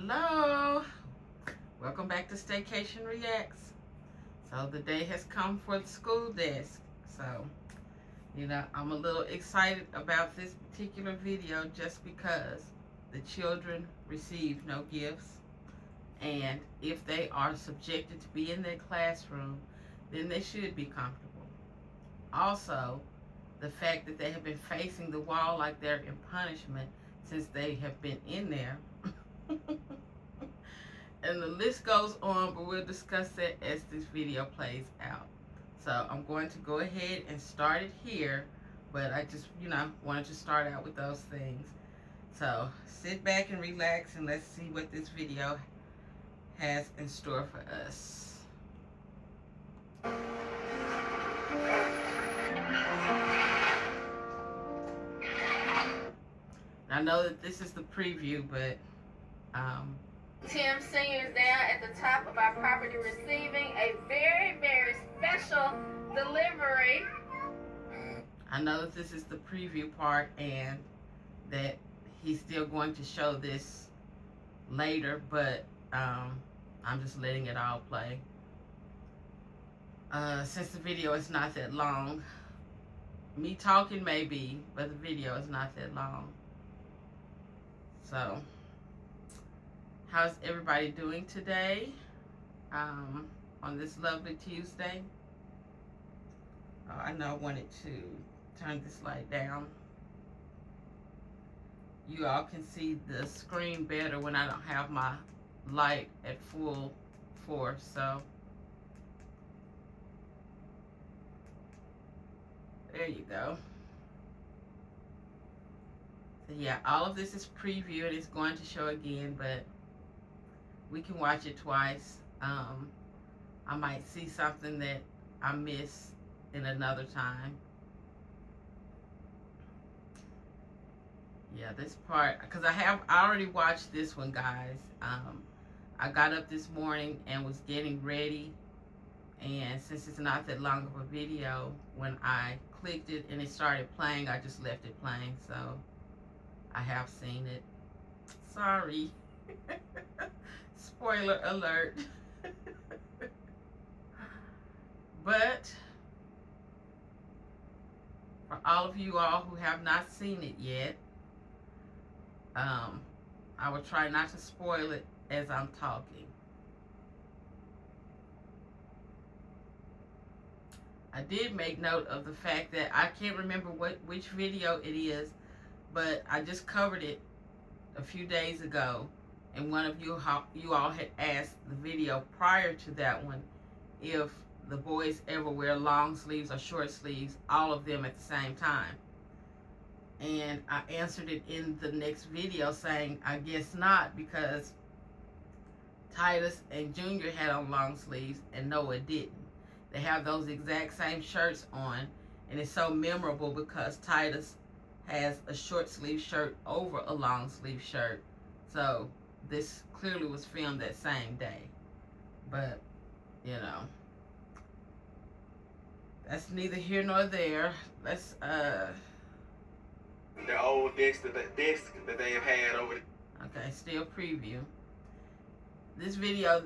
Hello, welcome back to Staycation Reacts. So the day has come for the school desk. So, I'm a little excited about this particular video just because the children receive no gifts. And if they are subjected to be in their classroom, then they should be comfortable. Also, the fact that they have been facing the wall like they're in punishment since they have been in there. And the list goes on, but we'll discuss that as this video plays out. So I'm going to go ahead and start it here, but I just, wanted to start out with those things. So sit back and relax and let's see what this video has in store for us. I know that this is the preview, but Tim Sr. is down at the top of our property receiving a very, very special delivery. I know that this is the preview part and that he's still going to show this later, but I'm just letting it all play. Since the video is not that long, me talking maybe, but the video is not that long. So, how's everybody doing today on this lovely Tuesday? I know I wanted to turn this light down. You all can see the screen better when I don't have my light at full force. So, there you go. So yeah, all of this is preview and it's going to show again, but we can watch it twice. I might see something that I miss in another time. Yeah, this part, because I already watched this one, guys. I got up this morning and was getting ready, and since it's not that long of a video, when I clicked it and it started playing, I just left it playing. So I have seen it. Sorry. Spoiler alert. But for all of you all who have not seen it yet, I will try not to spoil it as I'm talking. I did make note of the fact that I can't remember which video it is, but I just covered it a few days ago, and one of you all had asked the video prior to that one if the boys ever wear long sleeves or short sleeves, all of them at the same time. And I answered it in the next video saying, I guess not, because Titus and Junior had on long sleeves and Noah didn't. They have those exact same shirts on, and it's so memorable because Titus has a short sleeve shirt over a long sleeve shirt. So this clearly was filmed that same day. But, that's neither here nor there. Let's the old discs that they have had over the... Okay, still preview. This video,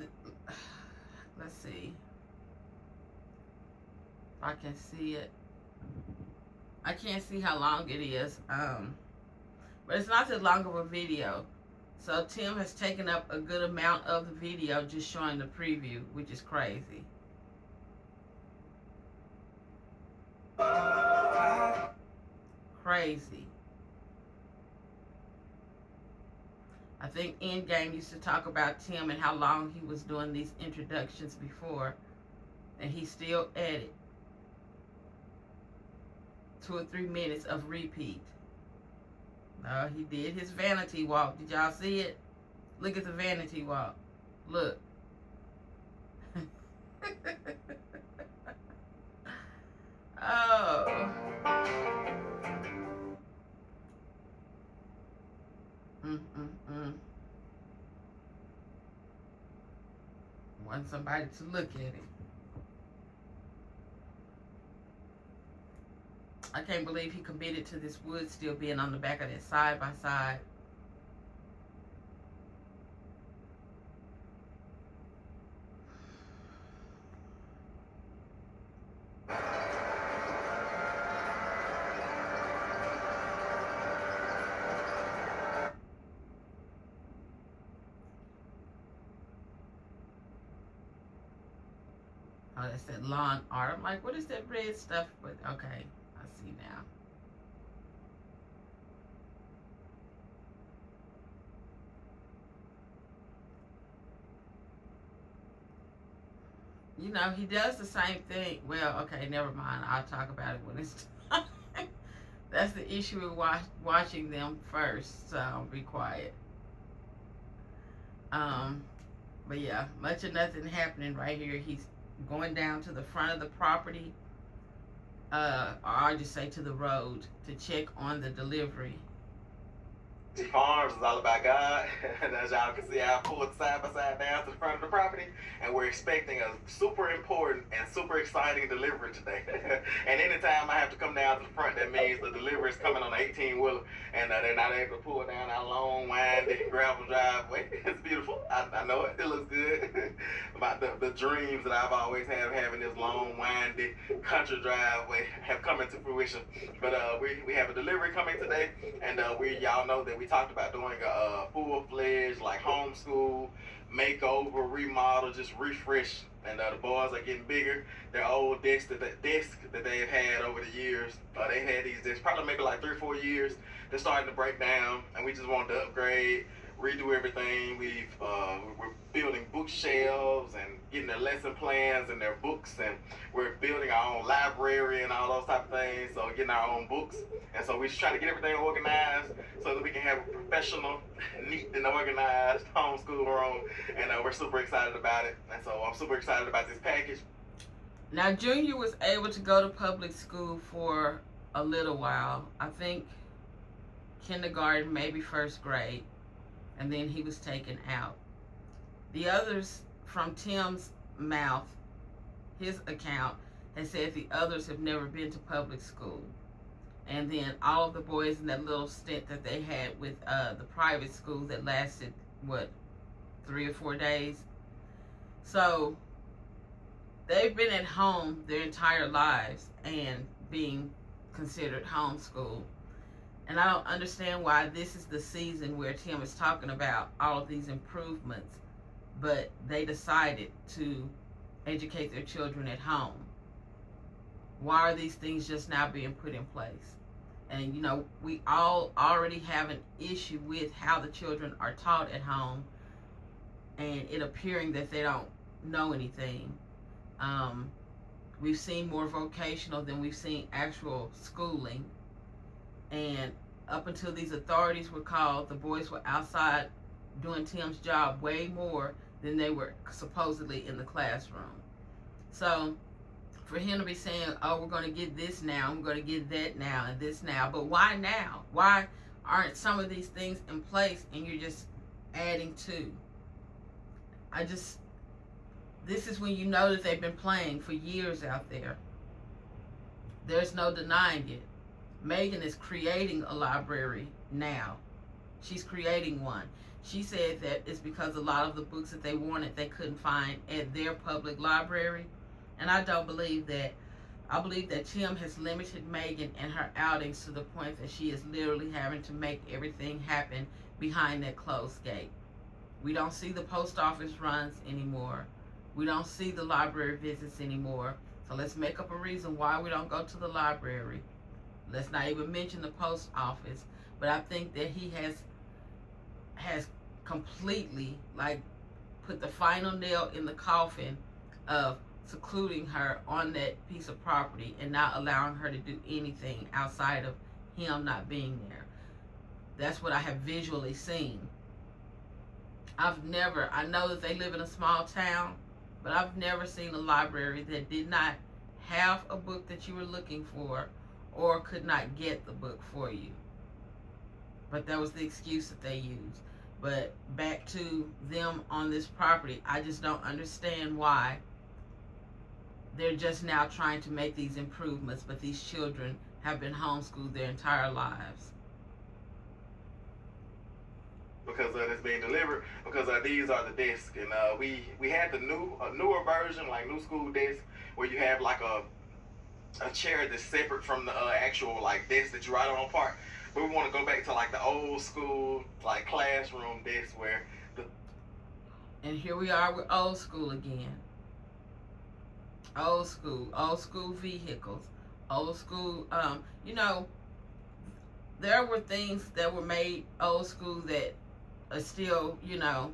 let's see if I can see it. I can't see how long it is, but it's not that long of a video. So Tim has taken up a good amount of the video just showing the preview, which is crazy. Crazy. I think Endgame used to talk about Tim and how long he was doing these introductions before, and he's still at it. 2 or 3 minutes of repeat. He did his vanity walk. Did y'all see it? Look at the vanity walk. Look. Oh. Want somebody to look at it. I can't believe he committed to this wood still being on the back of that side by side. Oh, that's that lawn art. I'm like, what is that red stuff? But okay, I see now. You know, he does the same thing. Well, okay, never mind. I'll talk about it when it's time. That's the issue with watching them first. So be quiet. Um, but yeah, much of nothing happening right here. He's going down to the front of the property, or I'll just say to the road to check on the delivery. Farms is all about God. And as y'all can see, I pulled side by side down to the front of the property, and we're expecting a super important and super exciting delivery today. And anytime I have to come down to the front, that means the delivery is coming on an 18-wheeler, and they're not able to pull down our long, windy gravel driveway. It's beautiful. I know it. It looks good. About the dreams that I've always had of having this long, windy country driveway have come into fruition. But we have a delivery coming today, and y'all know that we talked about doing a full-fledged like homeschool makeover, remodel, just refresh. And the boys are getting bigger. Their old desks that they've had over the years, they had these desks probably maybe like 3 or 4 years. They're starting to break down, and we just wanted to upgrade, redo everything. We're building bookshelves and getting their lesson plans and their books, and we're building our own library and all those type of things. So getting our own books, and so we're just trying to get everything organized so that we can have a professional, neat and organized homeschool room. And we're super excited about it. And so I'm super excited about this package. Now, Junior was able to go to public school for a little while. I think kindergarten, maybe first grade, and then he was taken out. The others, from Tim's mouth, his account, has said the others have never been to public school. And then all of the boys in that little stint that they had with the private school that lasted, 3 or 4 days. So they've been at home their entire lives and being considered homeschooled. And I don't understand why this is the season where Tim is talking about all of these improvements, but they decided to educate their children at home. Why are these things just now being put in place? And you know, we all already have an issue with how the children are taught at home, and it appearing that they don't know anything. We've seen more vocational than we've seen actual schooling. And up until these authorities were called, the boys were outside doing Tim's job way more than they were supposedly in the classroom. So for him to be saying, oh, we're going to get this now, we're going to get that now, and this now, but why now? Why aren't some of these things in place and you're just adding to? This is when you know that they've been playing for years out there. There's no denying it. Megan is creating a library now. She's creating one. She said that it's because a lot of the books that they wanted they couldn't find at their public library. And I don't believe that. I believe that Tim has limited Megan and her outings to the point that she is literally having to make everything happen behind that closed gate. We don't see the post office runs anymore. We don't see the library visits anymore. So let's make up a reason why we don't go to the library. Let's not even mention the post office. But I think that he has completely put the final nail in the coffin of secluding her on that piece of property and not allowing her to do anything outside of him not being there. That's what I have visually seen. I know that they live in a small town, but I've never seen a library that did not have a book that you were looking for or could not get the book for you. But that was the excuse that they used. But back to them on this property, I just don't understand why they're just now trying to make these improvements, but these children have been homeschooled their entire lives. Because it's being delivered, because these are the desks, and we had the newer version, like new school desk, where you have like a chair that's separate from the actual like desk that you write on part. But we want to go back to like the old school like classroom desk where and here we are with old school again. old school vehicles, old school. You know, there were things that were made old school that are still, you know,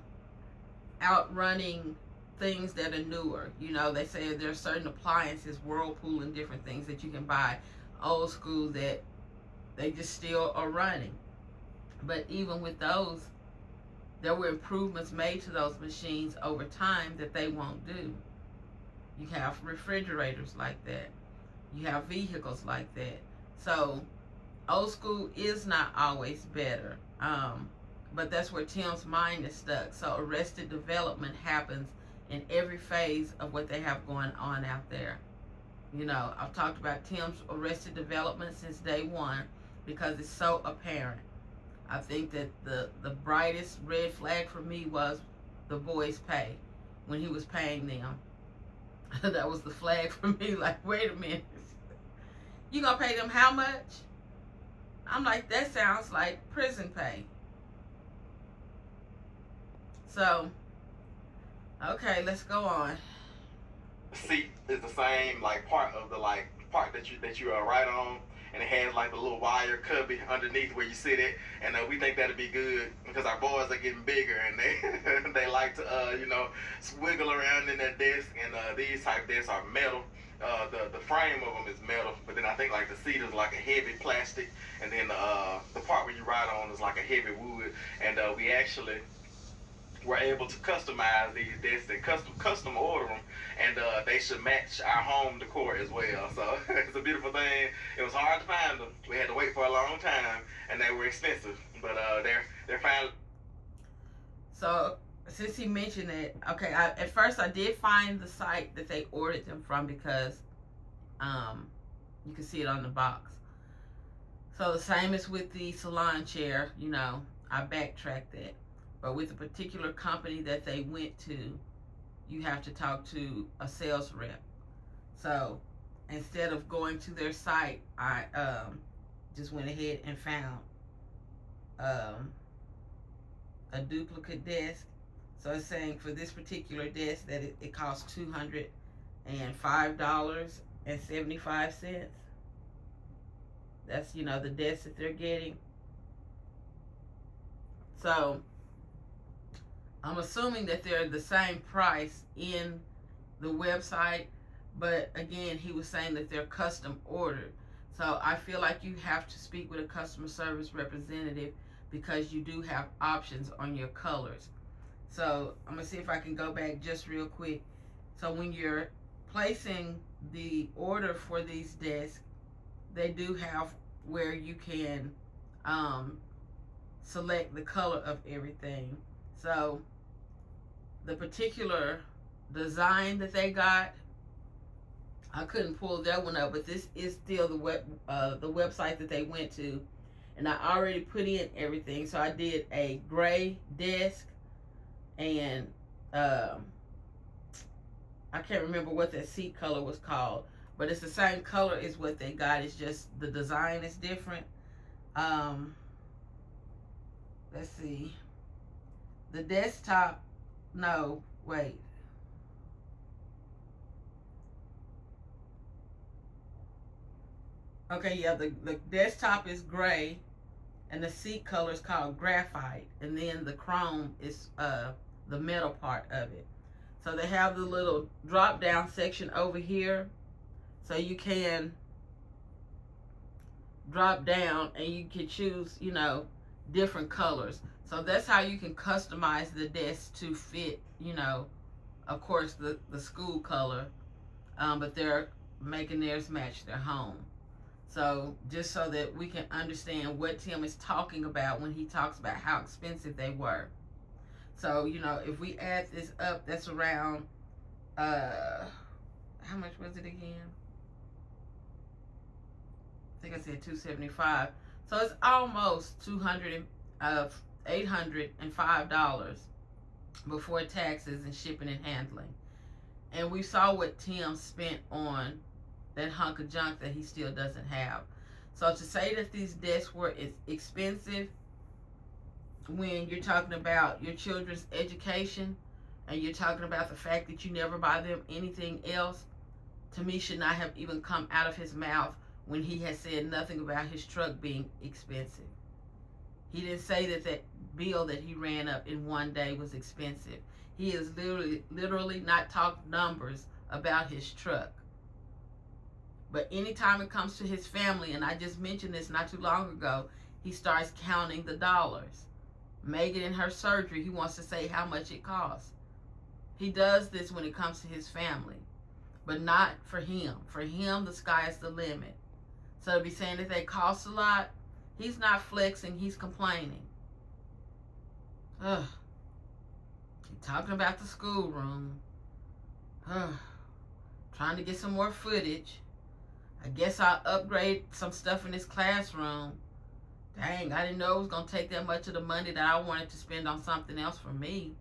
outrunning things that are newer. You know, they say there are certain appliances, Whirlpool and different things that you can buy old school that they just still are running. But even with those, there were improvements made to those machines over time that they won't do. You have refrigerators like that. You have vehicles like that. So old school is not always better. But that's where Tim's mind is stuck. So arrested development happens in every phase of what they have going on out there. You know, I've talked about Tim's arrested development since day one because it's so apparent. I think that the brightest red flag for me was the boys' pay when he was paying them. That was the flag for me. Like, wait a minute, you gonna pay them how much? I'm like, that sounds like prison pay. So, okay, let's go on. Seat is the same like part of the like part that you are right on, and it has like the little wire cubby underneath where you sit it, and we think that'd be good because our boys are getting bigger and they they like to you know, swiggle around in their desk, and these type desks are metal. The frame of them is metal, but then I think like the seat is like a heavy plastic, and then the part where you ride on is like a heavy wood, and we actually were able to customize these desks and custom order them, and they should match our home decor as well. So it's a beautiful thing. It was hard to find them. We had to wait for a long time, and they were expensive, but they're finally. So since he mentioned it, okay, at first I did find the site that they ordered them from because you can see it on the box. So the same as with the salon chair, you know, I backtracked that. But with a particular company that they went to, you have to talk to a sales rep. So instead of going to their site, I just went ahead and found a duplicate desk. So it's saying for this particular desk that it costs $205.75. That's, you know, the desk that they're getting. So I'm assuming that they're the same price in the website, but again, he was saying that they're custom ordered. So I feel like you have to speak with a customer service representative because you do have options on your colors. So I'm gonna see if I can go back just real quick. So when you're placing the order for these desks, they do have where you can select the color of everything. So the particular design that they got, I couldn't pull that one up, but this is still the website that they went to, and I already put in everything. So I did a gray desk, and I can't remember what that seat color was called, but it's the same color as what they got. It's just the design is different. Let's see. The desktop, no, wait. Okay, yeah, the desktop is gray, and the seat color is called graphite, and then the chrome is the metal part of it. So they have the little drop down section over here, so you can drop down and you can choose, you know, different colors. So that's how you can customize the desk to fit, you know, of course the school color, but they're making theirs match their home. So just so that we can understand what Tim is talking about when he talks about how expensive they were. So, you know, if we add this up, that's around, how much was it again? I think I said $275. So it's almost $805 before taxes and shipping and handling. And we saw what Tim spent on that hunk of junk that he still doesn't have. So to say that these desks were expensive when you're talking about your children's education and you're talking about the fact that you never buy them anything else, to me should not have even come out of his mouth when he had said nothing about his truck being expensive. He didn't say that that bill that he ran up in one day was expensive. He has literally not talked numbers about his truck. But anytime it comes to his family, and I just mentioned this not too long ago, he starts counting the dollars. Megan in her surgery, he wants to say how much it costs. He does this when it comes to his family, but not for him. For him, the sky is the limit. So to be saying that they cost a lot, he's not flexing, he's complaining. Ugh. He's talking about the schoolroom. Ugh. Trying to get some more footage. I guess I'll upgrade some stuff in this classroom. Dang, I didn't know it was going to take that much of the money that I wanted to spend on something else for me.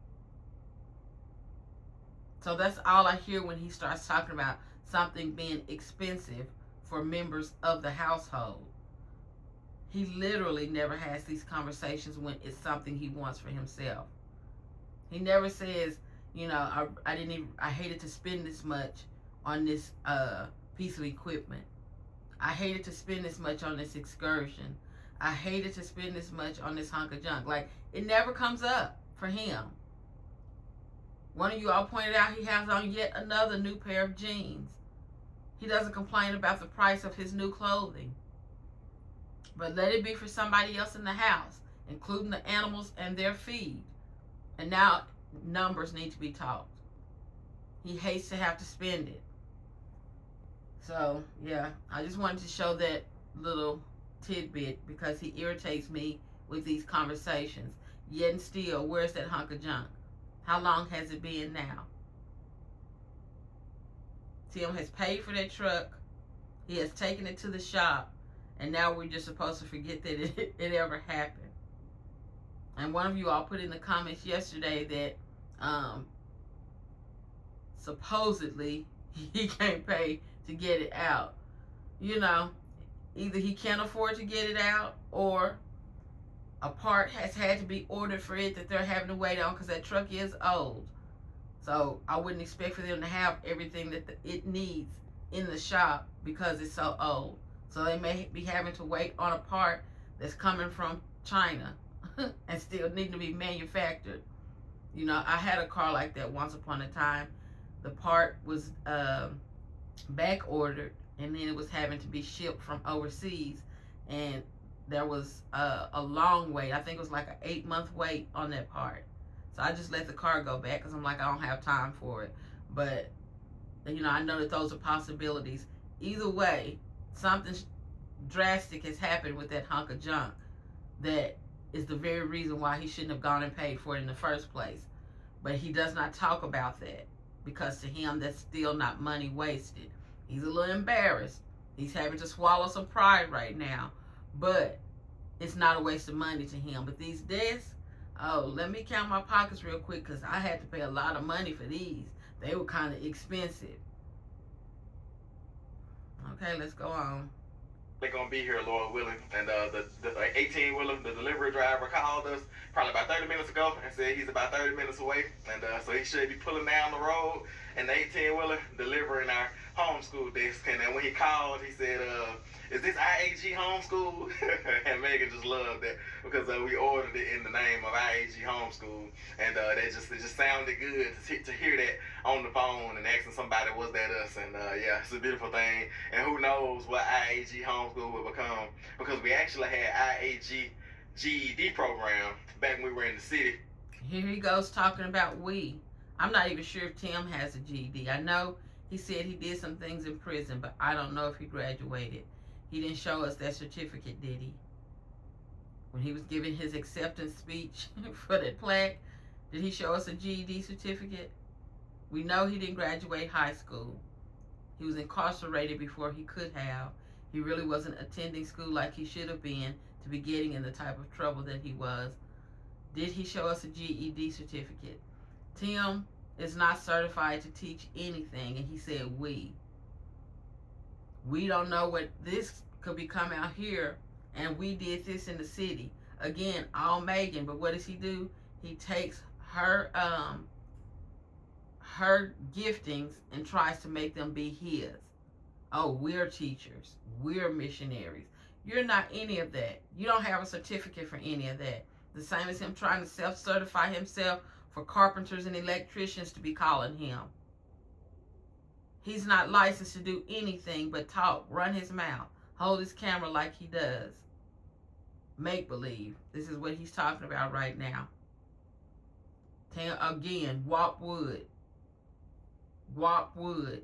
So that's all I hear when he starts talking about something being expensive for members of the household. He literally never has these conversations when it's something he wants for himself. He never says, you know, I hated to spend this much on this piece of equipment. I hated to spend this much on this excursion. I hated to spend this much on this hunk of junk. Like, it never comes up for him. One of you all pointed out he has on yet another new pair of jeans. He doesn't complain about the price of his new clothing. But let it be for somebody else in the house, including the animals and their feed. And now numbers need to be talked. He hates to have to spend it. So, yeah, I just wanted to show that little tidbit because he irritates me with these conversations. Yet and still, where's that hunk of junk? How long has it been now? Tim has paid for that truck. He has taken it to the shop. And now we're just supposed to forget that it ever happened. And one of you all put in the comments yesterday that supposedly he can't pay to get it out. You know, either he can't afford to get it out, or a part has had to be ordered for it that they're having to wait on because that truck is old. So I wouldn't expect for them to have everything that it needs in the shop because it's so old. So they may be having to wait on a part that's coming from China and still need to be manufactured. You know, I had a car like that once upon a time. The part was back ordered, and then it was having to be shipped from overseas, and there was a long wait. I think it was like an 8-month wait on that part. So I just let the car go back because I'm like, I don't have time for it. But, you know, I know that those are possibilities. Either way, something drastic has happened with that hunk of junk that is the very reason why he shouldn't have gone and paid for it in the first place. But he does not talk about that because to him, that's still not money wasted. He's a little embarrassed. He's having to swallow some pride right now. But it's not a waste of money to him. But these discs, oh, let me count my pockets real quick because I had to pay a lot of money for these. They were kind of expensive. Okay, let's go on. They're gonna be here, Lord willing. And the 18-wheeler, the delivery driver called us probably about 30 minutes ago and said he's about 30 minutes away, and so he should be pulling down the road. And the 18-wheeler delivering our homeschool desk. And then when he called, he said, "Is this IAG homeschool?" And Megan just loved that because we ordered it in the name of IAG homeschool, and it just sounded good to hear that on the phone and asking somebody, was that us? And yeah, it's a beautiful thing. And who knows what IAG homeschool will become, because we actually had IAG GED program back when we were in the city. Here he goes talking about we. I'm not even sure if Tim has a GED. I know he said he did some things in prison, but I don't know if he graduated. He didn't show us that certificate, did he? When he was giving his acceptance speech for that plaque, did he show us a GED certificate? We know he didn't graduate high school. He was incarcerated before he could have. He really wasn't attending school like he should have been to be getting in the type of trouble that he was. Did he show us a GED certificate? Tim is not certified to teach anything, and he said we. We don't know what this could become out here, and we did this in the city. Again, all Megan, but what does he do? He takes her her giftings and tries to make them be his. Oh, we're teachers. We're missionaries. You're not any of that. You don't have a certificate for any of that. The same as him trying to self-certify himself for carpenters and electricians to be calling him. He's not licensed to do anything but talk, run his mouth, hold his camera like he does. Make believe. This is what he's talking about right now. Again, Wop Wood. Wop Wood.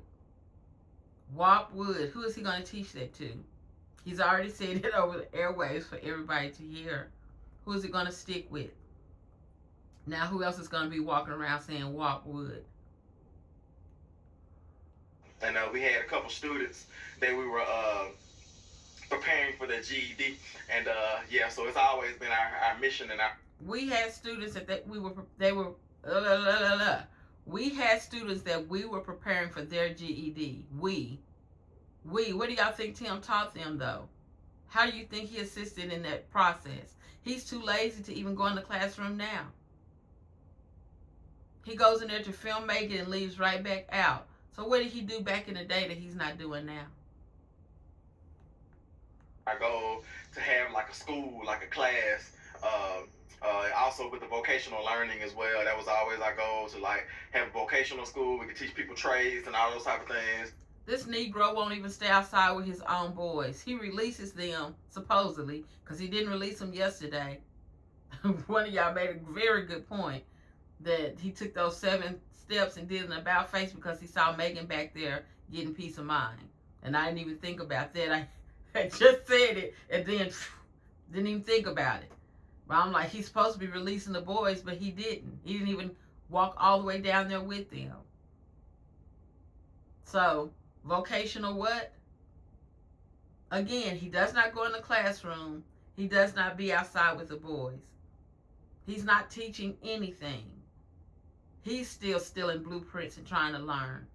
Wop Wood. Who is he going to teach that to? He's already said it over the airwaves for everybody to hear. Who is he going to stick with? Now, who else is going to be walking around saying Wop Wood? And we had a couple students that we were preparing for their GED, and yeah, so it's always been our mission and our. We had students We had students that we were preparing for their GED. We. What do y'all think Tim taught them though? How do you think he assisted in that process? He's too lazy to even go in the classroom now. He goes in there to film make it and leaves right back out. So what did he do back in the day that he's not doing now? Our goal to have like a school, like a class, also with the vocational learning as well. That was always our goal, to like have a vocational school. We could teach people trades and all those type of things. This Negro won't even stay outside with his own boys. He releases them, supposedly, because he didn't release them yesterday. One of y'all made a very good point that he took those 7 steps and did an about face because he saw Megan back there getting peace of mind. And I didn't even think about that. I just said it and then didn't even think about it. But I'm like, he's supposed to be releasing the boys, but he didn't. He didn't even walk all the way down there with them. So, vocational what? Again, he does not go in the classroom. He does not be outside with the boys. He's not teaching anything. He's still stealing blueprints and trying to learn.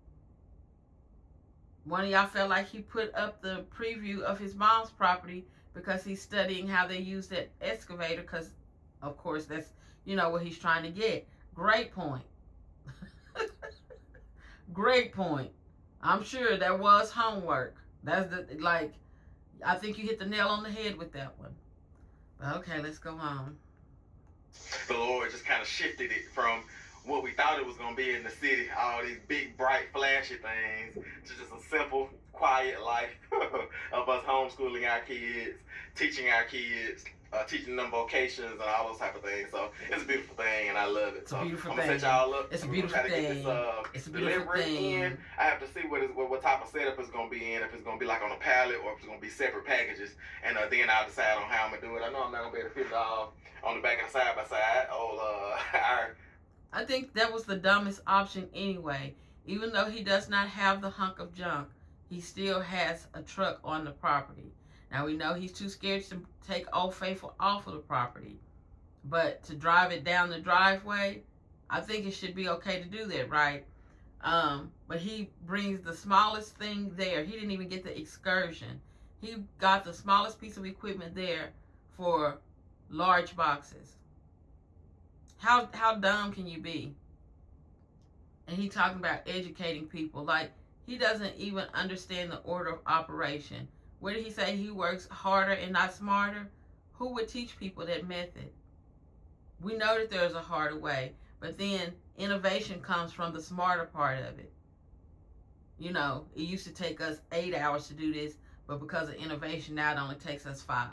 One of y'all felt like he put up the preview of his mom's property because he's studying how they use that excavator, because, of course, that's, what he's trying to get. Great point. Great point. I'm sure that was homework. That's I think you hit the nail on the head with that one. But okay, let's go on. The Lord just kind of shifted it from what we thought it was going to be in the city, all these big, bright, flashy things, to just a simple, quiet life of us homeschooling our kids, teaching our kids, teaching them vocations and all those type of things. So it's a beautiful thing, and I love it. It's a beautiful I'm thing. gonna set y'all up. It's a beautiful thing. It's a beautiful thing. In. I have to see what type of setup it's gonna be in. If it's gonna be like on a pallet or if it's gonna be separate packages, and then I'll decide on how I'm gonna do it. I know I'm not gonna be able to fit it all on the back of the side by side. I think that was the dumbest option anyway. Even though he does not have the hunk of junk, he still has a truck on the property. Now we know he's too scared to take Old Faithful off of the property. But to drive it down the driveway, I think it should be okay to do that, right? But he brings the smallest thing there. He didn't even get the excursion. He got the smallest piece of equipment there for large boxes. How dumb can you be? And he talking about educating people. Like, he doesn't even understand the order of operation. What did he say? He works harder and not smarter? Who would teach people that method? We know that there's a harder way, but then innovation comes from the smarter part of it. It used to take us 8 hours to do this, but because of innovation, now it only takes us 5.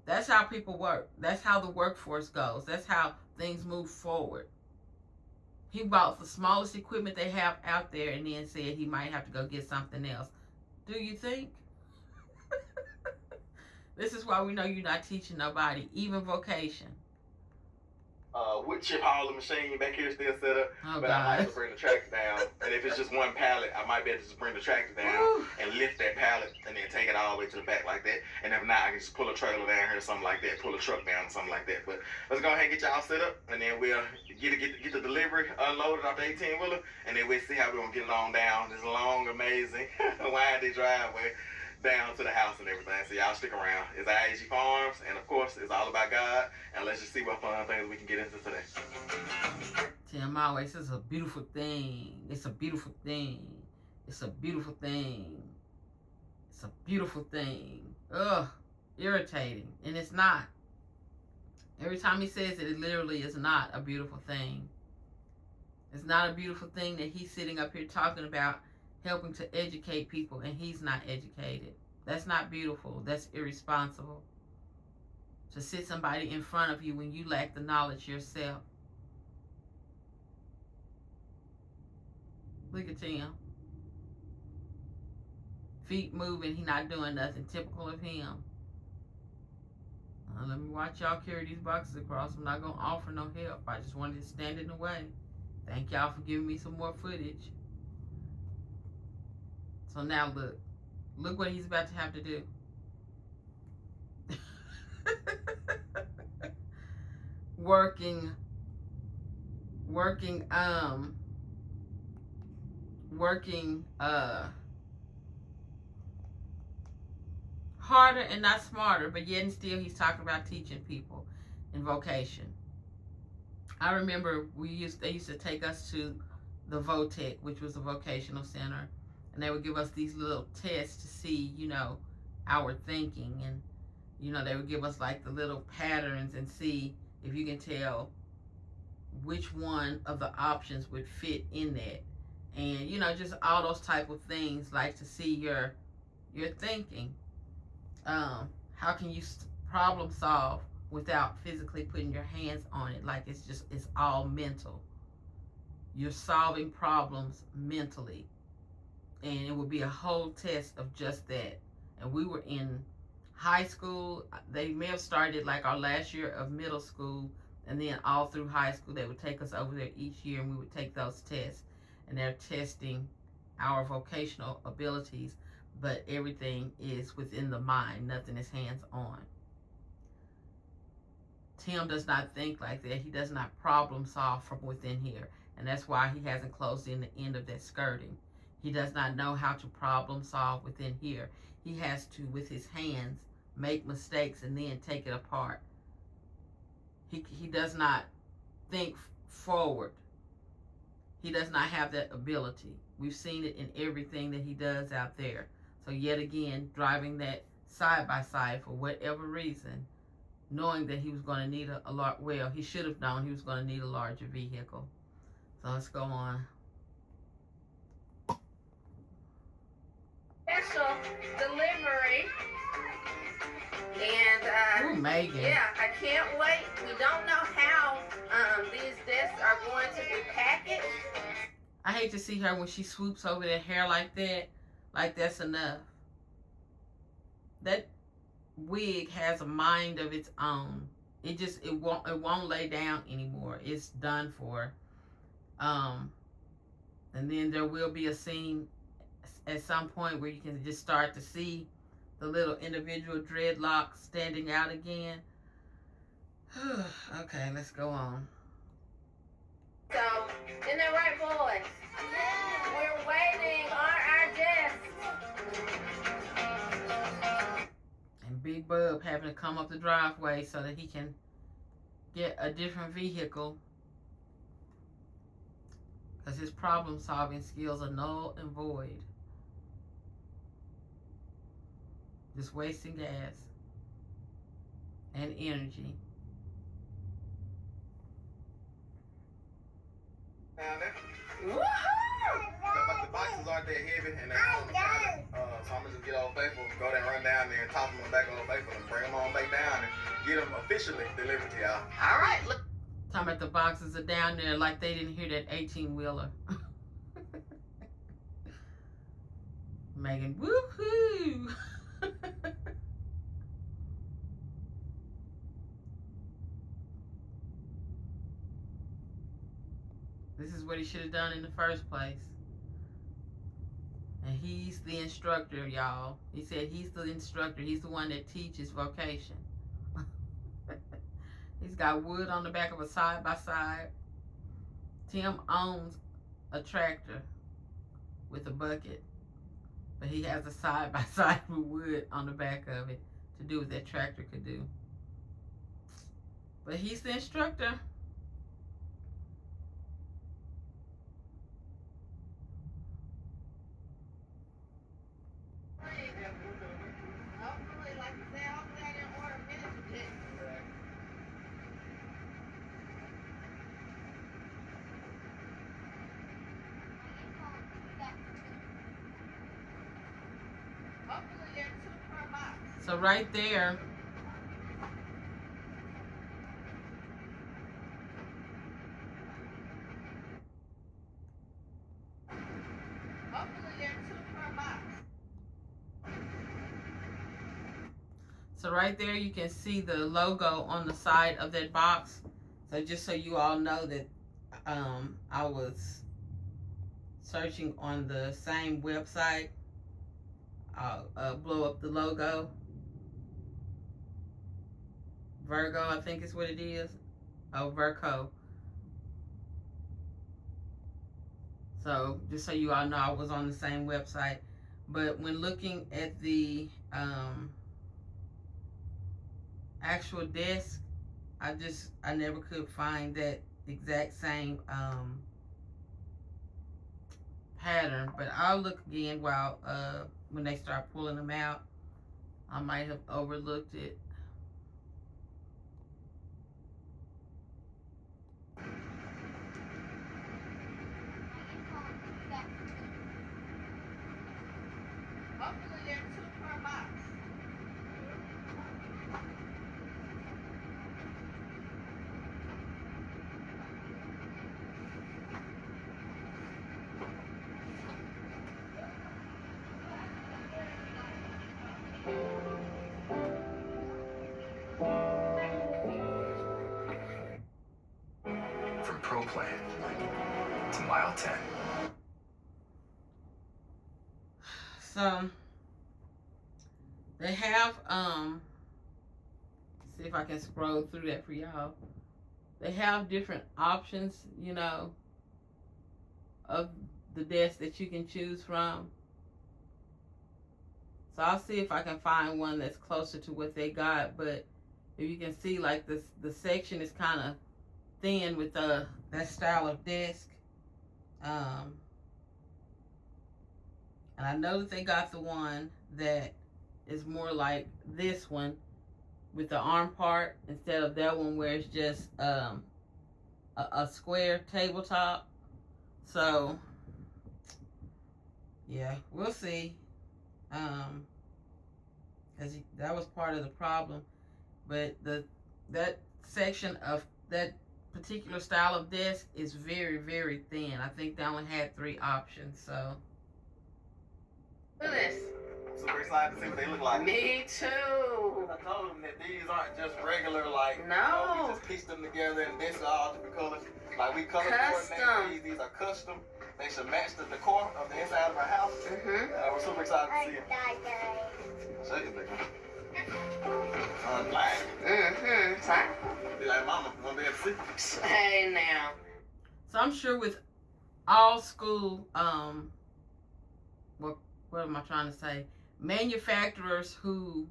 That's how people work. That's how the workforce goes. That's how things move forward. He bought the smallest equipment they have out there and then said he might have to go get something else. Do you think? This is why we know you're not teaching nobody, even vocation. Wood chip hauler machine back here still set up, but I might have to bring the tractor down. And if it's just one pallet, I might be able to just bring the tractor down and lift that pallet and then take it all the way to the back like that. And if not, I can just pull a trailer down here or something like that, pull a truck down or something like that. But let's go ahead and get y'all set up, and then we'll get the delivery unloaded off the 18-wheeler, and then we'll see how we're going to get it on down this long, amazing, windy driveway down to the house and everything. So y'all stick around. It's IAG Farms, and of course, it's all about God. And let's just see what fun things we can get into today. Tim always says, it's a beautiful thing. It's a beautiful thing. It's a beautiful thing. It's a beautiful thing. Ugh, irritating. And it's not. Every time he says it, it literally is not a beautiful thing. It's not a beautiful thing that he's sitting up here talking about helping to educate people and he's not educated. That's not beautiful. That's irresponsible. To sit somebody in front of you when you lack the knowledge yourself. Look at him. Feet moving, he not doing nothing. Typical of him. Let me watch y'all carry these boxes across. I'm not going to offer no help. I just wanted to stand in the way. Thank y'all for giving me some more footage. So now look. Look what he's about to have to do. working harder and not smarter, but yet and still he's talking about teaching people in vocation. I remember they used to take us to the VOTEC, which was a vocational center, and they would give us these little tests to see, our thinking, and they would give us like the little patterns and see if you can tell which one of the options would fit in that, and just all those type of things, like to see your thinking. How can you problem solve without physically putting your hands on it? Like it's all mental. You're solving problems mentally, and it would be a whole test of just that. And we were in high school. They may have started like our last year of middle school, and then all through high school they would take us over there each year, and we would take those tests, and they're testing our vocational abilities, but everything is within the mind. Nothing is hands-on. Tim does not think like that. He does not problem solve from within here, and that's why he hasn't closed in the end of that skirting. He does not know how to problem solve within here. He has to, with his hands, make mistakes and then take it apart. He does not think forward. He does not have that ability. We've seen it in everything that he does out there. So yet again, driving that side by side for whatever reason, knowing that he was going to need a lot. Well, he should have known he was going to need a larger vehicle. So let's go on. Special delivery. And Ooh, Megan. Yeah, I can't wait. We don't know how these desks are going to be packaged. I hate to see her when she swoops over that hair like that. Like that's enough. That wig has a mind of its own. It won't lay down anymore. It's done for. And then there will be a scene at some point where you can just start to see the little individual dreadlocks standing out again. Okay, let's go on. So, isn't that right, boys? We're waiting on our guests. And Big Bub having to come up the driveway so that he can get a different vehicle, because his problem solving skills are null and void. Just wasting gas and energy. Woohoo! The boxes aren't that heavy, and so I'm gonna just get Old Faithful, go there and run down there and toss them back on Old Faithful and bring them on back down and get them officially delivered to y'all. All right, look. Talking about the boxes are down there like they didn't hear that 18-wheeler. Megan, woohoo! This is what he should have done in the first place. And he's the instructor, y'all. He said he's the instructor. He's the one that teaches vocation. He's got wood on the back of a side-by-side. Tim owns a tractor with a bucket, but he has a side-by-side with wood on the back of it to do what that tractor could do. But he's the instructor. So right there, Hopefully they're two per box. so right there you can see the logo on the side of that box. So just so you all know that I was searching on the same website. I'll blow up the logo. Virgo, I think is what it is. Oh, Virgo. So just so you all know, I was on the same website. But when looking at the actual desk, I never could find that exact same pattern. But I'll look again while when they start pulling them out. I might have overlooked it. Hopefully they're two per box. From Pro Plan to Mile 10. So they have see if I can scroll through that for y'all. They have different options, you know, of the desk that you can choose from. So I'll see if I can find one that's closer to what they got. But if you can see, like the section is kind of thin with that style of desk. And I know that they got the one that is more like this one with the arm part instead of that one where it's just a square tabletop. So yeah, we'll see. Because that was part of the problem. But that section of that particular style of desk is very, very thin. I think they only had 3 options. So Look at this. Super excited to see what they look like. Me too. I told them that these aren't just regular, like, No. we just pieced them together and this are all different colors. Like, we color Custom. coordinate these. These are custom. They should match the decor of the inside of our house. We're super excited to see it. Show you the black. Be like, mama, I'm gonna be able to see. Hey now. So I'm sure with all school, what am I trying to say? Manufacturers who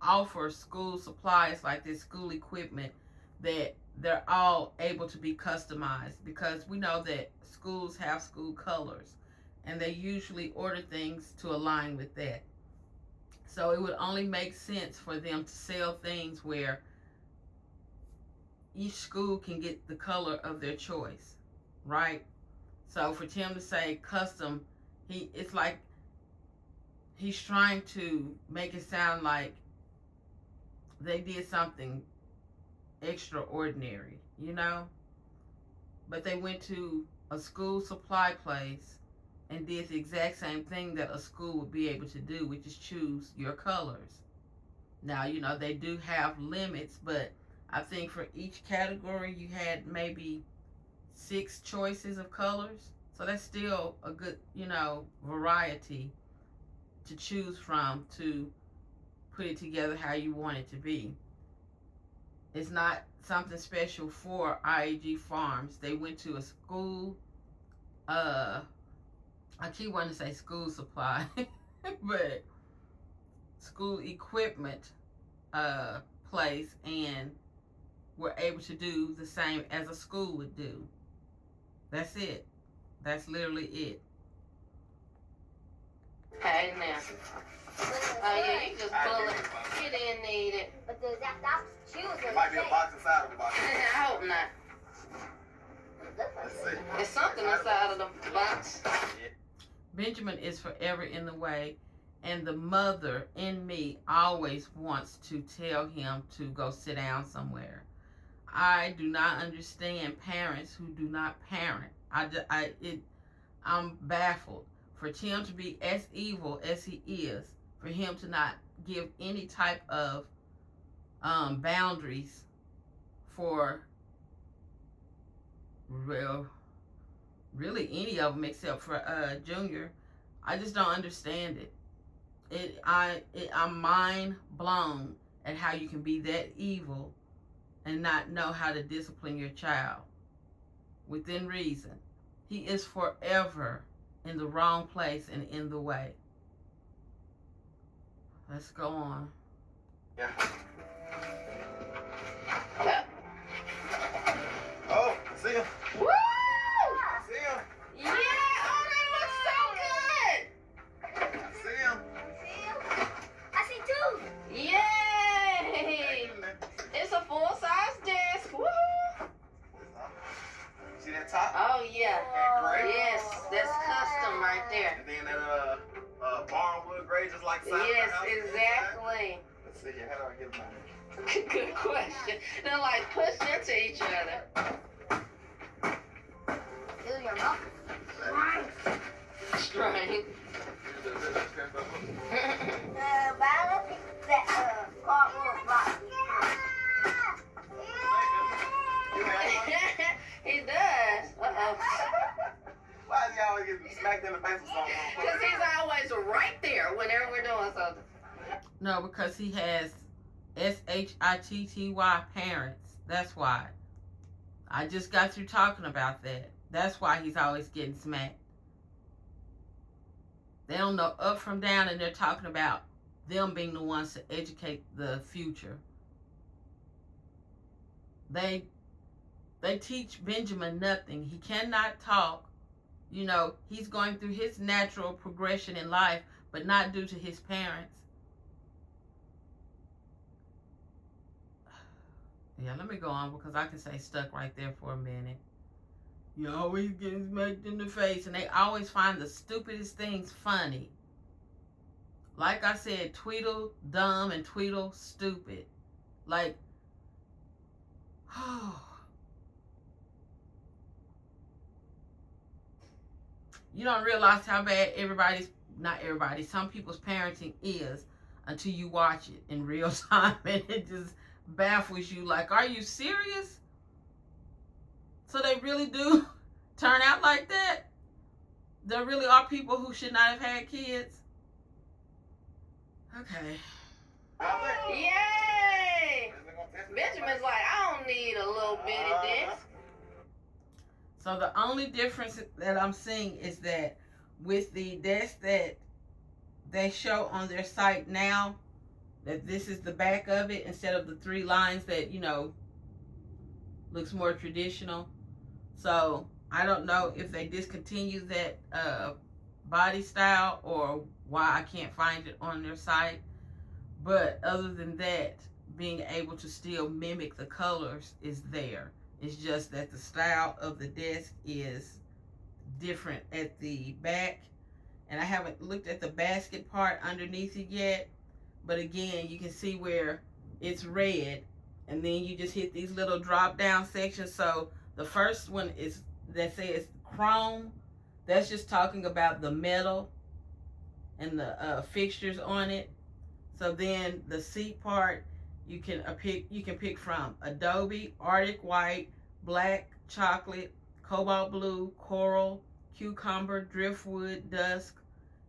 offer school supplies like this, school equipment, that they're all able to be customized, because we know that schools have school colors and they usually order things to align with that. So it would only make sense for them to sell things where each school can get the color of their choice, right? So for Tim to say custom, it's like he's trying to make it sound like they did something extraordinary, you know? But they went to a school supply place and did the exact same thing that a school would be able to do, which is choose your colors. Now, you know, they do have limits, but I think for each category you had maybe 6 choices of colors. So that's still a good, you know, variety to choose from to put it together how you want it to be. It's not something special for IAG Farms. They went to a school, I keep wanting to say school supply, but school equipment place, and were able to do the same as a school would do. That's it. That's literally it. Hey now. Oh yeah, you just pull it. You didn't need it. But that's choosing. It might be a box inside of the box. I hope not. Let's see. There's something inside of the box. Benjamin is forever in the way, And the mother in me always wants to tell him to go sit down somewhere. I do not understand parents who do not parent. I'm baffled for Tim to be as evil as he is, for him to not give any type of boundaries for really any of them except for Junior. I just don't understand it. I'm mind blown at how you can be that evil and not know how to discipline your child within reason. He is forever in the wrong place and in the way. Let's go on. Yeah. Oh, see him. Woo! See him. Yeah! Oh, that looks so good! See him. I see two. Yay! It's a full-size desk. Woohoo! See that top? Oh, yeah. Gray? Yes, that's custom right there. And then that barnwood gray, just like the side Yes, of the house. exactly. Let's see here. How do I get them out? Good question. They're like pushed into each other. Do your mouth. Strange. Bala, that cardboard box. He does. Uh-oh. Why is he always getting smacked in the face with something? Because he's always right there whenever we're doing something. No, because he has SHITTY parents. That's why. I just got through talking about that. That's why he's always getting smacked. They don't know up from down, and they're talking about them being the ones to educate the future. They teach Benjamin nothing. He cannot talk. You know, he's going through his natural progression in life, but not due to his parents. Yeah, let me go on because I can stay stuck right there for a minute. You're always getting smacked in the face, and they always find the stupidest things funny. Like I said, Tweedle dumb and Tweedle stupid. Like, you don't realize how bad some people's parenting is until you watch it in real time, and it just baffles you. Like, are you serious? So they really do turn out like that? There really are people who should not have had kids? Okay. Yay! Benjamin's like, I don't need a little bitty desk. So the only difference that I'm seeing is that with the desk that they show on their site now, that this is the back of it instead of the 3 lines that, you know, looks more traditional. So I don't know if they discontinued that body style or why I can't find it on their site. But other than that, being able to still mimic the colors is there. It's just that the style of the desk is different at the back. And I haven't looked at the basket part underneath it yet. But again, you can see where it's red. And then you just hit these little drop down sections. So the first one is that says chrome. That's just talking about the metal and the fixtures on it. So then the seat part, you can pick from Adobe, Arctic White, Black, Chocolate, Cobalt Blue, Coral, Cucumber, Driftwood, Dusk,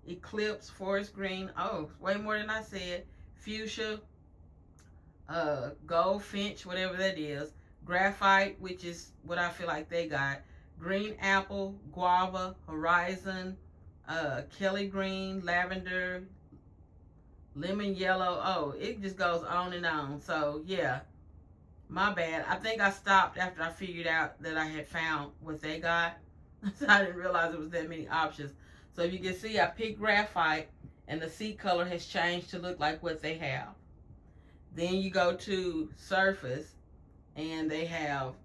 Eclipse, Forest Green. Oh, way more than I said. Fuchsia, Gold Finch, whatever that is. Graphite, which is what I feel like they got. Green Apple, Guava, Horizon, Kelly Green, Lavender, Lemon Yellow. Oh, it just goes on and on. So, yeah. My bad. I think I stopped after I figured out that I had found what they got. So I didn't realize there was that many options. So you can see I picked graphite and the seat color has changed to look like what they have. Then you go to Surface and they have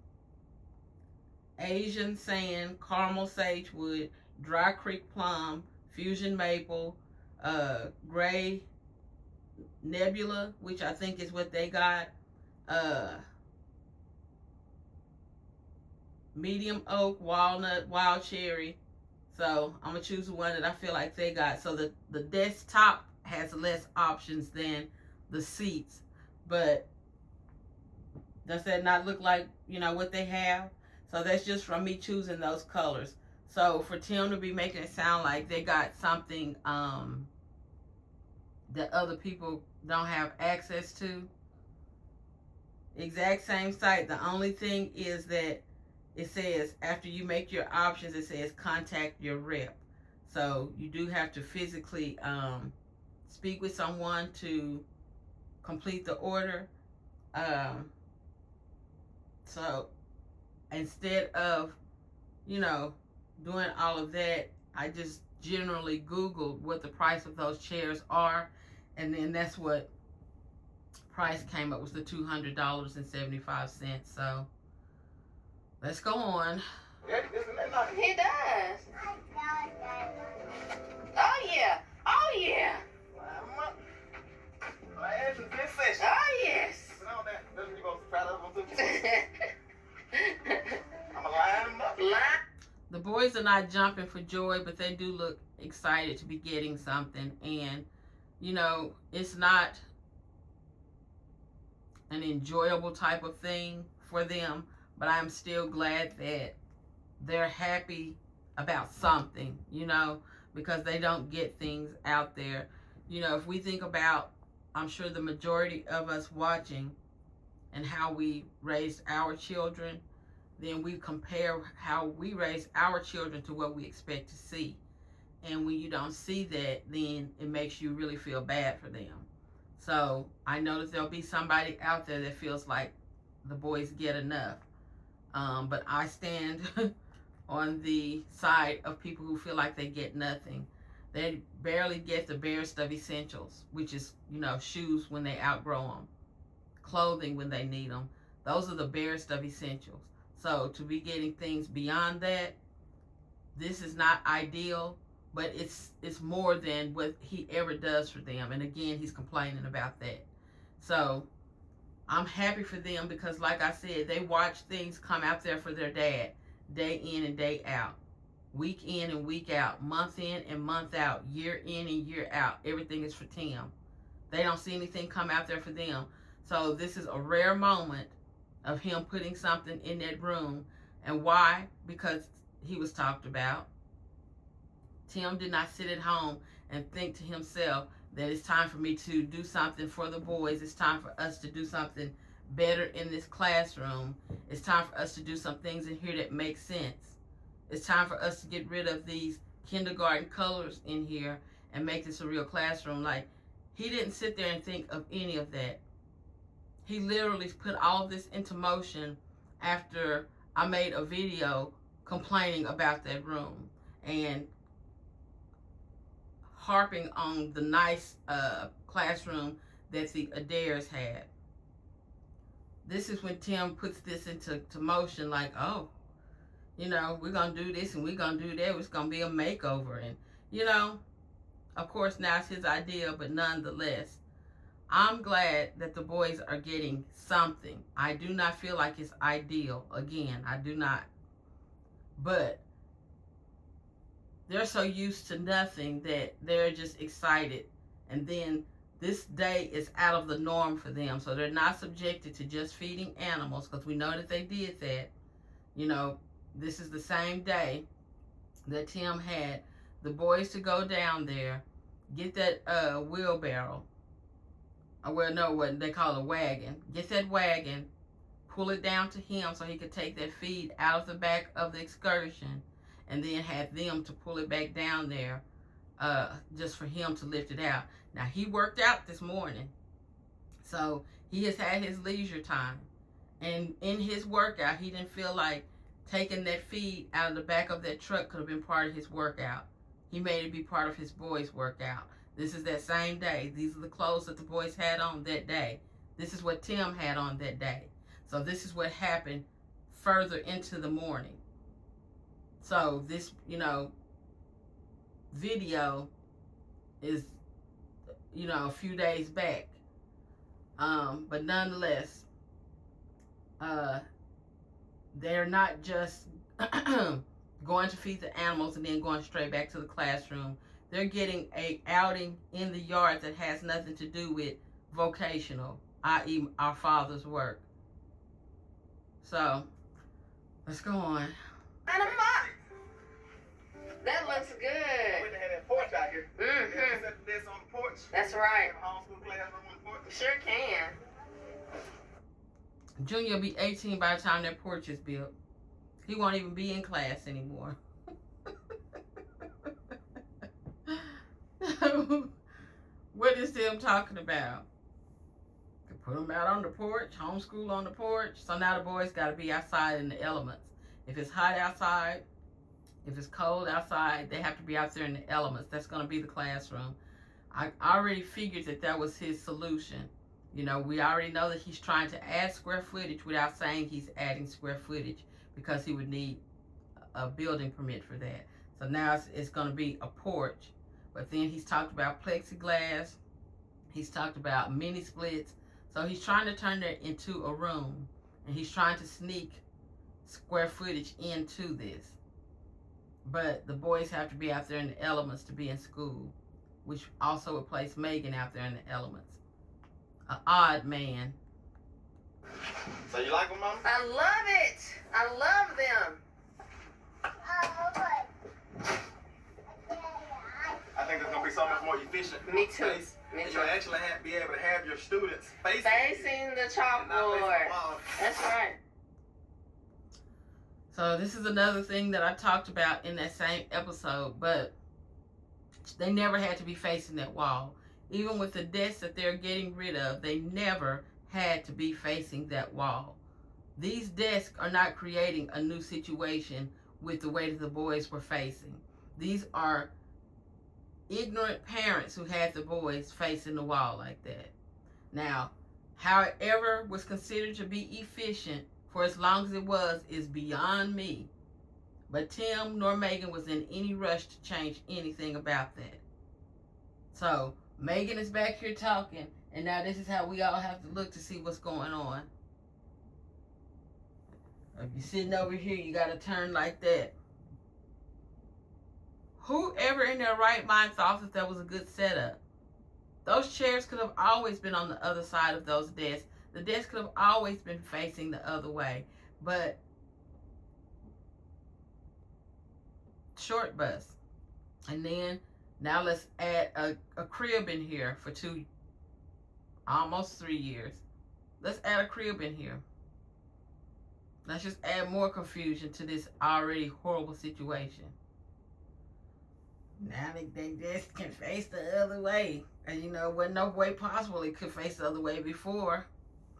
Asian Sand, Caramel Sagewood, Dry Creek Plum, Fusion Maple, gray nebula, which I think is what they got, medium oak, walnut, wild cherry. So I'm gonna choose the one that I feel like they got. So the desktop has less options than the seats, but does that not look like, you know, what they have? So that's just from me choosing those colors. So for Tim to be making it sound like they got something that other people don't have access to, exact same site. The only thing is that it says after you make your options, it says contact your rep. So you do have to physically speak with someone to complete the order. So instead of, you know, doing all of that, I just generally Googled what the price of those chairs are, and then that's what price came up, was the $200.75. So let's go on. Yeah, isn't that nice? He does. Oh yeah. Oh yeah. My ass is in session. Oh yes. Sit on that. That's when you gonna try that one too. I'm gonna line them up. The boys are not jumping for joy, but they do look excited to be getting something. And, you know, it's not an enjoyable type of thing for them, but I'm still glad that they're happy about something, you know, because they don't get things out there. You know, if we think about, I'm sure the majority of us watching and how we raised our children, then we compare how we raise our children to what we expect to see. And when you don't see that, then it makes you really feel bad for them. So I know that there'll be somebody out there that feels like the boys get enough. But I stand on the side of people who feel like they get nothing. They barely get the barest of essentials, which is, you know, shoes when they outgrow them, clothing when they need them. Those are the barest of essentials. So to be getting things beyond that, this is not ideal, but it's more than what he ever does for them. And again, he's complaining about that. So I'm happy for them because, like I said, they watch things come out there for their dad day in and day out, week in and week out, month in and month out, year in and year out. Everything is for Tim. They don't see anything come out there for them. So this is a rare moment of him putting something in that room. And why? Because he was talked about. Tim did not sit at home and think to himself that it's time for me to do something for the boys. It's time for us to do something better in this classroom. It's time for us to do some things in here that make sense. It's time for us to get rid of these kindergarten colors in here and make this a real classroom. Like, he didn't sit there and think of any of that. He literally put all of this into motion after I made a video complaining about that room and harping on the nice classroom that the Adaires had. This is when Tim puts this into motion, like, oh, you know, we're going to do this and we're going to do that. It's going to be a makeover. And, you know, of course, now it's his idea, but nonetheless, I'm glad that the boys are getting something. I do not feel like it's ideal. Again, I do not. But they're so used to nothing that they're just excited. And then this day is out of the norm for them. So they're not subjected to just feeding animals, because we know that they did that. You know, this is the same day that Tim had the boys to go down there, get that wheelbarrow. Well, no, what they call a wagon. Get that wagon, pull it down to him so he could take that feed out of the back of the excursion, and then have them to pull it back down there just for him to lift it out. Now, he worked out this morning, so he has had his leisure time. And in his workout, he didn't feel like taking that feed out of the back of that truck could have been part of his workout. He made it be part of his boys' workout. This is that same day. These are the clothes that the boys had on that day. This is what Tim had on that day. So this is what happened further into the morning. So this, you know, video is, you know, a few days back. But nonetheless, they're not just going to feed the animals and then going straight back to the classroom. They're getting a outing in the yard that has nothing to do with vocational, i.e. our Father's work. So, let's go on. And a mop. That looks We good. went to have that porch out here. Mhm. Set the desk on the porch. That's right. Have a homeschool classroom on the porch. Sure can. Junior will be 18 by the time that porch is built. He won't even be in class anymore. What is them talking about? Put them out on the porch, homeschool on the porch. So now the boys got to be outside in the elements. If it's hot outside, if it's cold outside, they have to be out there in the elements. That's going to be the classroom. I already figured that that was his solution. You know, we already know that he's trying to add square footage without saying he's adding square footage, because he would need a building permit for that. So now it's going to be a porch. But then he's talked about plexiglass. He's talked about mini splits. So he's trying to turn that into a room. And he's trying to sneak square footage into this. But the boys have to be out there in the elements to be in school, which also would place Megan out there in the elements. An odd man. So you like them, Mama? I love it. I love them. I think it's gonna be so much more efficient. Me too. Space, Me and too. you'll actually be able to have your students facing Facing the and not facing the chalkboard. wall. That's right. So this is another thing that I talked about in that same episode, but they never had to be facing that wall. Even with the desks that they're getting rid of, they never had to be facing that wall. These desks are not creating a new situation with the way that the boys were facing. These are ignorant parents who had the boys facing the wall like that. Now, however was considered to be efficient for as long as it was is beyond me. But Tim nor Megan was in any rush to change anything about that. So, Megan is back here talking, and now this is how we all have to look to see what's going on. If you're sitting over here, you got to turn like that. Whoever in their right mind thought that that was a good setup? Those chairs could have always been on the other side of those desks. The desk could have always been facing the other way. But short bus. And then now let's add a crib in here for almost 3 years. Let's add a crib in here. Let's just add more confusion to this already horrible situation. Now they just can face the other way. And you know, wasn't no way possible it could face the other way before.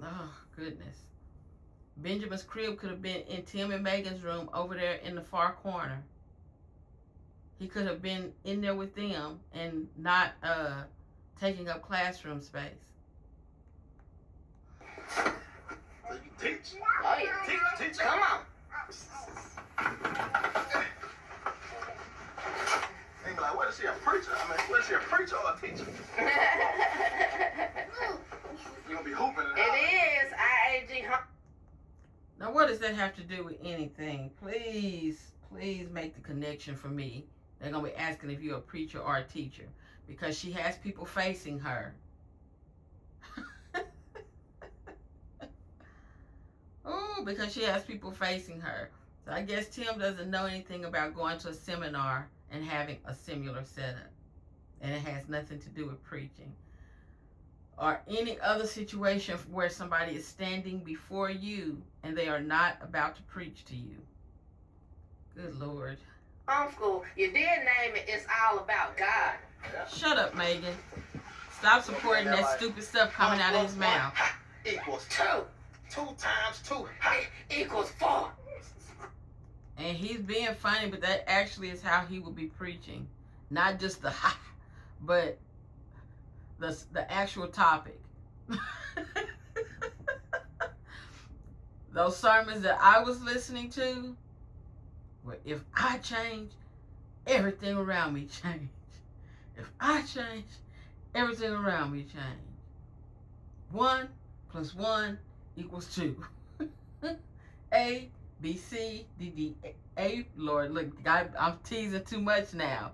Oh, goodness. Benjamin's crib could have been in Tim and Megan's room over there in the far corner. He could have been in there with them and not taking up classroom space. So you teach. Oh, yeah. Teach. Come on. They be like, what is she, a preacher? I mean, what is she, a preacher or a teacher? You gonna be hooping and It is IAG. Now, what does that have to do with anything? Please make the connection for me. They're going to be asking if you're a preacher or a teacher, because she has people facing her. Oh, because she has people facing her. So I guess Tim doesn't know anything about going to a seminar and having a similar setup. And it has nothing to do with preaching. Or any other situation where somebody is standing before you and they are not about to preach to you. Good Lord. Homeschool. You did name it. It's all about God. Shut up, Megan. Stop supporting that stupid stuff coming out of his mouth. Equals 2. 2 times 2 Equals 4. And he's being funny, but that actually is how he would be preaching. Not just the ha, but the actual topic. Those sermons that I was listening to, where if I change, everything around me change. If I change, everything around me change. 1 plus 1 equals 2. A, B, C, D, D, A. Lord, look, I'm teasing too much now.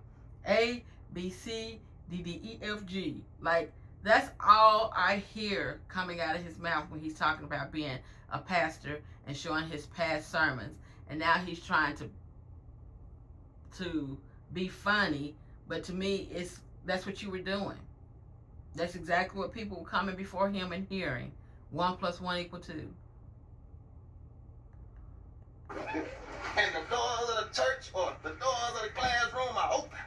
A, B, C, D, D, E, F, G. Like, that's all I hear coming out of his mouth when he's talking about being a pastor and showing his past sermons. And now he's trying to be funny, but to me, that's what you were doing. That's exactly what people were coming before him and hearing. 1 plus 1 equal 2. And the doors of the church or the doors of the classroom are open.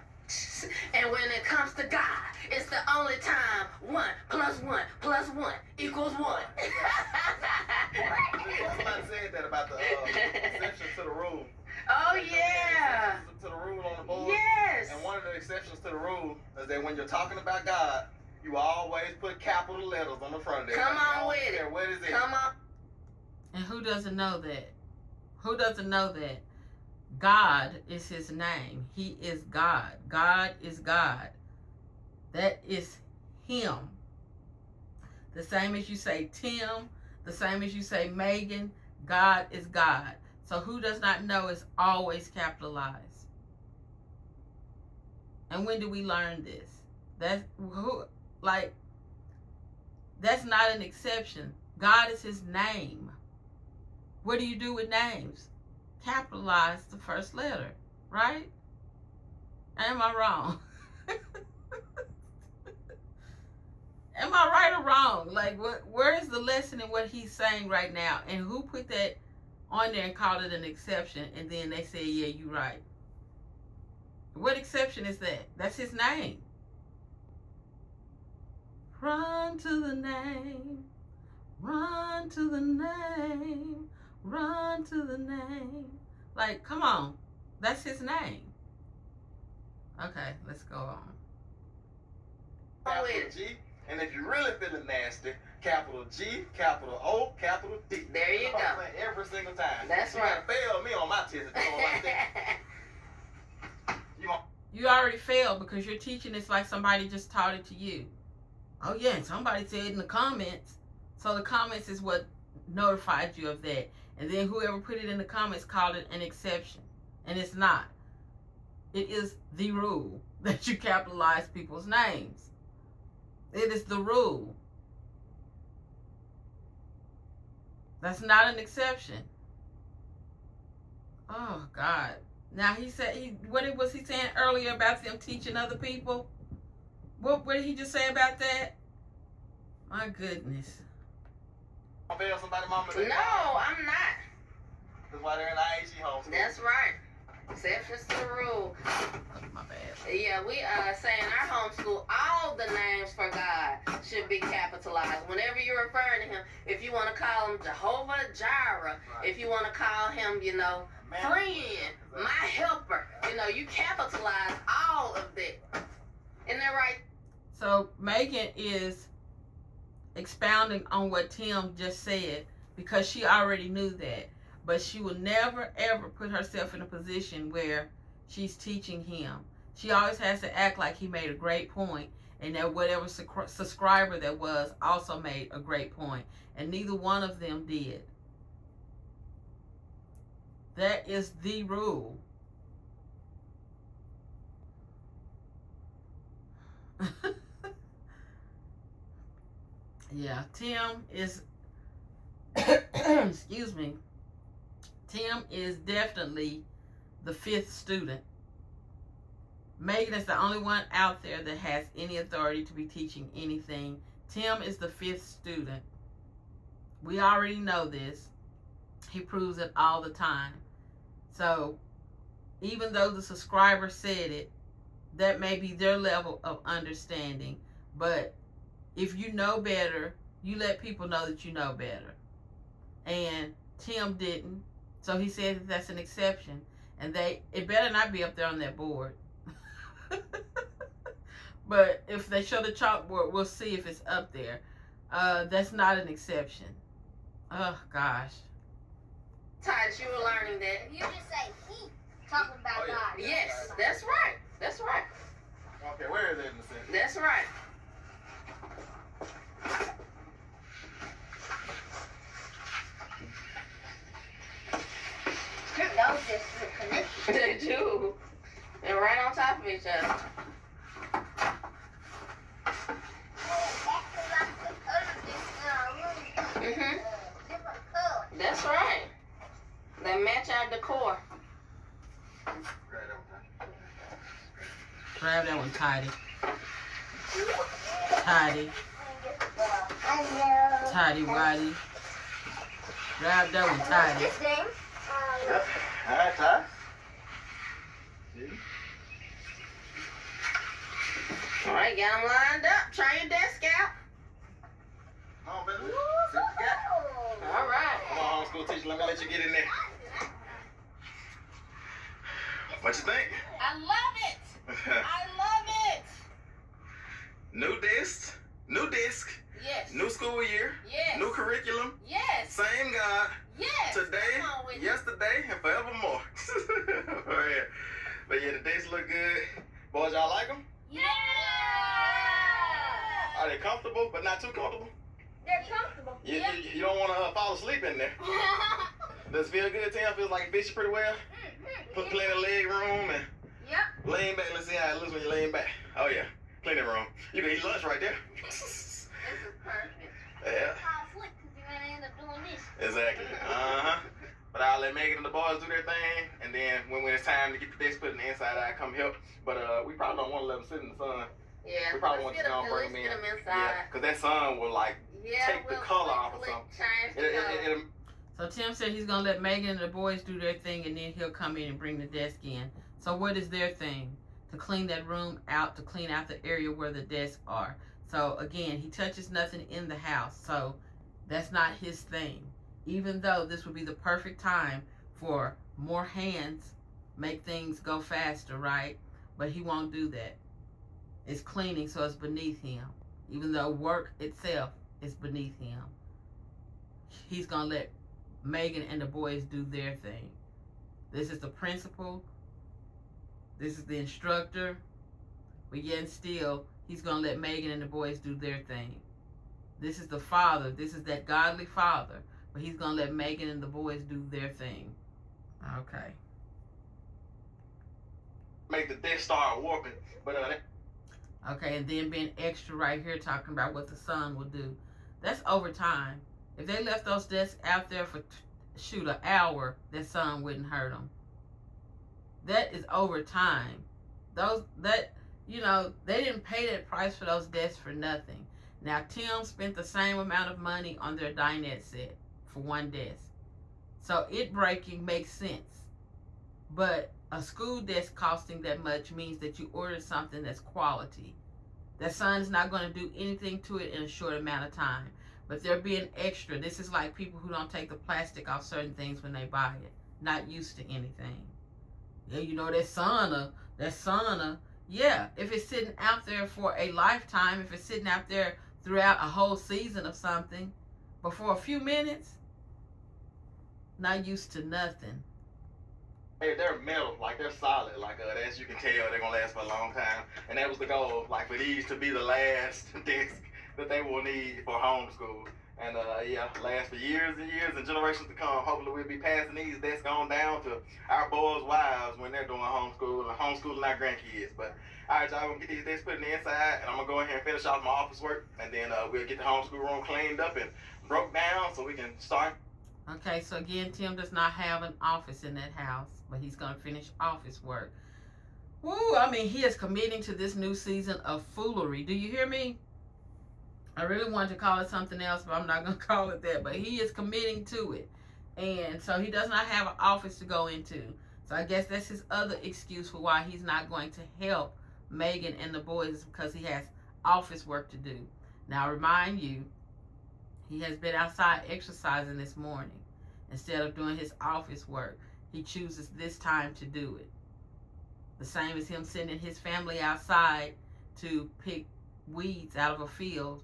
And when it comes to God, it's the only time 1 plus 1 plus 1 equals 1. Somebody said that about the exceptions to the rule. Oh, yeah. Exceptions to the rule on the board. Yes. And one of the exceptions to the rule is that when you're talking about God, you always put capital letters on the front of it. Come on with it. What is it? Come on. And who doesn't know that? Who doesn't know that? God is his name. He is God. God is God. That is him. The same as you say Tim, the same as you say Megan, God is God. So who does not know is always capitalized. And when do we learn this? That's not an exception. God is his name. What do you do with names? Capitalize the first letter, right? Am I wrong? Am I right or wrong? Like, where is the lesson in what he's saying right now? And who put that on there and called it an exception, and then they say, yeah, you're right? What exception is that? That's his name. Run to the name. Run to the name. Run to the name. Like, come on. That's his name. Okay, let's go on. Capital G. And if you're really feeling nasty, capital G, capital O, capital D. There you go. Every single time. That's you right. You gotta fail me on my test if you don't like that. You already failed because you're teaching this like somebody just taught it to you. Oh yeah, and somebody said in the comments. So the comments is what notified you of that. And then whoever put it in the comments called it an exception. And it's not. It is the rule that you capitalize people's names. It is the rule. That's not an exception. Oh, God. Now, he said, what was he saying earlier about them teaching other people? What did he just say about that? My goodness. Fail somebody, mama? No, I'm not. That's why they're in IAG homeschool. That's right. Exceptions to the rule. My bad. Yeah, we say in our homeschool, all the names for God should be capitalized. Whenever you're referring to him, if you want to call him Jehovah Jireh, if you want to call him, friend, my helper, you capitalize all of that. Isn't that right? So Megan is expounding on what Tim just said because she already knew that. But she will never, ever put herself in a position where she's teaching him. She always has to act like he made a great point and that whatever subscriber that was also made a great point. And neither one of them did. That is the rule. Yeah, Tim is, excuse me, Tim is definitely the 5th student. Megan is the only one out there that has any authority to be teaching anything. Tim is the 5th student. We already know this. He proves it all the time. So, even though the subscriber said it, that may be their level of understanding. But if you know better, you let people know that you know better. And Tim didn't. So he said that that's an exception. And it better not be up there on that board. But if they show the chalkboard, we'll see if it's up there. That's not an exception. Oh, gosh. Titus, you were learning that. You just say he talking about God. Yes, that's right. That's right. Okay, care where it's at in the sentence. That's right. Those just look connected. They do. And right on top of each other. Mm-hmm. Different colors. That's right. They match our decor. Grab that one, tidy. Tidy. Tidy, whitey. Grab that one, tidy. This thing. Yep. All right, Ty. All right, got them lined up. Try your desk out. Come on, baby. See what you got. All right. Come on, homeschool teacher. Let me let you get in there. What you think? I love it. I love it. New desk, new disc, Yes. new school year, Yes. new curriculum, Yes. same God, Yes. today, Come on with you. yesterday, and forevermore. Oh, yeah. But yeah, the dates look good. Boys, y'all like them? Yeah. Are they comfortable, but not too comfortable? They're comfortable. You don't want to fall asleep in there. Does it feel good, Tim? Feels like it fits you pretty well? Put plenty of leg room and Yep. lean back. Let's see how it looks when you lean back. Oh yeah, plenty of room. You can eat lunch right there. This is perfect. Yeah, Fall asleep because you're going to end up doing this. exactly. But I'll let Megan and the boys do their thing, and then when it's time to get the desk put in the inside, I come help. But we probably don't want to let them sit in the sun. Yeah. We probably let's want to go and bring them in. Let's get them Yeah, inside. because that sun will like Yeah. take the color off or something. Change the It, color. it, it, So Tim said he's gonna let Megan and the boys do their thing, and then he'll come in and bring the desk in. So what is their thing? To clean that room out, to clean out the area where the desks are. So again, he touches nothing in the house. So that's not his thing. Even though this would be the perfect time for more hands, make things go faster, right? But he won't do that. It's cleaning, so it's beneath him. Even though work itself is beneath him. He's gonna let Megan and the boys do their thing. This is the principal. This is the instructor. But yet still, he's going to let Megan and the boys do their thing. This is the father. This is that godly father. But he's going to let Megan and the boys do their thing. Okay. make the desk start warping. But Okay, and then being extra right here talking about what the sun will do. That's overtime. If they left those desks out there for, shoot, an hour, that sun wouldn't hurt them. That is overtime. They didn't pay that price for those desks for nothing. Now, Tim spent the same amount of money on their dinette set for one desk. So it breaking makes sense. But a school desk costing that much means that you ordered something that's quality. That sun is not going to do anything to it in a short amount of time. But they're being extra. This is like people who don't take the plastic off certain things when they buy it. Not used to anything. Yeah, that sauna. Yeah, if it's sitting out there for a lifetime, if it's sitting out there throughout a whole season of something, but for a few minutes, not used to nothing. hey, they're metal, like they're solid, like as you can tell, they're gonna last for a long time. And that was the goal, like for these to be the last desk that they will need for homeschool. And last for years and years and generations to come. Hopefully we'll be passing these desks on down to our boys' wives when they're doing homeschool and homeschooling our grandkids. But all right, y'all, I'm gonna get these desks put in the inside, and I'm gonna go in here and finish off my office work, and then we'll get the homeschool room cleaned up and broke down so we can start. Okay, so again, Tim does not have an office in that house, but he's going to finish office work. Woo, I mean, he is committing to this new season of foolery. Do you hear me? I really wanted to call it something else, but I'm not going to call it that. But he is committing to it. And so he does not have an office to go into. So I guess that's his other excuse for why he's not going to help Megan and the boys, because he has office work to do. Now, I remind you, he has been outside exercising this morning. Instead of doing his office work, he chooses this time to do it. The same as him sending his family outside to pick weeds out of a field,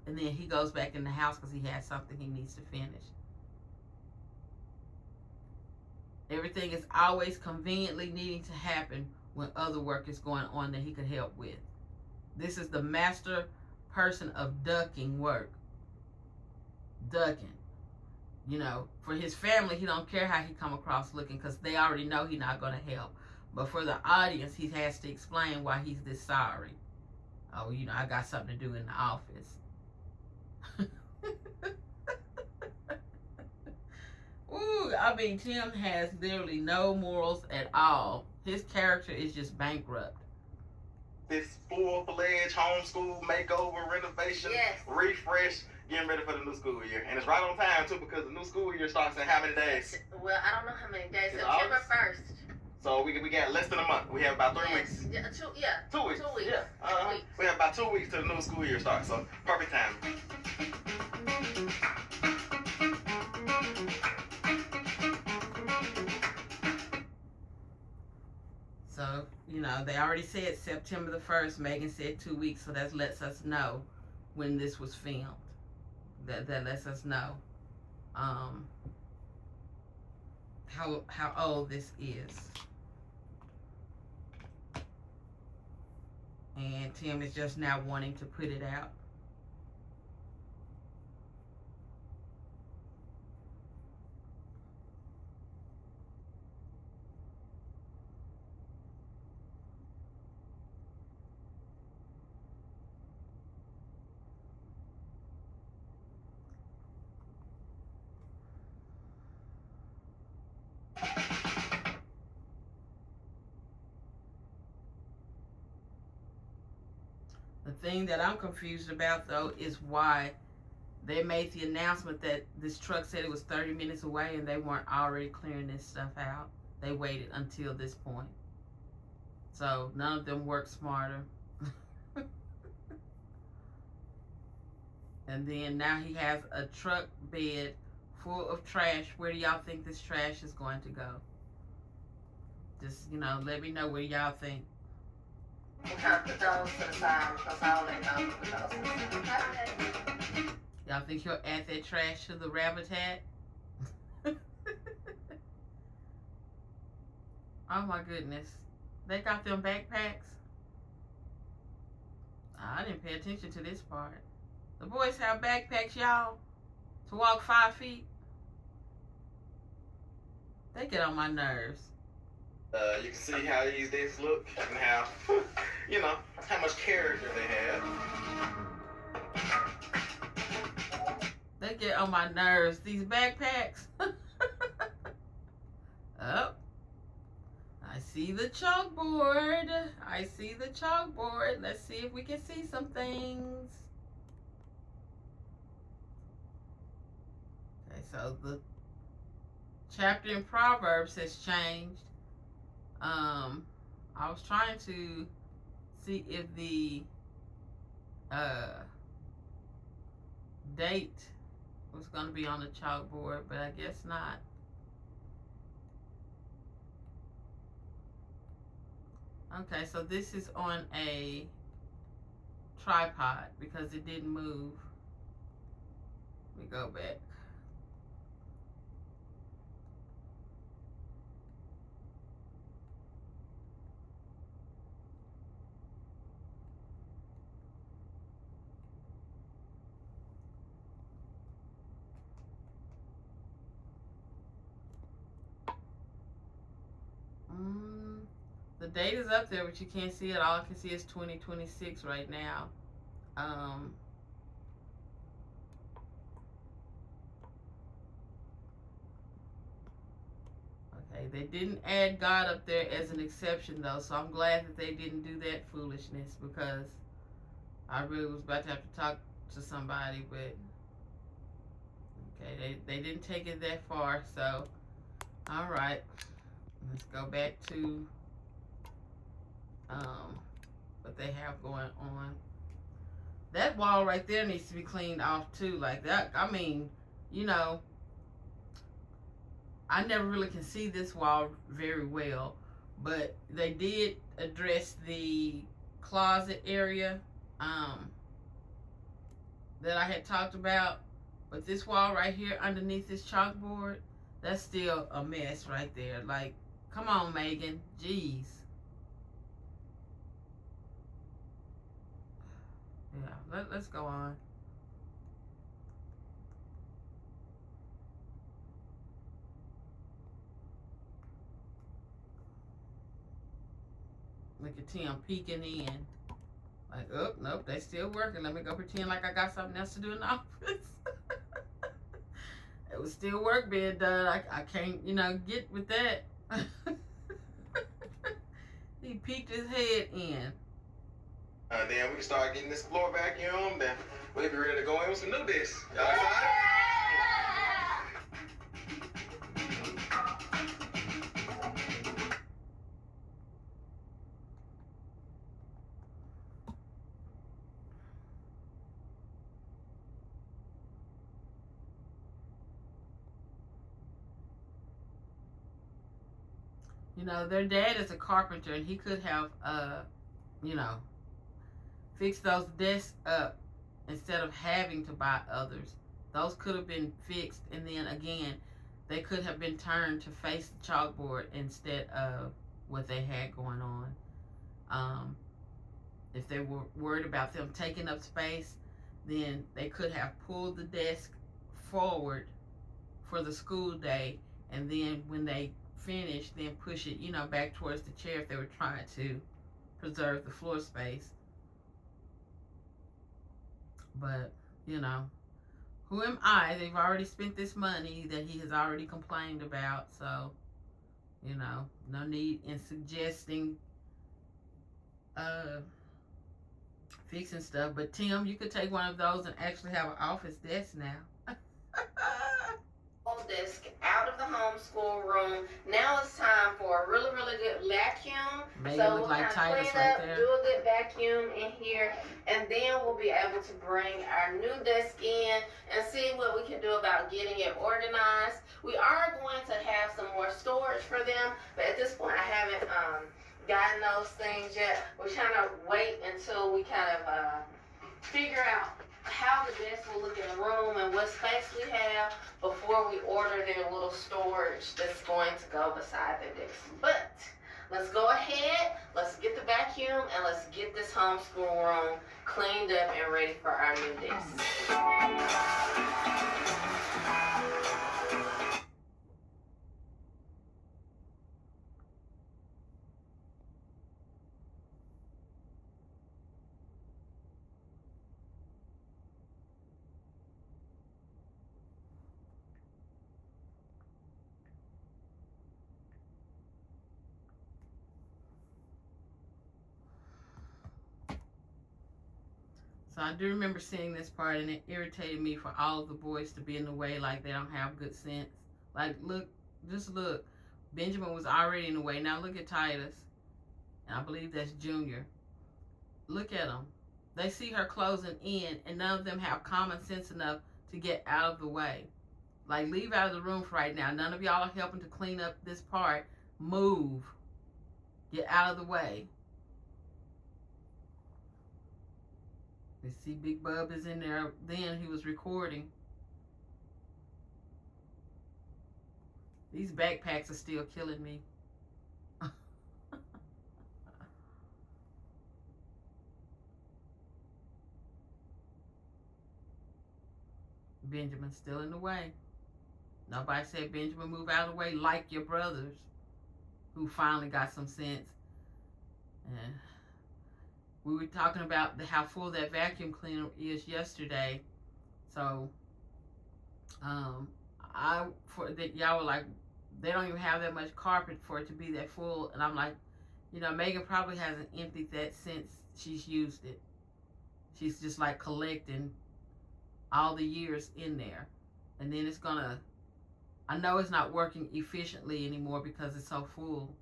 and then he goes back in the house because he has something he needs to finish. Everything is always conveniently needing to happen when other work is going on that he could help with. This is the master person of ducking work. Ducking. You know, for his family, he don't care how he come across looking because they already know he's not going to help. But for the audience, he has to explain why he's this sorry. Oh, you know, I got something to do in the office. Ooh, I mean, Tim has literally no morals at all. His character is just bankrupt. This full-fledged homeschool makeover, renovation, Yes. refresh, getting ready for the new school year. And it's right on time, too, because the new school year starts in how many days? Well, I don't know how many days. It's September August. 1st. So we got less than a month. We have about 3 Yes. weeks. Yeah, 2 weeks. 2 weeks. 2 weeks. Yeah. 2 weeks. We have about 2 weeks till the new school year starts. So perfect time. So, you know, they already said September the 1st. Megan said 2 weeks, so that lets us know when this was filmed. That lets us know how old this is. And Tim is just now wanting to put it out. The thing that I'm confused about, though, is why they made the announcement that this truck said it was 30 minutes away and they weren't already clearing this stuff out. They waited until this point. So none of them worked smarter. And then now he has a truck bed full of trash. Where do y'all think this trash is going to go? Just, you know, let me know where y'all think. We'll kind of put those to the side because all they know put those to the side. Y'all think he'll add that trash to the rabbit hat? Oh my goodness. They got them backpacks? I didn't pay attention to this part. The boys have backpacks, y'all, to walk 5 feet. They get on my nerves. You can see how these desks look and how, you know, how much character they have. They get on my nerves. These backpacks. Oh. I see the chalkboard. I see the chalkboard. Let's see if we can see some things. Okay, so the chapter in Proverbs has changed. I was trying to see if the date was going to be on the chalkboard, but I guess not. Okay, so this is on a tripod because it didn't move. Let me go back. The date is up there, but you can't see it. All I can see is 2026 right now. Okay, they didn't add God up there as an exception, though, so I'm glad that they didn't do that foolishness because I really was about to have to talk to somebody, but okay, they didn't take it that far, so all right. Let's go back to what they have going on. That wall right there needs to be cleaned off too. Like that, I mean, you know, I never really can see this wall very well, but they did address the closet area that I had talked about. But this wall right here underneath this chalkboard, that's still a mess right there. Like, come on, Megan. Jeez. Yeah, let's go on. Look at Tim peeking in. Like, oh, nope, they still working. Let me go pretend like I got something else to do in the office. It was still work being done. I can't, get with that. He peeked his head in. Then we can start getting this floor vacuumed, and we'll be ready to go in with some new discs. Y'all excited? Their dad is a carpenter, and he could have, fixed those desks up instead of having to buy others. Those could have been fixed, and then again, they could have been turned to face the chalkboard instead of what they had going on. If they were worried about them taking up space, then they could have pulled the desk forward for the school day, and then when they finish, then push it, back towards the chair if they were trying to preserve the floor space. But, who am I? They've already spent this money that he has already complained about, so, no need in suggesting fixing stuff. But Tim, you could take one of those and actually have an office desk now. Desk out of the homeschool room. Now it's time for a really, really good vacuum. Make so it look we'll like kind of Titus clean right up, there. do a good vacuum in here, and then we'll be able to bring our new desk in and see what we can do about getting it organized. We are going to have some more storage for them, but at this point I haven't gotten those things yet. We're trying to wait until we kind of figure out how the desk will look in the room and what space we have before we order their little storage that's going to go beside their desk. But let's go ahead, let's get the vacuum, and let's get this homeschool room cleaned up and ready for our new desk. So I do remember seeing this part, and it irritated me for all of the boys to be in the way, like they don't have good sense. Like, look, just look. Benjamin was already in the way. Now look at Titus. And I believe that's Junior. Look at them. They see her closing in, and none of them have common sense enough to get out of the way. Like, leave out of the room for right now. None of y'all are helping to clean up this part. Move. Get out of the way. You see Big Bub is in there. Then he was recording. These backpacks are still killing me. Benjamin's still in the way. Nobody said, Benjamin, move out of the way like your brothers who finally got some sense. And we were talking about how full that vacuum cleaner is yesterday. So, y'all were like, they don't even have that much carpet for it to be that full. And I'm like, Megan probably hasn't emptied that since she's used it. She's just like collecting all the years in there. And then I know it's not working efficiently anymore because it's so full.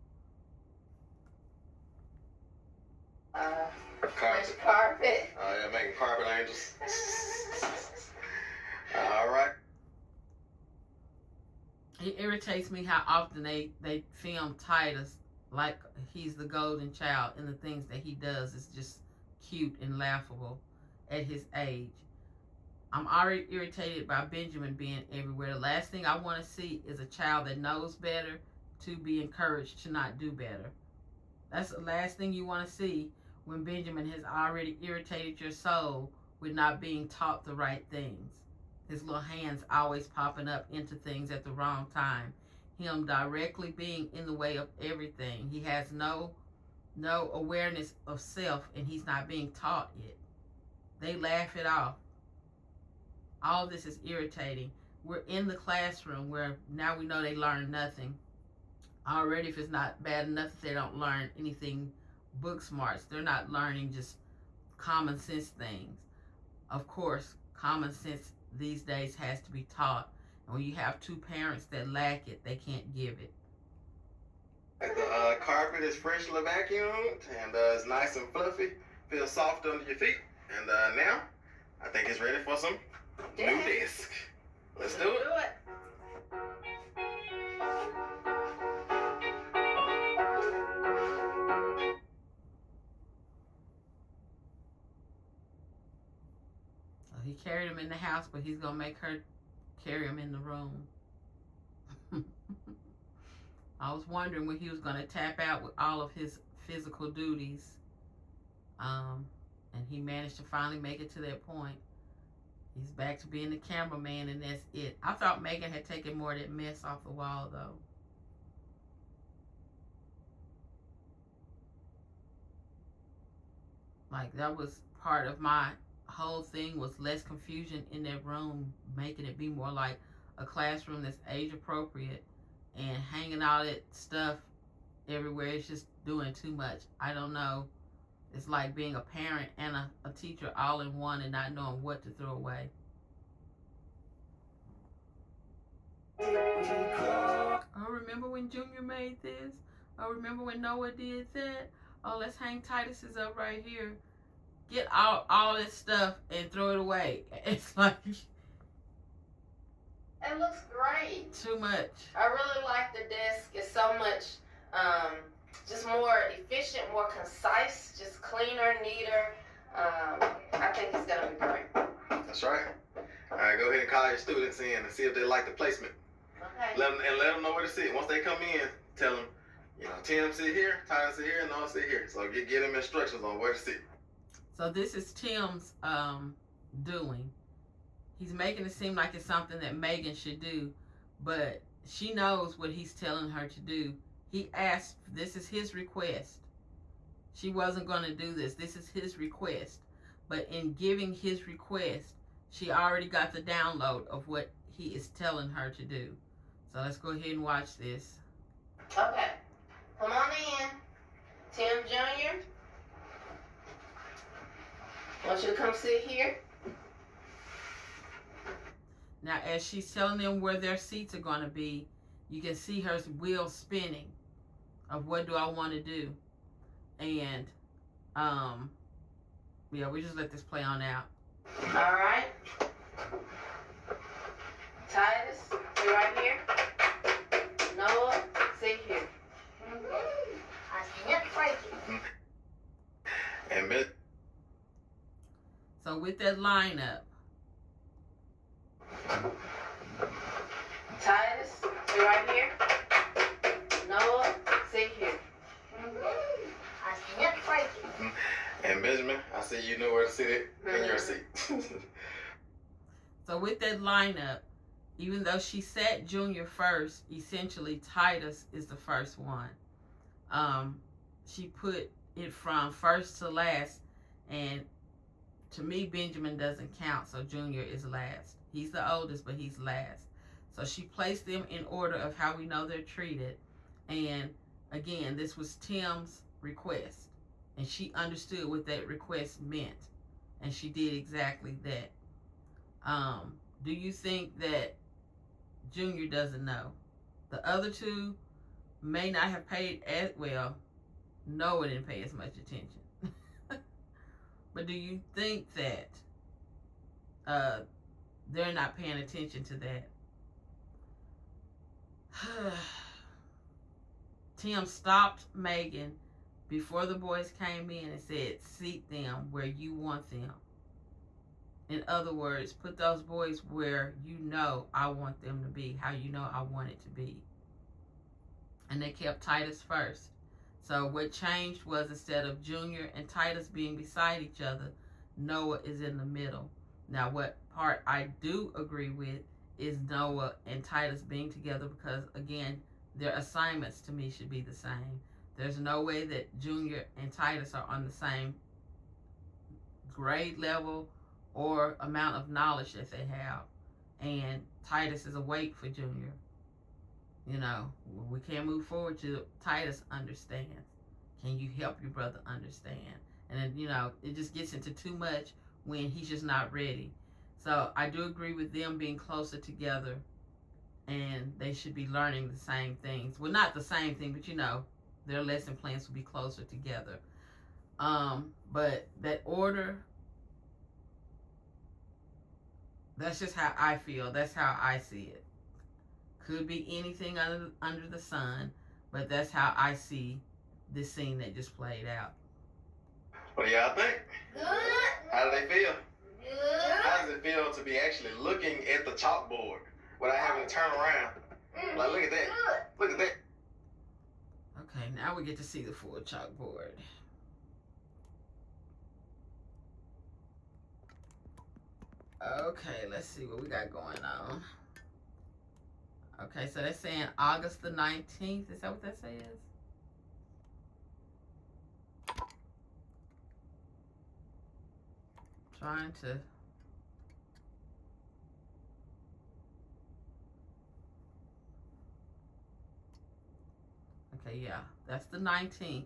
Carpet. Oh, yeah, making carpet angels. All right. It irritates me how often they film Titus like he's the golden child, and the things that he does is just cute and laughable at his age. I'm already irritated by Benjamin being everywhere. The last thing I want to see is a child that knows better to be encouraged to not do better. That's the last thing you want to see when Benjamin has already irritated your soul with not being taught the right things. His little hands always popping up into things at the wrong time. Him directly being in the way of everything. He has no awareness of self, and he's not being taught it. They laugh it off. All this is irritating. We're in the classroom where now we know they learn nothing. Already, if it's not bad enough that they don't learn anything book smarts, they're not learning just common sense things. Of course, common sense these days has to be taught. And when you have two parents that lack it, they can't give it. The carpet is freshly vacuumed and it's nice and fluffy. Feels soft under your feet. And now, I think it's ready for some new disc. Let's do it. So he carried him in the house, but he's going to make her carry him in the room. I was wondering when he was going to tap out with all of his physical duties. And he managed to finally make it to that point. He's back to being the cameraman, and that's it. I thought Megan had taken more of that mess off the wall, though. Like, that was part of my whole thing, was less confusion in that room, making it be more like a classroom that's age appropriate, and hanging all that stuff everywhere. It's just doing too much. I don't know. It's like being a parent and a teacher all in one and not knowing what to throw away. Oh, remember when Junior made this? Oh, remember when Noah did that? Oh, let's hang Titus's up right here. Get all this stuff and throw it away. It's like... It looks great. Too much. I really like the desk. It's so much, just more efficient, more concise, just cleaner, neater. I think it's gonna be great. That's right. All right, go ahead and call your students in and see if they like the placement. Okay. Let them know where to sit. Once they come in, tell them, Tim sit here, Tyler sit here, and Noah sit here. So get them instructions on where to sit. So this is Tim's doing. He's making it seem like it's something that Megan should do, but she knows what he's telling her to do. He asked, this is his request. She wasn't going to do this. This is his request. But in giving his request, she already got the download of what he is telling her to do. So let's go ahead and watch this. Okay. Come on in. Tim Jr. I want you to come sit here. Now, as she's telling them where their seats are going to be, you can see her wheels spinning of what do I want to do. And, yeah, we just let this play on out. All right. Titus, sit right here. Noah, sit here. I can't break it. And Miss... So with that lineup, Titus, sit right here. Noah, sit here. I can't break it. And Benjamin, I see you know where to sit in your seat. so with that lineup, even though she sat Junior first, essentially Titus is the first one. She put it from first to last, and to me, Benjamin doesn't count, so Junior is last. He's the oldest, but he's last. So she placed them in order of how we know they're treated. And again, this was Tim's request. And she understood what that request meant. And she did exactly that. Do you think that Junior doesn't know? The other two may not have paid as well. Noah didn't pay as much attention. But do you think that they're not paying attention to that? Tim stopped Megan before the boys came in and said, seat them where you want them. In other words, put those boys where you know I want them to be, how you know I want it to be. And they kept Titus first. So what changed was instead of Junior and Titus being beside each other, Noah is in the middle. Now, what part I do agree with is Noah and Titus being together because, again, their assignments to me should be the same. There's no way that Junior and Titus are on the same grade level or amount of knowledge that they have. And Titus is a weight for Junior. You know, we can't move forward till Titus understands. Can you help your brother understand? And then, you know, it just gets into too much when he's just not ready. So I do agree with them being closer together, and they should be learning the same things. Well, not the same thing, but you know, their lesson plans will be closer together. But that order, that's just how I feel. That's how I see it. Could be anything under the sun, but that's how I see this scene that just played out. What do y'all think? Good. How do they feel? Good. How does it feel to be actually looking at the chalkboard without having to turn around? Like, look at that. Good. Look at that. Okay, now we get to see the full chalkboard. Okay, let's see what we got going on. Okay, so they're saying August the 19th. Is that what that says? Trying to... Okay, yeah, that's the 19th.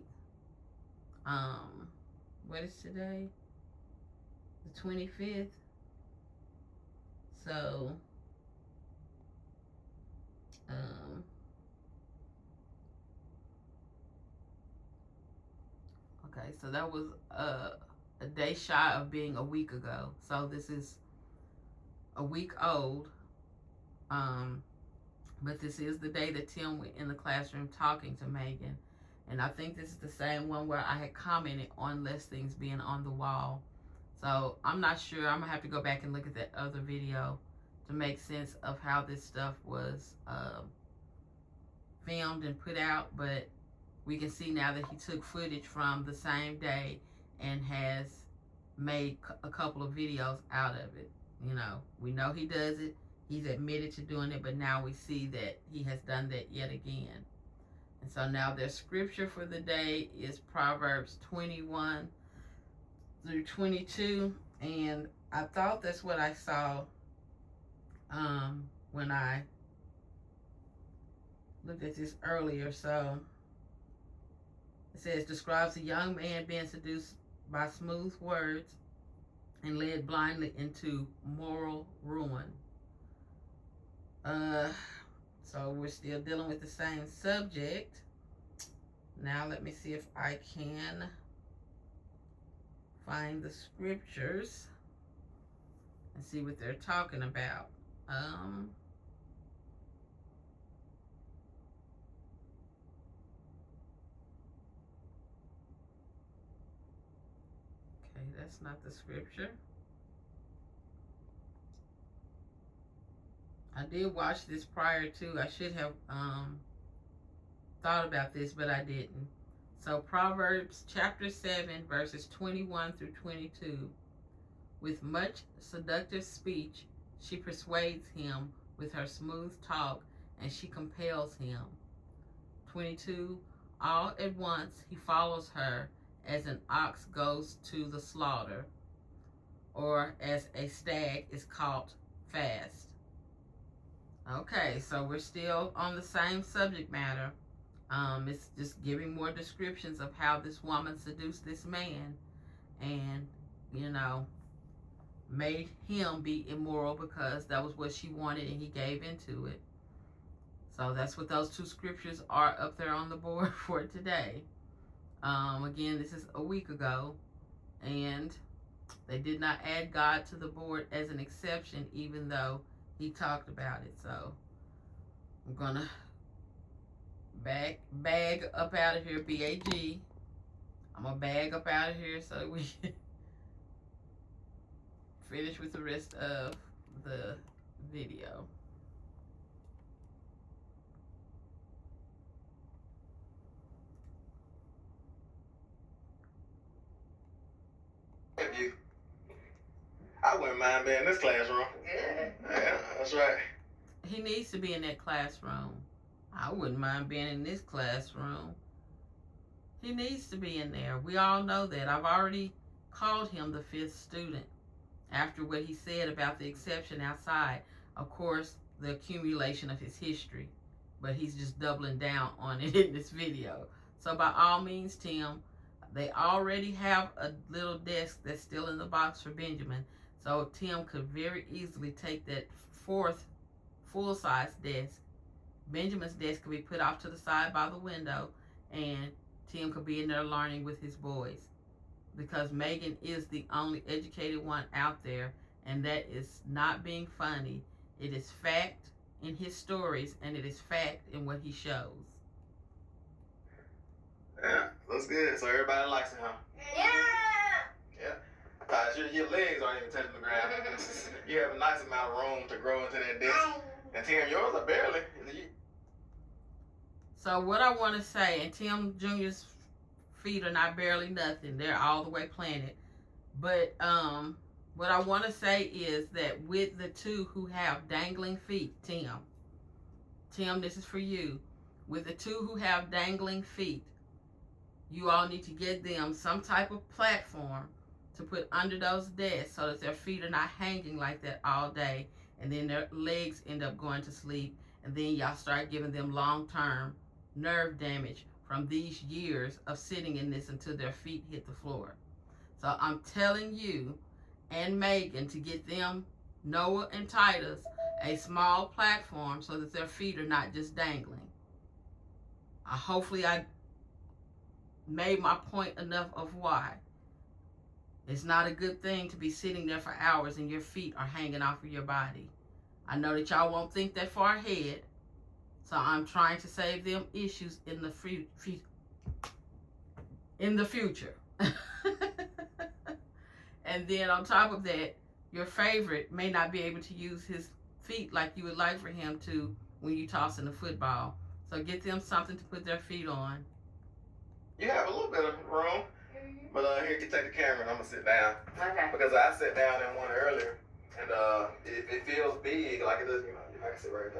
What is today? The 25th. So, okay, so that was a day shy of being a week ago. So this is a week old. But this is the day that Tim went in the classroom talking to Megan. And I think this is the same one where I had commented on less things being on the wall. So I'm not sure. I'm going to have to go back and look at that other video to make sense of how this stuff was filmed and put out. But we can see now that he took footage from the same day and has made a couple of videos out of it. You know, we know he does it. He's admitted to doing it, but now we see that he has done that yet again. And so now their scripture for the day is Proverbs 21 through 22. And I thought that's what I saw when I looked at this earlier. So it says, describes a young man being seduced by smooth words and led blindly into moral ruin. So we're still dealing with the same subject. Now let me see if I can find the scriptures and see what they're talking about. Okay, that's not the scripture. I did watch this prior to. I should have thought about this, but I didn't. So Proverbs chapter 7, verses 21 through 22. With much seductive speech, she persuades him with her smooth talk, and she compels him. 22. All at once he follows her as an ox goes to the slaughter, or as a stag is caught fast. Okay, so we're still on the same subject matter. It's just giving more descriptions of how this woman seduced this man and, you know, made him be immoral because that was what she wanted and he gave into it. So that's what those two scriptures are up there on the board for today. Again, this is a week ago, and they did not add God to the board as an exception, even though he talked about it. So I'm gonna bag up out of here, BAG. I'm gonna bag up out of here so we can finish with the rest of the video. I wouldn't mind being in this classroom. Good. Yeah, that's right. He needs to be in that classroom. I wouldn't mind being in this classroom. He needs to be in there. We all know that. I've already called him the 5th student after what he said about the exception outside. Of course, the accumulation of his history. But he's just doubling down on it in this video. So by all means, Tim, they already have a little desk that's still in the box for Benjamin. So Tim could very easily take that 4th full-size desk. Benjamin's desk could be put off to the side by the window, and Tim could be in there learning with his boys. Because Megan is the only educated one out there, and that is not being funny. It is fact in his stories, and it is fact in what he shows. Yeah, looks good. So everybody likes it, huh? Yeah. Yeah. Your legs aren't even touching the ground. You have a nice amount of room to grow into that desk. And Tim, yours are barely. So what I want to say, and Tim Jr.'s feet are not barely nothing. They're all the way planted. But what I want to say is that with the 2 who have dangling feet, Tim, this is for you. With the 2 who have dangling feet, you all need to get them some type of platform to put under those desks so that their feet are not hanging like that all day, and then their legs end up going to sleep, and then y'all start giving them long-term nerve damage from these years of sitting in this until their feet hit the floor. So I'm telling you and Megan to get them, Noah and Titus, a small platform so that their feet are not just dangling. Hopefully I made my point enough of why. It's not a good thing to be sitting there for hours and your feet are hanging off of your body. I know that y'all won't think that far ahead, so I'm trying to save them issues in the future. And then on top of that, your favorite may not be able to use his feet like you would like for him to when you toss in the football. So get them something to put their feet on. You have a little bit of room. But here, you take the camera and I'm gonna sit down. Okay. Because I sat down in one earlier, and it feels big, like it doesn't. I can sit right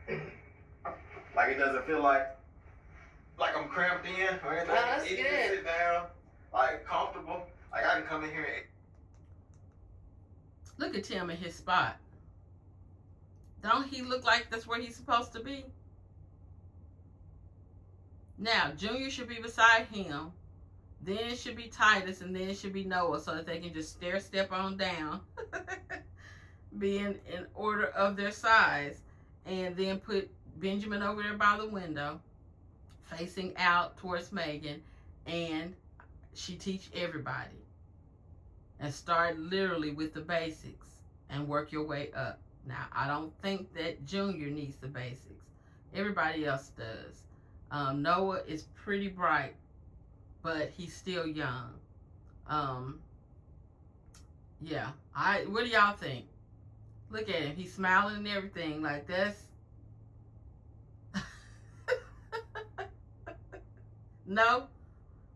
there. Like it doesn't feel like I'm cramped in or anything. Oh, that's you good. can sit down, like comfortable. Like I can come in here and. Look at Tim in his spot. Don't he look like that's where he's supposed to be? Now, Junior should be beside him. Then it should be Titus, and then it should be Noah, so that they can just step on down, be in order of their size, and then put Benjamin over there by the window, facing out towards Megan, and she teach everybody. And start literally with the basics and work your way up. Now, I don't think that Junior needs the basics. Everybody else does. Noah is pretty bright, but he's still young. Yeah. What do y'all think? Look at him. He's smiling and everything. Like, that's... No?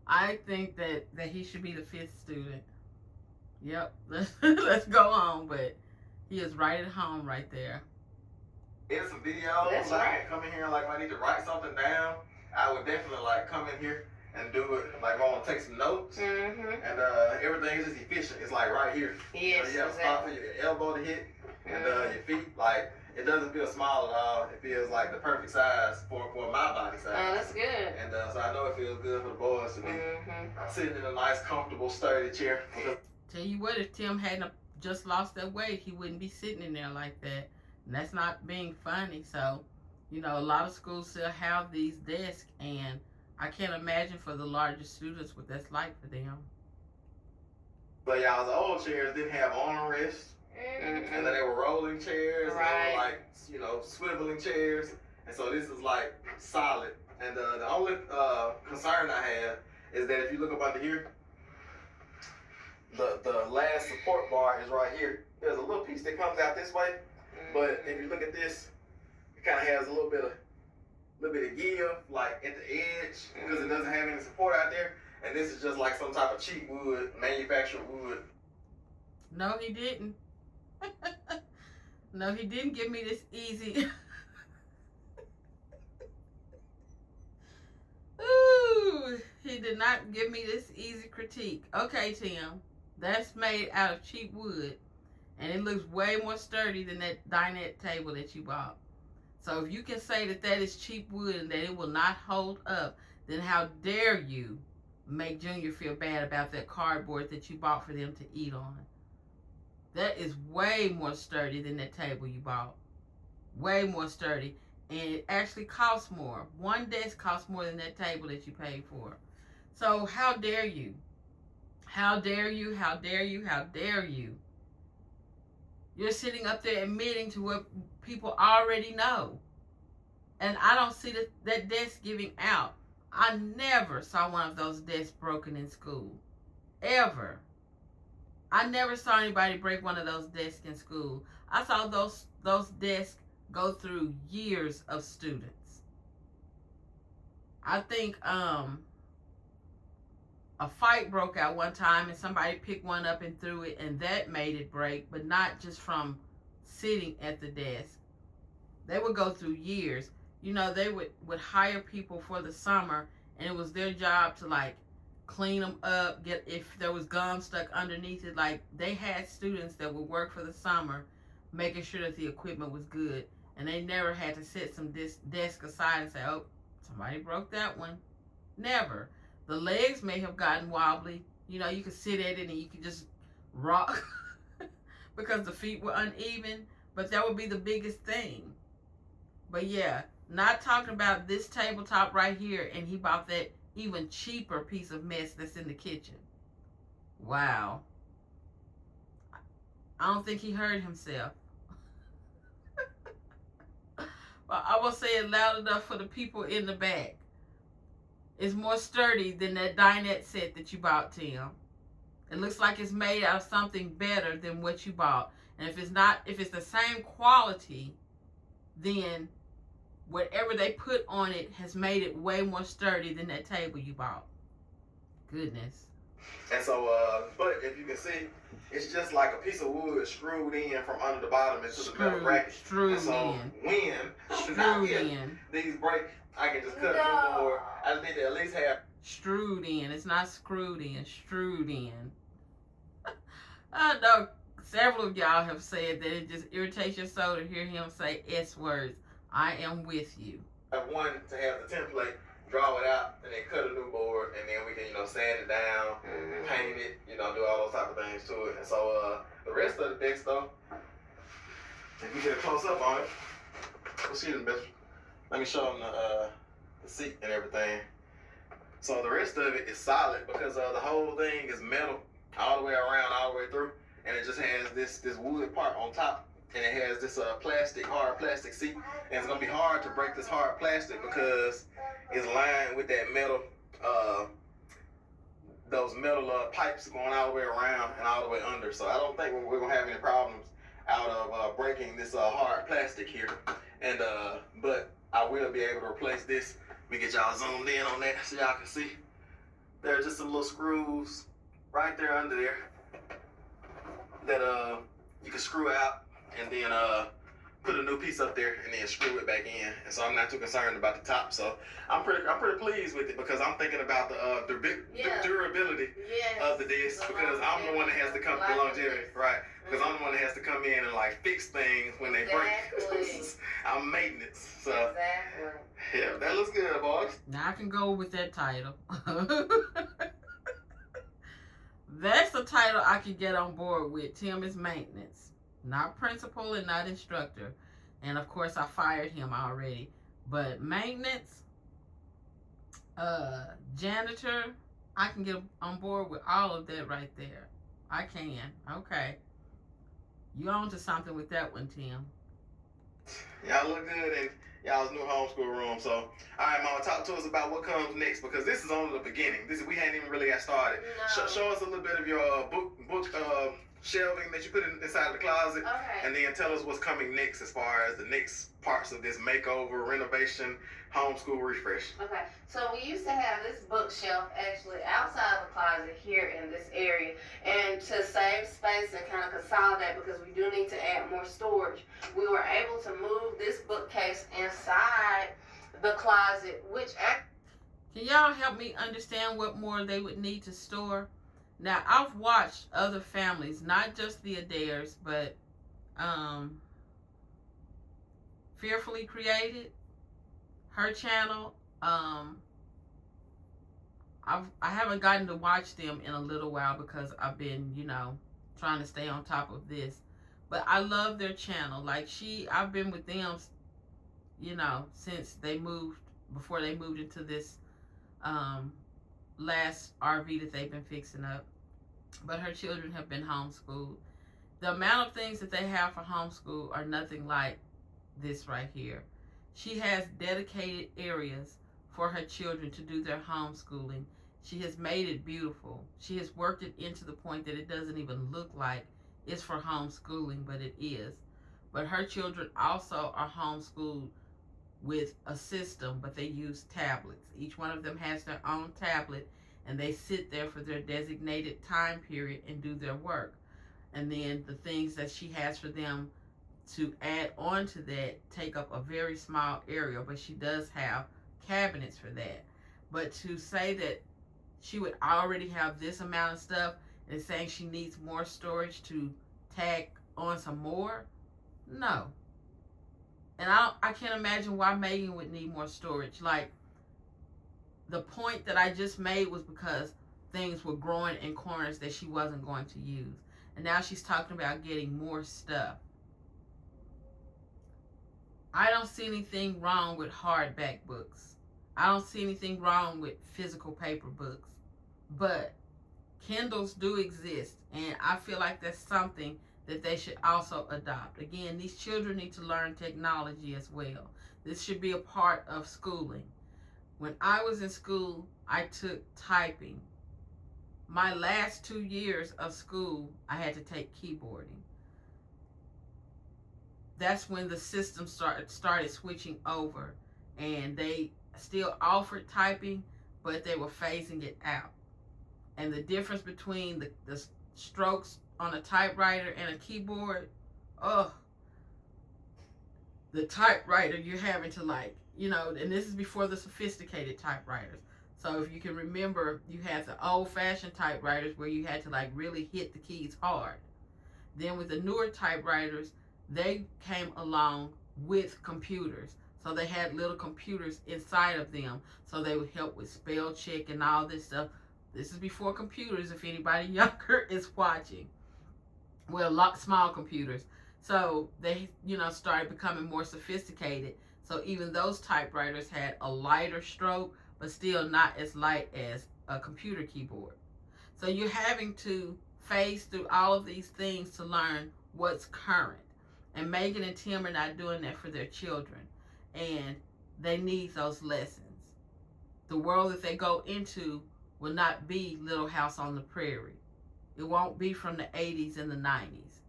I think that he should be the 5th student. Yep. Let's go on. But he is right at home right there. In some videos, That's like right. come in here, like if I need to write something down, I would definitely like come in here and do it. Like if I want to take some notes, Mm-hmm. and everything is just efficient. It's like right here. Yes, You have a spot for your elbow to hit, and your feet. Like it doesn't feel small at all. It feels like the perfect size for my body size. Oh, that's good. And so I know it feels good for the boys to be sitting in a nice, comfortable, sturdy chair. Tell you what, if Tim hadn't just lost that weight, he wouldn't be sitting in there like that. And that's not being funny. So, you know, a lot of schools still have these desks, and I can't imagine for the larger students what that's like for them. But y'all's old chairs didn't have armrests, and then they were rolling chairs, Right. and they were like, you know, swiveling chairs. And so this is like solid. And the only concern I have is that if you look up under here, the last support bar is right here. There's a little piece that comes out this way, but if you look at this, it kind of has a little bit of give, like at the edge, because it doesn't have any support out there. And this is just like some type of cheap wood, manufactured wood. No, he didn't. No, he didn't give me this easy. Ooh, he did not give me this easy critique. Okay, Tim, that's made out of cheap wood, and it looks way more sturdy than that dinette table that you bought. So if you can say that that is cheap wood and that it will not hold up, then how dare you make Junior feel bad about that cardboard that you bought for them to eat on. That is way more sturdy than that table you bought. Way more sturdy. And it actually costs more. One desk costs more than that table that you paid for. So how dare you? How dare you? How dare you? How dare you? You're sitting up there admitting to what people already know. And I don't see that desk giving out. I never saw one of those desks broken in school. Ever. I never saw anybody break one of those desks in school. I saw those desks go through years of students. I think a fight broke out one time and somebody picked one up and threw it, and that made it break, but not just from sitting at the desk. They would go through years. You know, they would hire people for the summer, and it was their job to like clean them up, get if there was gum stuck underneath it. Like, they had students that would work for the summer making sure that the equipment was good, and they never had to set some desk aside and say, oh, somebody broke that one. Never. The legs may have gotten wobbly. You know, you could sit at it and you could just rock because the feet were uneven, but that would be the biggest thing. But yeah, not talking about this tabletop right here, and he bought that even cheaper piece of mess that's in the kitchen. Wow. I don't think he heard himself. But I will say it loud enough for the people in the back. It's more sturdy than that dinette set that you bought, Tim. It looks like it's made out of something better than what you bought. And if it's the same quality, then whatever they put on it has made it way more sturdy than that table you bought. Goodness. And so, but if you can see, it's just like a piece of wood screwed in from under the bottom into the metal bracket. Screwed and so in. Screwed in. These break, I can just cut through the board. I just need to at least have Strewed in. It's not screwed in. Strewed in. I know several of y'all have said that it just irritates your soul to hear him say S words. I am with you. one to have the template, draw it out, and then cut a new board, and then we can, sand it down, paint it, do all those type of things to it. And so the rest of the decks, though, if we get a close up on it, we'll see them better. Let me show them the seat and everything. So the rest of it is solid because the whole thing is metal all the way around, all the way through, and it just has this wood part on top, and it has this hard plastic seat, and it's gonna be hard to break this hard plastic because it's lined with that metal, those metal pipes going all the way around and all the way under. So I don't think we're gonna have any problems out of breaking this hard plastic here, and but I will be able to replace this. We get y'all zoomed in on that so y'all can see. There are just some little screws right there under there that you can screw out and then put a new piece up there and then screw it back in. And so I'm not too concerned about the top. So I'm pretty pleased with it because I'm thinking about the durability of the disc, because I'm the one that has to come the longevity, right? Because I'm the one that has to come in and like fix things when they break. I'm maintenance. So yeah, that looks good, boys. Now I can go with that title. That's the title I can get on board with. Tim is maintenance, not principal and not instructor. And of course I fired him already. But maintenance, janitor, I can get on board with all of that right there. I can. Okay. You on to something with that one, Tim. Y'all look good in y'all's new homeschool room. So, all right, Mama, talk to us about what comes next, because this is only the beginning. We hadn't even really got started. No. Show us a little bit of your book shelving that you put inside of the closet. Okay. And then tell us what's coming next as far as the next parts of this makeover, renovation, homeschool refresh. Okay, so we used to have this bookshelf actually outside the closet here in this area, and to save space and kind of consolidate, because we do need to add more storage, we were able to move this bookcase inside the closet, which Can y'all help me understand what more they would need to store? Now, I've watched other families, not just the Adaires, but Fearfully Created, her channel. I haven't gotten to watch them in a little while because I've been, trying to stay on top of this. But I love their channel. Like I've been with them, since before they moved into this last RV that they've been fixing up. But her children have been homeschooled. The amount of things that they have for homeschool are nothing like this right here. She has dedicated areas for her children to do their homeschooling. She has made it beautiful. She has worked it into the point that it doesn't even look like it's for homeschooling, but it is. But her children also are homeschooled with a system, but they use tablets. Each one of them has their own tablet, and they sit there for their designated time period and do their work. And then the things that she has for them to add on to that take up a very small area, but she does have cabinets for that. But to say that she would already have this amount of stuff and saying she needs more storage to tag on some more, no. And I can't imagine why Megan would need more storage. Like, the point that I just made was because things were growing in corners that she wasn't going to use. And now she's talking about getting more stuff. I don't see anything wrong with hardback books. I don't see anything wrong with physical paper books. But Kindles do exist, and I feel like that's something that they should also adopt. Again, these children need to learn technology as well. This should be a part of schooling. When I was in school, I took typing. My last 2 years of school, I had to take keyboarding. That's when the system started switching over, and they still offered typing, but they were phasing it out. And the difference between the strokes on a typewriter and a keyboard, the typewriter, you're having to and this is before the sophisticated typewriters. So if you can remember, you had the old-fashioned typewriters where you had to really hit the keys hard. Then with the newer typewriters, they came along with computers. So they had little computers inside of them. So they would help with spell check and all this stuff. This is before computers, if anybody younger is watching. Well, small computers. So they, started becoming more sophisticated. So even those typewriters had a lighter stroke, but still not as light as a computer keyboard. So you're having to phase through all of these things to learn what's current. And Megan and Tim are not doing that for their children. And they need those lessons. The world that they go into will not be Little House on the Prairie. It won't be from the 80s and the 90s.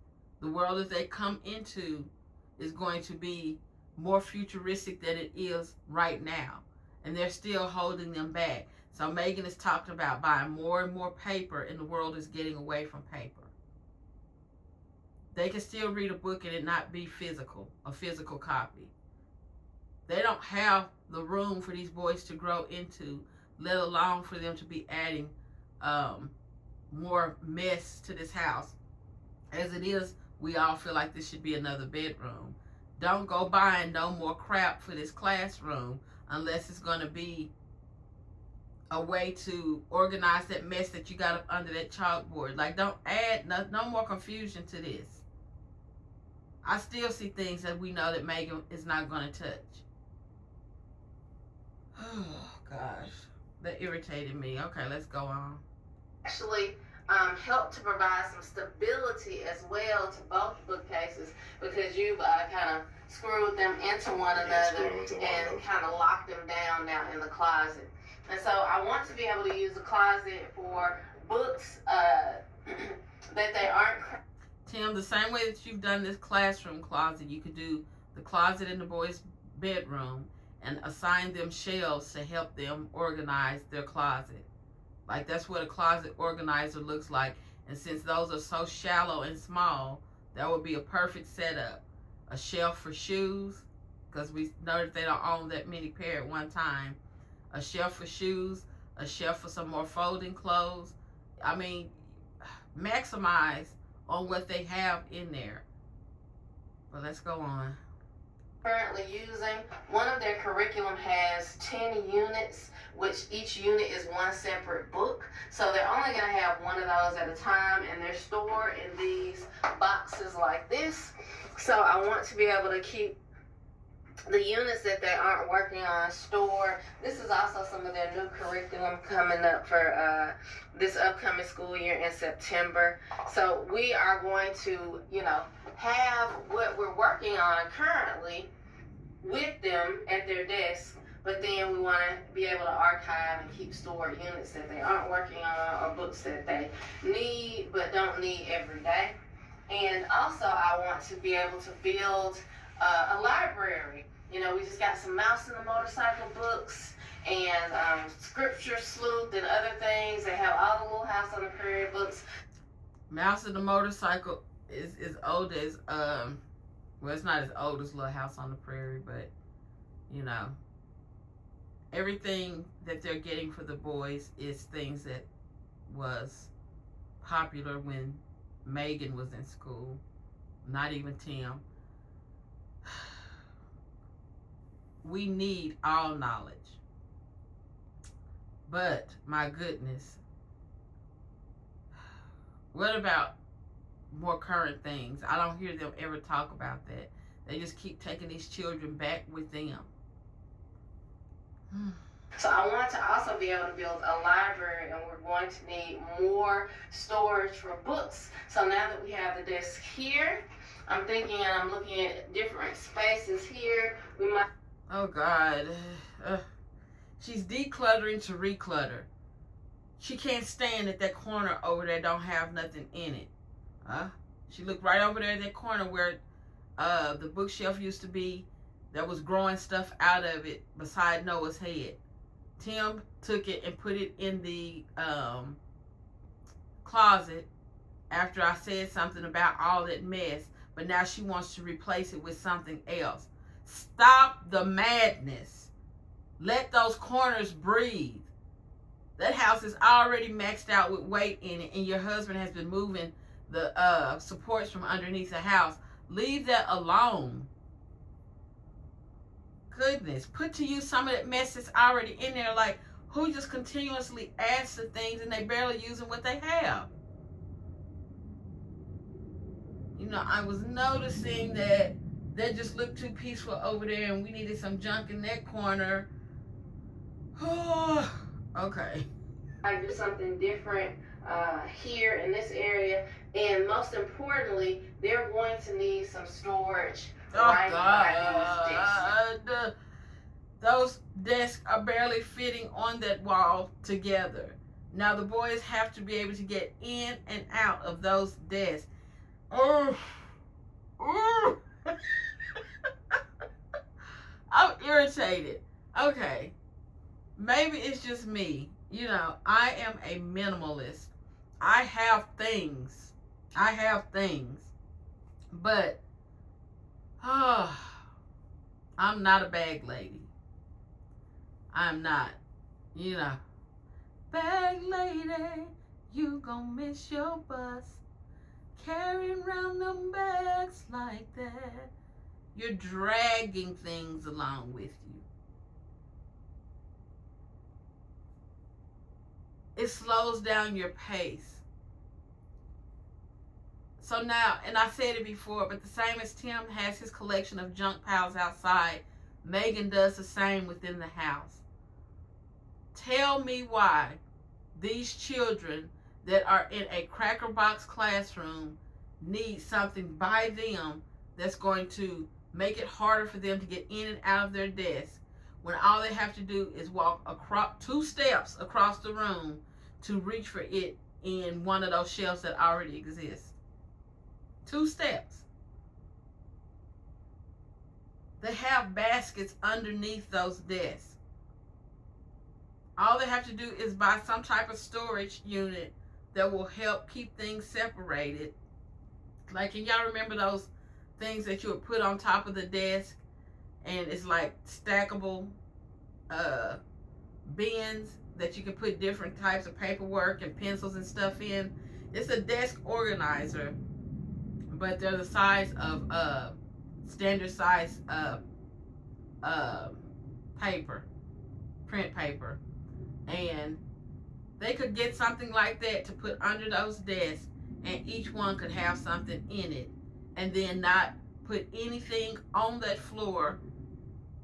The world that they come into is going to be more futuristic than it is right now. And they're still holding them back. So Megan is talking about buying more and more paper, and the world is getting away from paper. They can still read a book and it not be a physical copy. They don't have the room for these boys to grow into, let alone for them to be adding more mess to this house. As it is, we all feel like this should be another bedroom. Don't go buying no more crap for this classroom unless it's going to be a way to organize that mess that you got up under that chalkboard. Don't add no more confusion to this. I still see things that we know that Megan is not going to touch. Oh, gosh. That irritated me. Okay, let's go on. Actually help to provide some stability as well to both bookcases, because you've kind of screwed them into one another and kind of locked them down now in the closet. And so I want to be able to use the closet for books that they aren't. Tim, the same way that you've done this classroom closet, you could do the closet in the boys' bedroom and assign them shelves to help them organize their closet. Like, that's what a closet organizer looks like. And since those are so shallow and small, that would be a perfect setup. A shelf for shoes, because we know that they don't own that many pair at one time. A shelf for shoes, a shelf for some more folding clothes. I mean, maximize on what they have in there. But let's go on. Currently using, one of their curriculum has 10 units, which each unit is one separate book. So they're only going to have one of those at a time, and they're stored in these boxes like this. So I want to be able to keep the units that they aren't working on stored. This is also some of their new curriculum coming up for this upcoming school year in September. So we are going to, have what we're working on currently with them at their desk, but then we want to be able to archive and keep stored units that they aren't working on, or books that they need but don't need every day. And also I want to be able to build a library. We just got some Mouse and the Motorcycle books and Scripture Sleuth and other things. They have all the Little House on the Prairie books. Mouse and the Motorcycle is as old as, well, it's not as old as Little House on the Prairie, but, everything that they're getting for the boys is things that was popular when Megan was in school, not even Tim. We need all knowledge. But, my goodness, what about more current things? I don't hear them ever talk about that. They just keep taking these children back with them. So I want to also be able to build a library, and we're going to need more storage for books. So now that we have the desk here, I'm thinking and I'm looking at different spaces here. We might. Oh God. She's decluttering to reclutter. She can't stand that that corner over there don't have nothing in it. She looked right over there at that corner where the bookshelf used to be, that was growing stuff out of it beside Noah's head. Tim took it and put it in the closet after I said something about all that mess, but now she wants to replace it with something else. Stop the madness. Let those corners breathe. That house is already maxed out with weight in it, and your husband has been moving the supports from underneath the house. Leave that alone. Goodness, put to use some of that mess that's already in there. Like, who just continuously adds to things and they barely using what they have? I was noticing that just looked too peaceful over there, and we needed some junk in that corner. Oh, okay. I do something different here in this area, and most importantly, they're going to need some storage. God. Those desks are barely fitting on that wall together. Now the boys have to be able to get in and out of those desks. Oh. I'm irritated. Okay. Maybe it's just me. I am a minimalist. I have things. But I'm not a bag lady. I'm not. Bag lady, you gon' miss your bus. Carrying around them bags like that. You're dragging things along with you. It slows down your pace. So now, and I said it before, but the same as Tim has his collection of junk piles outside, Megan does the same within the house. Tell me why these children that are in a cracker box classroom need something by them that's going to make it harder for them to get in and out of their desk, when all they have to do is walk across 2 steps across the room to reach for it in one of those shelves that already exist. 2 steps. They have baskets underneath those desks. All they have to do is buy some type of storage unit that will help keep things separated. Like, can y'all remember those things that you would put on top of the desk, and it's like stackable bins that you can put different types of paperwork and pencils and stuff in? It's a desk organizer, but they're the size of standard size paper, print paper, and they could get something like that to put under those desks, and each one could have something in it, and then not put anything on that floor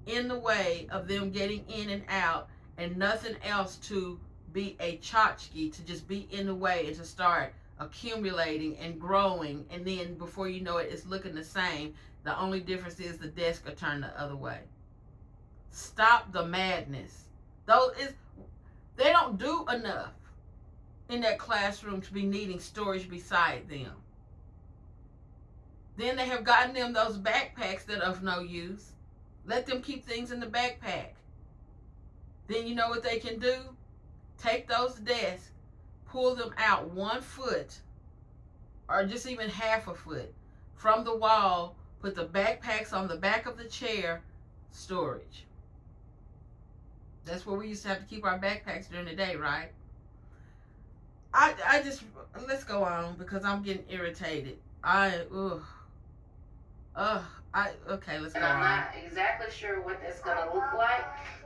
in the way of them getting in and out, and nothing else to be a tchotchke, to just be in the way and to start accumulating and growing, and then before you know it, it's looking the same. The only difference is the desk are turned the other way. Stop the madness. They don't do enough in that classroom to be needing storage beside them. Then they have gotten them those backpacks that are of no use. Let them keep things in the backpack. Then you know what they can do? Take those desks, pull them out 1 foot or just even half a foot from the wall, put the backpacks on the back of the chair, storage. That's where we used to have to keep our backpacks during the day, right? I just, let's go on because I'm getting irritated. Okay, let's go And I'm on. not exactly sure what that's going to look like,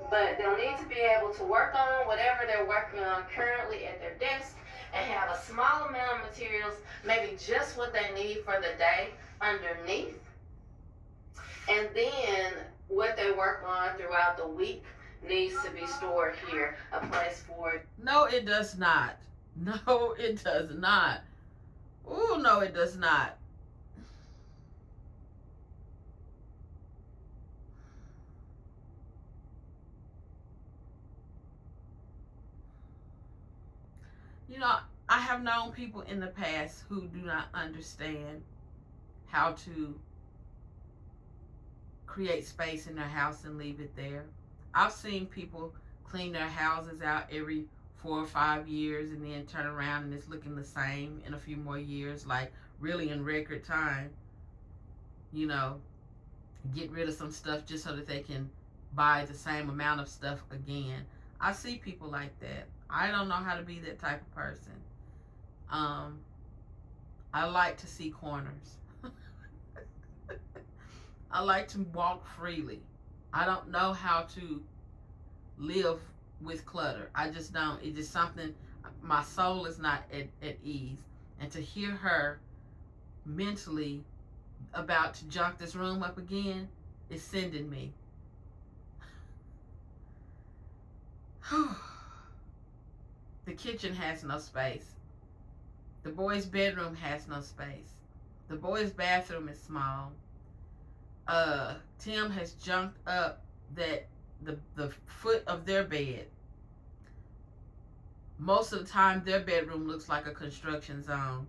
but they'll need to be able to work on whatever they're working on currently at their desk and have a small amount of materials, maybe just what they need for the day underneath. And then what they work on throughout the week needs to be stored here, a place for it. No, it does not. No, it does not. Ooh, no, it does not. You know, I have known people in the past who do not understand how to create space in their house and leave it there. I've seen people clean their houses out every 4 or 5 years and then turn around and it's looking the same in a few more years, like really in record time. You know, get rid of some stuff just so that they can buy the same amount of stuff again. I see people like that. I don't know how to be that type of person. I like to see corners. I like to walk freely. I don't know how to live with clutter. I just don't. It's just something, my soul is not at ease. And to hear her mentally about to junk this room up again is sending me. The kitchen has no space. The boys' bedroom has no space. The boys' bathroom is small. Tim has junked up that the foot of their bed. Most of the time, their bedroom looks like a construction zone.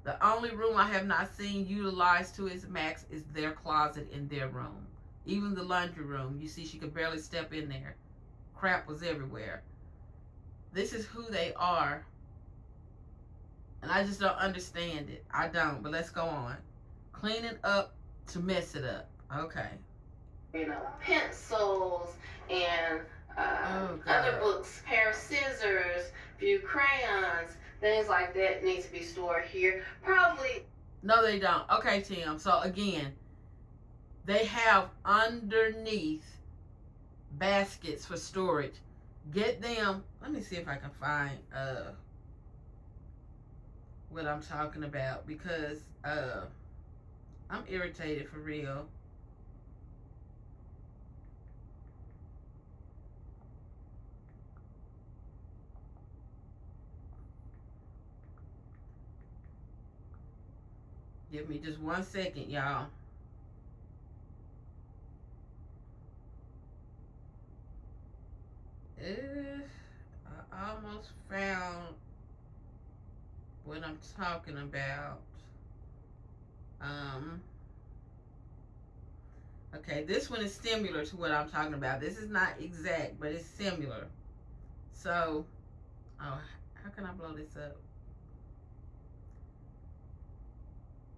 The only room I have not seen utilized to its max is their closet in their room. Even the laundry room, you see she could barely step in there. Crap was everywhere. This is who they are. And I just don't understand it. I don't, but let's go on. Cleaning up to mess it up. Okay. You know, pencils and other books, pair of scissors, few crayons, things like that need to be stored here. Probably. No, they don't. Okay, Tim. So again, they have underneath baskets for storage. Get them. Let me see if I can find what I'm talking about, because I'm irritated for real. Give me just 1 second, y'all. I almost found what I'm talking about. Okay, this one is similar to what I'm talking about. This is not exact, but it's similar. So, oh, how can I blow this up?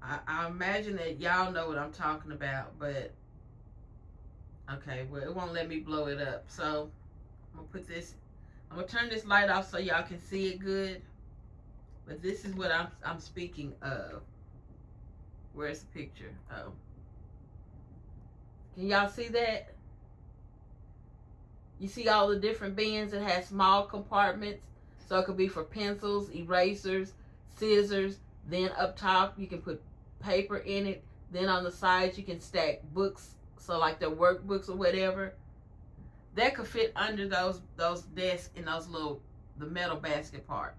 I imagine that y'all know what I'm talking about, but okay, well, it won't let me blow it up. So, I'm gonna turn this light off so y'all can see it good. But this is what I'm speaking of. Where's the picture? Oh. Can y'all see that? You see all the different bins that have small compartments? So it could be for pencils, erasers, scissors. Then up top, you can put paper in it. Then on the sides, you can stack books. So like the workbooks or whatever. That could fit under those desks in the metal basket part.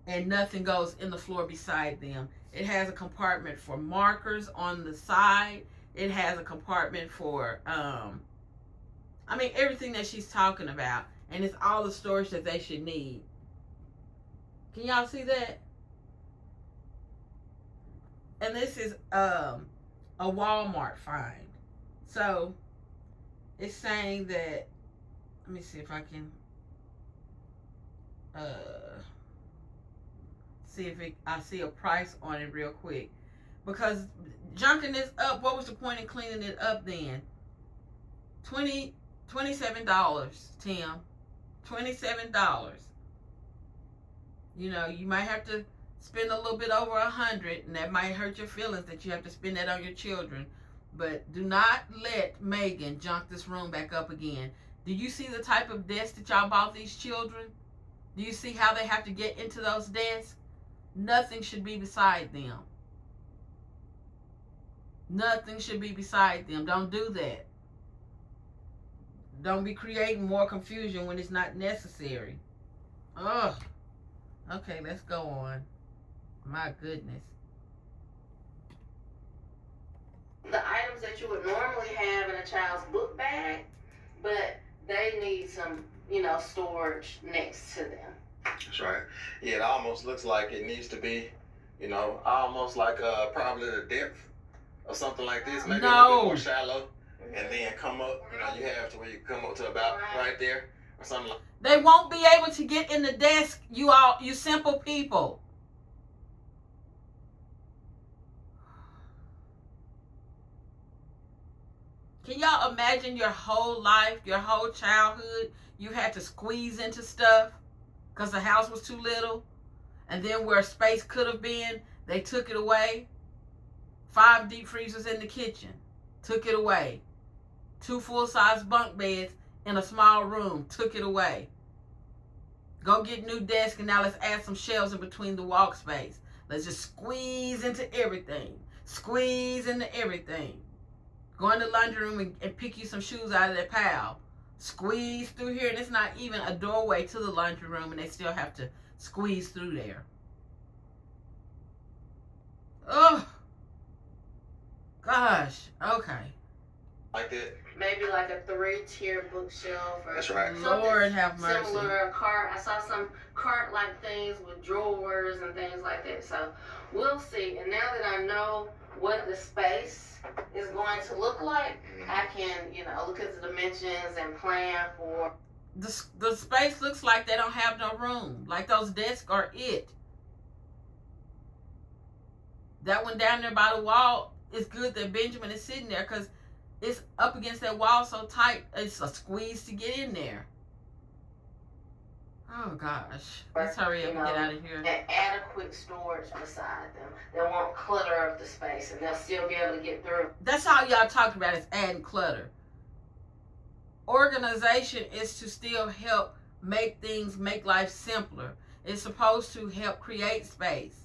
And nothing goes in the floor beside them. It has a compartment for markers on the side. It has a compartment for, everything that she's talking about. And it's all the storage that they should need. Can y'all see that? And this is a Walmart find. So, it's saying that, let me see if I can, I see a price on it real quick. Because junking this up, what was the point in cleaning it up then? $27, Tim. $27. You know, you might have to spend a little bit over $100, and that might hurt your feelings that you have to spend that on your children. But do not let Megan junk this room back up again. Do you see the type of desk that y'all bought these children? Do you see how they have to get into those desks? Nothing should be beside them. Nothing should be beside them. Don't do that. Don't be creating more confusion when it's not necessary. Ugh. Okay, let's go on. My goodness. The items that you would normally have in a child's book bag, but they need some, storage next to them. That's right. Yeah, it almost looks like it needs to be, almost like probably the depth or something like this. Maybe a little bit more shallow. And then come up, you have to where you come up to about right there or something like that. They won't be able to get in the desk, you simple people. Can y'all imagine your whole life, your whole childhood, you had to squeeze into stuff because the house was too little? And then where space could have been, they took it away. 5 deep freezers in the kitchen, took it away. 2 full-size bunk beds in a small room, took it away. Go get new desk, and now let's add some shelves in between the walk space. Let's just squeeze into everything. Squeeze into everything. Go in the laundry room and pick you some shoes out of that pile. Squeeze through here, and it's not even a doorway to the laundry room, and they still have to squeeze through there. Oh, gosh. Okay. Like that. Maybe like a 3-tier bookshelf. Or that's right. Lord have mercy. Similar cart. I saw some cart-like things with drawers and things like that. So we'll see. And now that I know what the space is going to look like, I can, look at the dimensions and plan for. The space looks like they don't have no room. Like those desks are it. That one down there by the wall, it's good that Benjamin is sitting there because it's up against that wall so tight, it's a squeeze to get in there. Oh, gosh. Let's hurry up and get out of here. And adequate storage beside them. They won't clutter up the space, and they'll still be able to get through. That's all y'all talking about is adding clutter. Organization is to still help make life simpler. It's supposed to help create space.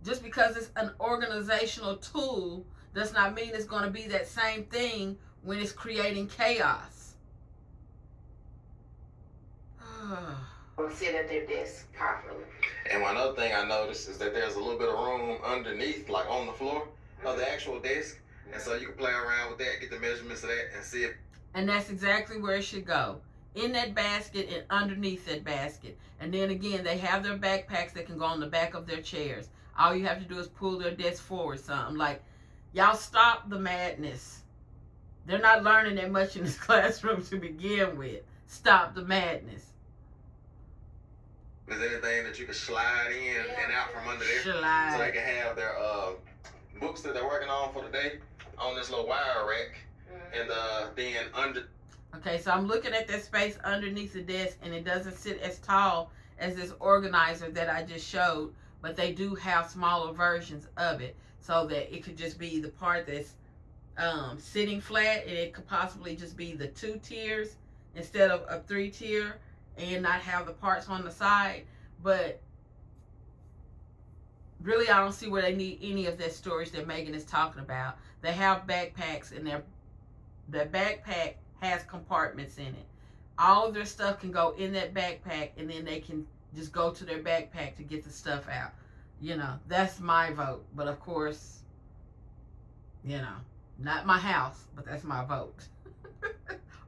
Just because it's an organizational tool does not mean it's going to be that same thing when it's creating chaos. We'll sit at their desk properly. And one other thing I noticed is that there's a little bit of room underneath, like on the floor of the actual desk. And so you can play around with that, get the measurements of that, and see it. And that's exactly where it should go. in that basket and underneath that basket. And then again, they have their backpacks that can go on the back of their chairs. All you have to do is pull their desk forward something. Like, y'all stop the madness. They're not learning that much in this classroom to begin with. Stop the madness. Is there anything that you can slide in and out from under there? Slide. So they can have their books that they're working on for the day on this little wire rack. And then under. Okay, so I'm looking at that space underneath the desk, and it doesn't sit as tall as this organizer that I just showed, but they do have smaller versions of it, so that it could just be the part that's sitting flat, and it could possibly just be the 2 tiers instead of a 3 tier, and not have the parts on the side. But really, I don't see where they need any of that storage that Megan is talking about. They have backpacks, and the backpack has compartments in it. All of their stuff can go in that backpack, and then they can just go to their backpack to get the stuff out. You know, that's my vote. But of course, you know, not my house, but that's my vote.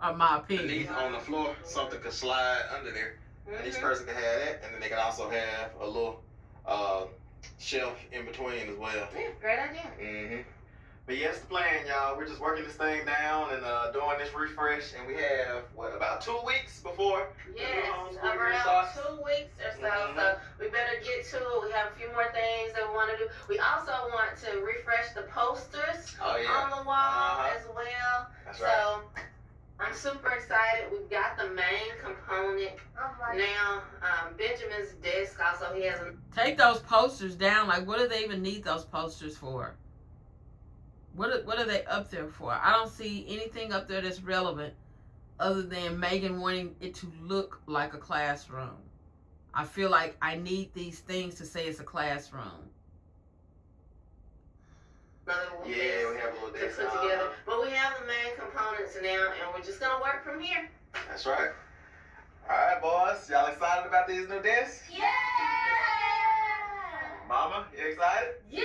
Or my opinion. Beneath on the floor, something could slide under there. And each person can have that, and then they can also have a little shelf in between as well. Yeah, great idea. Mm-hmm. But yes, the plan, y'all. We're just working this thing down and doing this refresh, and we have about 2 weeks before the new Yes, homeschool year around starts. 2 weeks or so. So we better get to it. We have a few more things that we want to do. We also want to refresh the posters on the wall as well. That's right. So I'm super excited. We've got the main component now. Benjamin's desk also, he has a. Take those posters down. Like, what do they even need those posters for? What are they up there for? I don't see anything up there that's relevant other than Megan wanting it to look like a classroom. I feel like I need these things to say it's a classroom. Yeah, we have a little to desk. put together. But we have the main components now, and we're just going to work from here. That's right. All right, boys. Y'all excited about these new desks? Yeah! Mama, you excited? Yeah!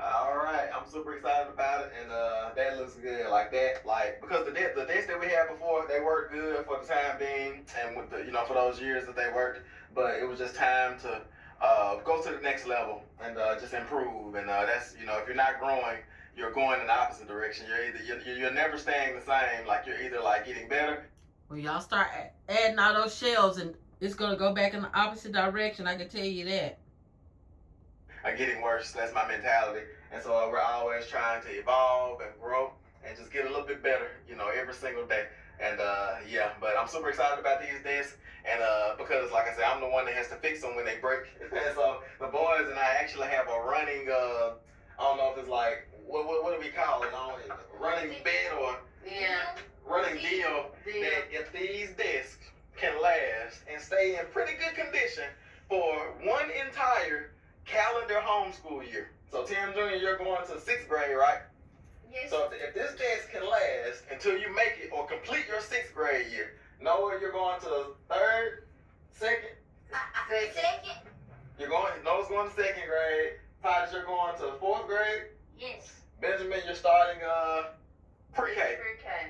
All right, I'm super excited about it, and that looks good like that. Like, because the desks that we had before, they worked good for the time being, and with the for those years that they worked. But it was just time to go to the next level and just improve. And that's if you're not growing, you're going in the opposite direction. You're never staying the same. Like, you're either like getting better. Well, y'all start adding all those shells, and it's gonna go back in the opposite direction. I can tell you that. Are getting worse. That's my mentality. And so we're always trying to evolve and grow and just get a little bit better, every single day. And but I'm super excited about these desks. And because, like I said, I'm the one that has to fix them when they break. And so the boys and I actually have a running, I don't know if it's like, what do we call it? Running bet or running deal that if these desks can last and stay in pretty good condition for one entire calendar homeschool year. So Tim Jr., you're going to 6th grade, right? Yes. So if this desk can last until you make it or complete your 6th grade year, Noah, you're going to 3rd, 2nd? Second. Noah's going to 2nd grade. Titus, you're going to 4th grade. Yes. Benjamin, you're starting pre-K.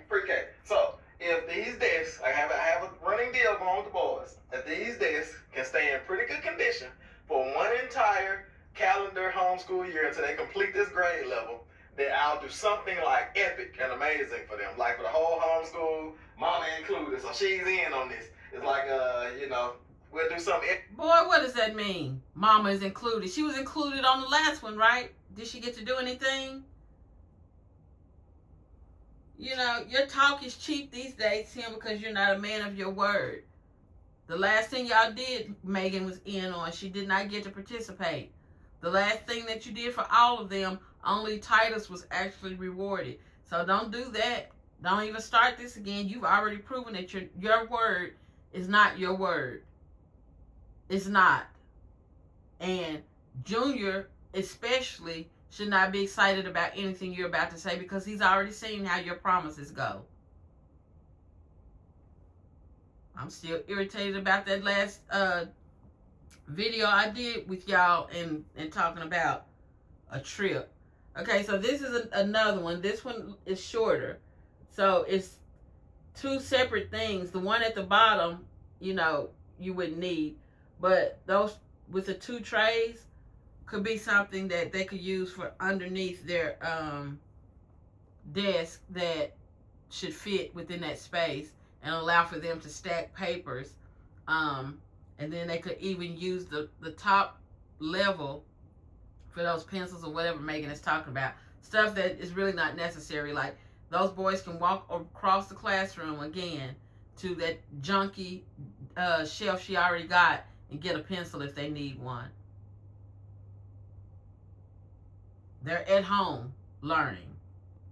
Pre-K. So if these desks, I have a running deal going with the boys. If these desks can stay in pretty good condition for one entire calendar homeschool year until they complete this grade level, then I'll do something like epic and amazing for them. Like for the whole homeschool, Mama included, so she's in on this. It's like, we'll do something. Boy, what does that mean? Mama is included. She was included on the last one, right? Did she get to do anything? Your talk is cheap these days, Tim, because you're not a man of your word. The last thing y'all did, Megan was in on. She did not get to participate. The last thing that you did for all of them, only Titus was actually rewarded. So don't do that. Don't even start this again. You've already proven that your word is not your word. It's not. And Junior, especially, should not be excited about anything you're about to say because he's already seen how your promises go. I'm still irritated about that last video I did with y'all and talking about a trip. Okay, so this is another one. This one is shorter. So it's two separate things. The one at the bottom, you wouldn't need, but those with the two trays could be something that they could use for underneath their desk that should fit within that space and allow for them to stack papers. And then they could even use the top level for those pencils or whatever Megan is talking about. Stuff that is really not necessary. Like those boys can walk across the classroom again to that junky shelf she already got and get a pencil if they need one. They're at home learning.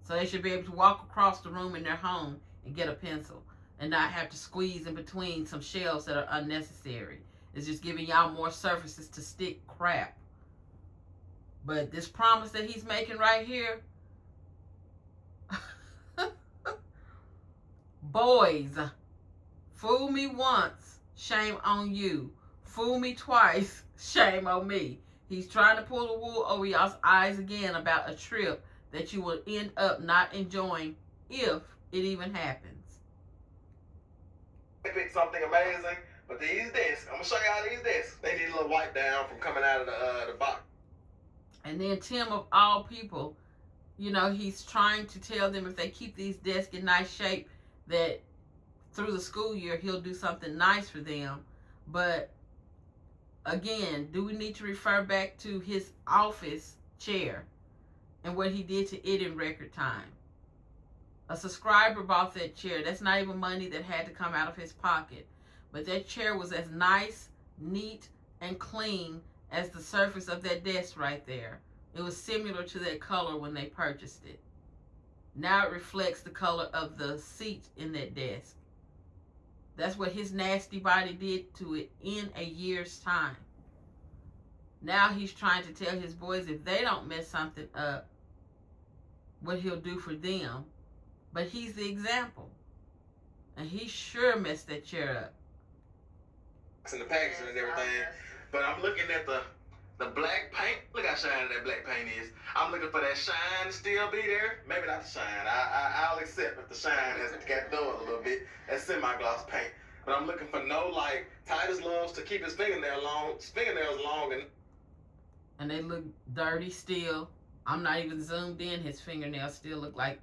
So they should be able to walk across the room in their home and get a pencil and not have to squeeze in between some shelves that are unnecessary. It's just giving y'all more surfaces to stick crap. But this promise that he's making right here, boys, fool me once, shame on you. Fool me twice, shame on me. He's trying to pull the wool over y'all's eyes again about a trip that you will end up not enjoying if it even happens. They picked something amazing, but these discs, I'm going to show y'all these discs. They need a little wipe down from coming out of the box. And then Tim, of all people, he's trying to tell them if they keep these desks in nice shape, that through the school year, he'll do something nice for them. But again, do we need to refer back to his office chair and what he did to it in record time? A subscriber bought that chair. That's not even money that had to come out of his pocket. But that chair was as nice, neat, and clean as the surface of that desk right there. It was similar to that color when they purchased it. Now it reflects the color of the seat in that desk. That's what his nasty body did to it in a year's time. Now he's trying to tell his boys if they don't mess something up, what he'll do for them. But he's the example. And he sure messed that chair up. In the packaging and everything. But I'm looking at the black paint. Look how shiny that black paint is. I'm looking for that shine to still be there. Maybe not the shine. I'll accept if the shine has got dull a little bit. That's semi-gloss paint. But I'm looking for no, like, Titus loves to keep his fingernails long. And they look dirty still. I'm not even zoomed in. His fingernails still look like,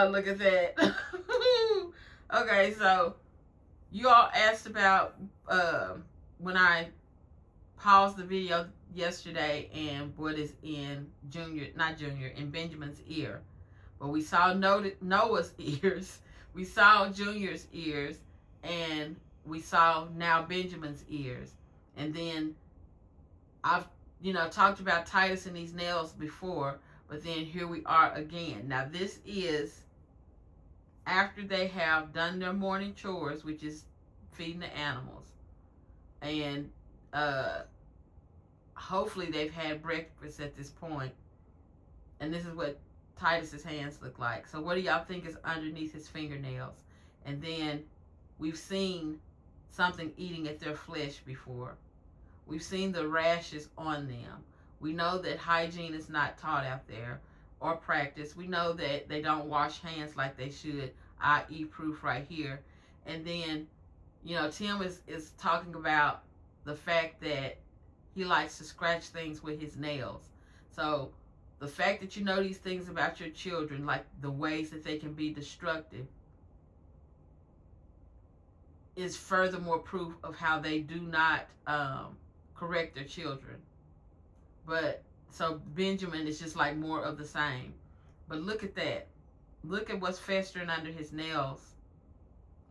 look at that. Okay, so you all asked about when I paused the video yesterday and what is in in Benjamin's ear. But we saw Noah's ears, we saw Junior's ears, and we saw now Benjamin's ears. And then I've talked about Titus and these nails before, but then here we are again. Now this is after they have done their morning chores, which is feeding the animals, and hopefully they've had breakfast at this point. And this is what Titus's hands look like. So what do y'all think is underneath his fingernails? And then we've seen something eating at their flesh before. We've seen the rashes on them. We know that hygiene is not taught out there or practiced. We know that they don't wash hands like they should, i.e. proof right here. And then, Tim is talking about the fact that he likes to scratch things with his nails. So the fact that you know these things about your children, like the ways that they can be destructive, is furthermore proof of how they do not correct their children. But so Benjamin is just like more of the same. But look at that. Look at what's festering under his nails.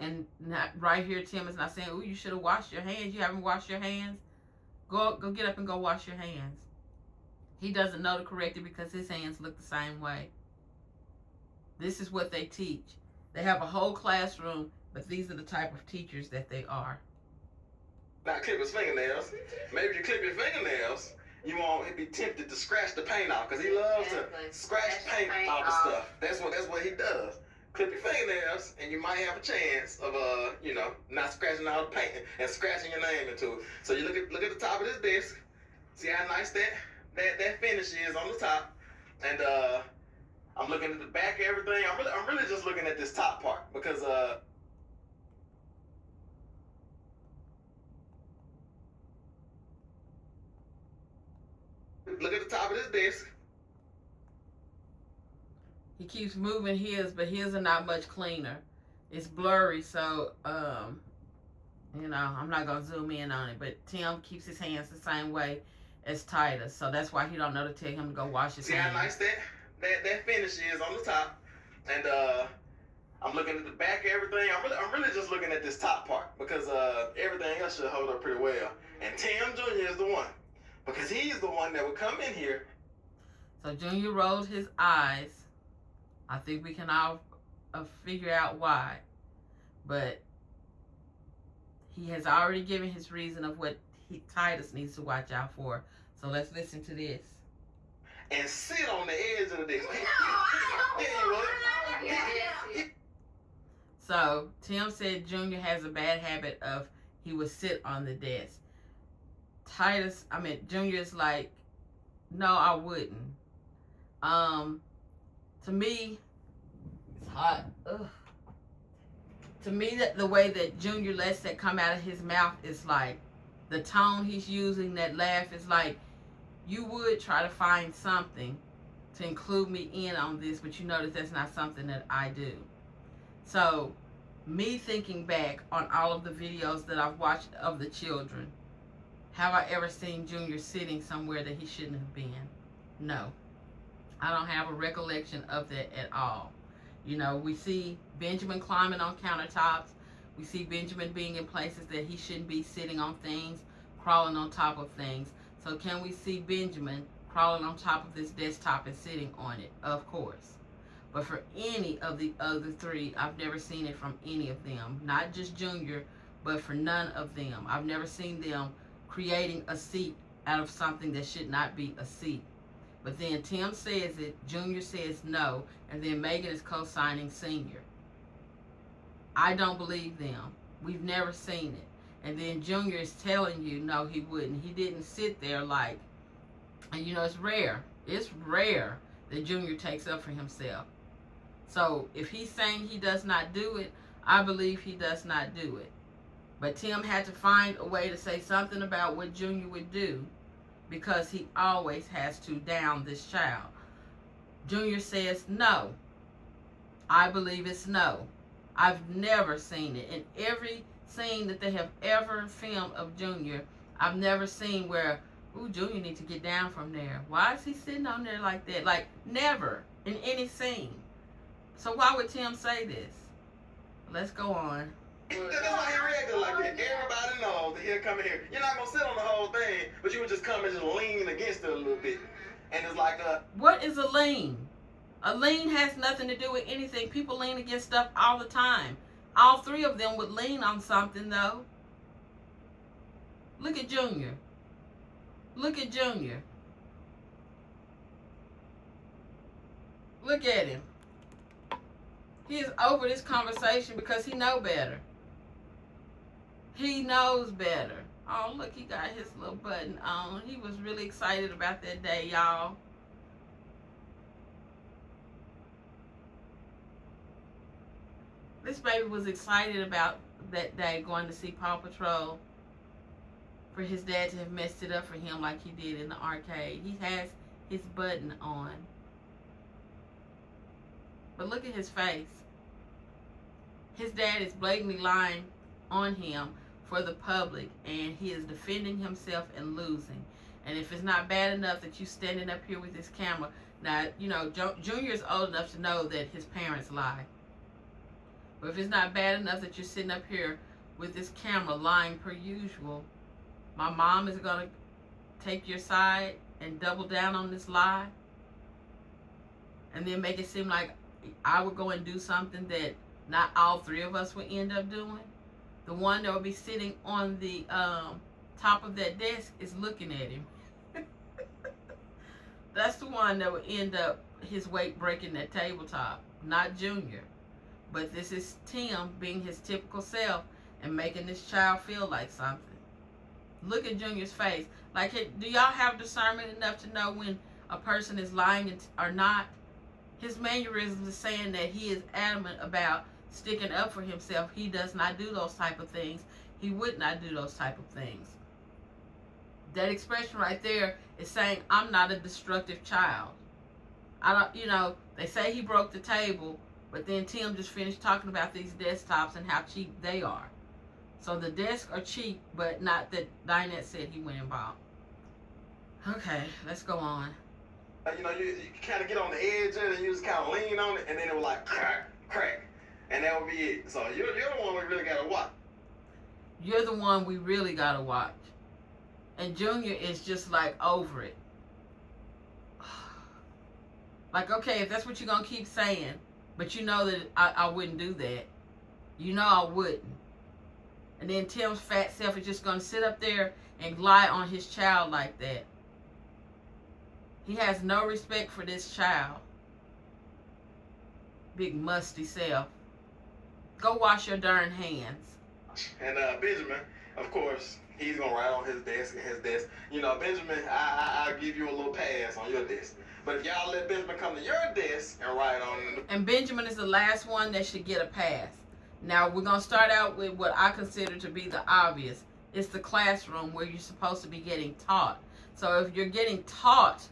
And not, right here, Tim is not saying, "Oh, you should have washed your hands. You haven't washed your hands. Go get up and go wash your hands." He doesn't know to correct it because his hands look the same way. This is what they teach. They have a whole classroom, but these are the type of teachers that they are. Not clip his fingernails. Maybe if you clip your fingernails, you won't be tempted to scratch the paint off, because he loves to scratch paint off the stuff. That's what he does. Clip your fingernails, and you might have a chance of not scratching all the paint and scratching your name into it. So you look at the top of this disc. See how nice that that finish is on the top, and I'm looking at the back of everything. I'm really just looking at this top part because look at the top of this desk. He keeps moving his, but his are not much cleaner. It's blurry, so you know, I'm not gonna zoom in on it. But Tim keeps his hands the same way as Titus, so that's why he don't know to tell him to go wash his hands. See how nice that finish is on the top, and I'm looking at the back of everything. I'm really just looking at this top part because everything else should hold up pretty well. And Tim Jr. is the one because he's the one that would come in here. So Junior rolled his eyes. I think we can all figure out why, but he has already given his reason of what Titus needs to watch out for. So let's listen to this. And sit on the edge of the desk. So Tim said Junior has a bad habit of he would sit on the desk. Junior's like, no, I wouldn't. To me, it's hot. Ugh. To me, that the way that Junior lets that come out of his mouth is like, the tone he's using, that laugh is like, you would try to find something to include me in on this, but you notice that's not something that I do. So, me thinking back on all of the videos that I've watched of the children, have I ever seen Junior sitting somewhere that he shouldn't have been? No. I don't have a recollection of that at all. You know, we see Benjamin climbing on countertops. We see Benjamin being in places that he shouldn't be, sitting on things, crawling on top of things. So can we see Benjamin crawling on top of this desktop and sitting on it? Of course. But for any of the other three, I've never seen it from any of them. Not just Junior, but for none of them. I've never seen them creating a seat out of something that should not be a seat. But then Tim says it, Junior says no, and then Megan is co-signing Senior. I don't believe them. We've never seen it. And then Junior is telling you, no, he wouldn't. He didn't sit there like, and you know, it's rare. It's rare that Junior takes up for himself. So if he's saying he does not do it, I believe he does not do it. But Tim had to find a way to say something about what Junior would do, because he always has to down this child. Junior says no. I believe it's no. I've never seen it. In every scene that they have ever filmed of Junior, I've never seen where, ooh, Junior needs to get down from there. Why is he sitting on there like that? Like, never in any scene. So why would Tim say this? Let's go on. That's why he regular like that. Everybody knows that he'll come in here. You're not going to sit on the whole thing, but you would just come and just lean against it a little bit. And it's like what is a lean? A lean has nothing to do with anything. People lean against stuff all the time. All three of them would lean on something, though. Look at Junior. Look at Junior. Look at him. He is over this conversation because he knows better. He knows better. Oh, look, he got his little button on. He was really excited about that day, y'all. This baby was excited about that day going to see Paw Patrol, for his dad to have messed it up for him like he did in the arcade. He has his button on. But look at his face. His dad is blatantly lying on him for the public, and he is defending himself and losing. And if it's not bad enough that you standing up here with this camera, now, you know, Junior's old enough to know that his parents lie. But if it's not bad enough that you're sitting up here with this camera lying per usual, my mom is going to take your side and double down on this lie, and then make it seem like I would go and do something that not all three of us would end up doing. The one that would be sitting on the top of that desk is looking at him. That's the one that would end up his weight breaking that tabletop, not Junior. But this is Tim being his typical self and making this child feel like something. Look at Junior's face. Like, do y'all have discernment enough to know when a person is lying or not? His mannerisms is saying that he is adamant about sticking up for himself. He does not do those type of things. He would not do those type of things. That expression right there is saying, I'm not a destructive child. I don't, they say he broke the table, but then Tim just finished talking about these desktops and how cheap they are. So the desks are cheap, but not that Dinette said he went and bought. Okay, let's go on. You kind of get on the edge and you just kind of lean on it, and then it was like crack, crack, and that would be it. So you're the one we really gotta watch. You're the one we really gotta watch. And Junior is just like over it. Like, okay, if that's what you're gonna keep saying, but you know that I wouldn't do that. You know I wouldn't. And then Tim's fat self is just gonna sit up there and lie on his child like that. He has no respect for this child. Big musty self. Go wash your darn hands. And Benjamin, of course, he's gonna write on his desk. Benjamin, I'll give you a little pass on your desk. But if y'all let Benjamin come to your desk and write on it. And Benjamin is the last one that should get a pass. Now, we're going to start out with what I consider to be the obvious. It's the classroom where you're supposed to be getting taught. So if you're getting taught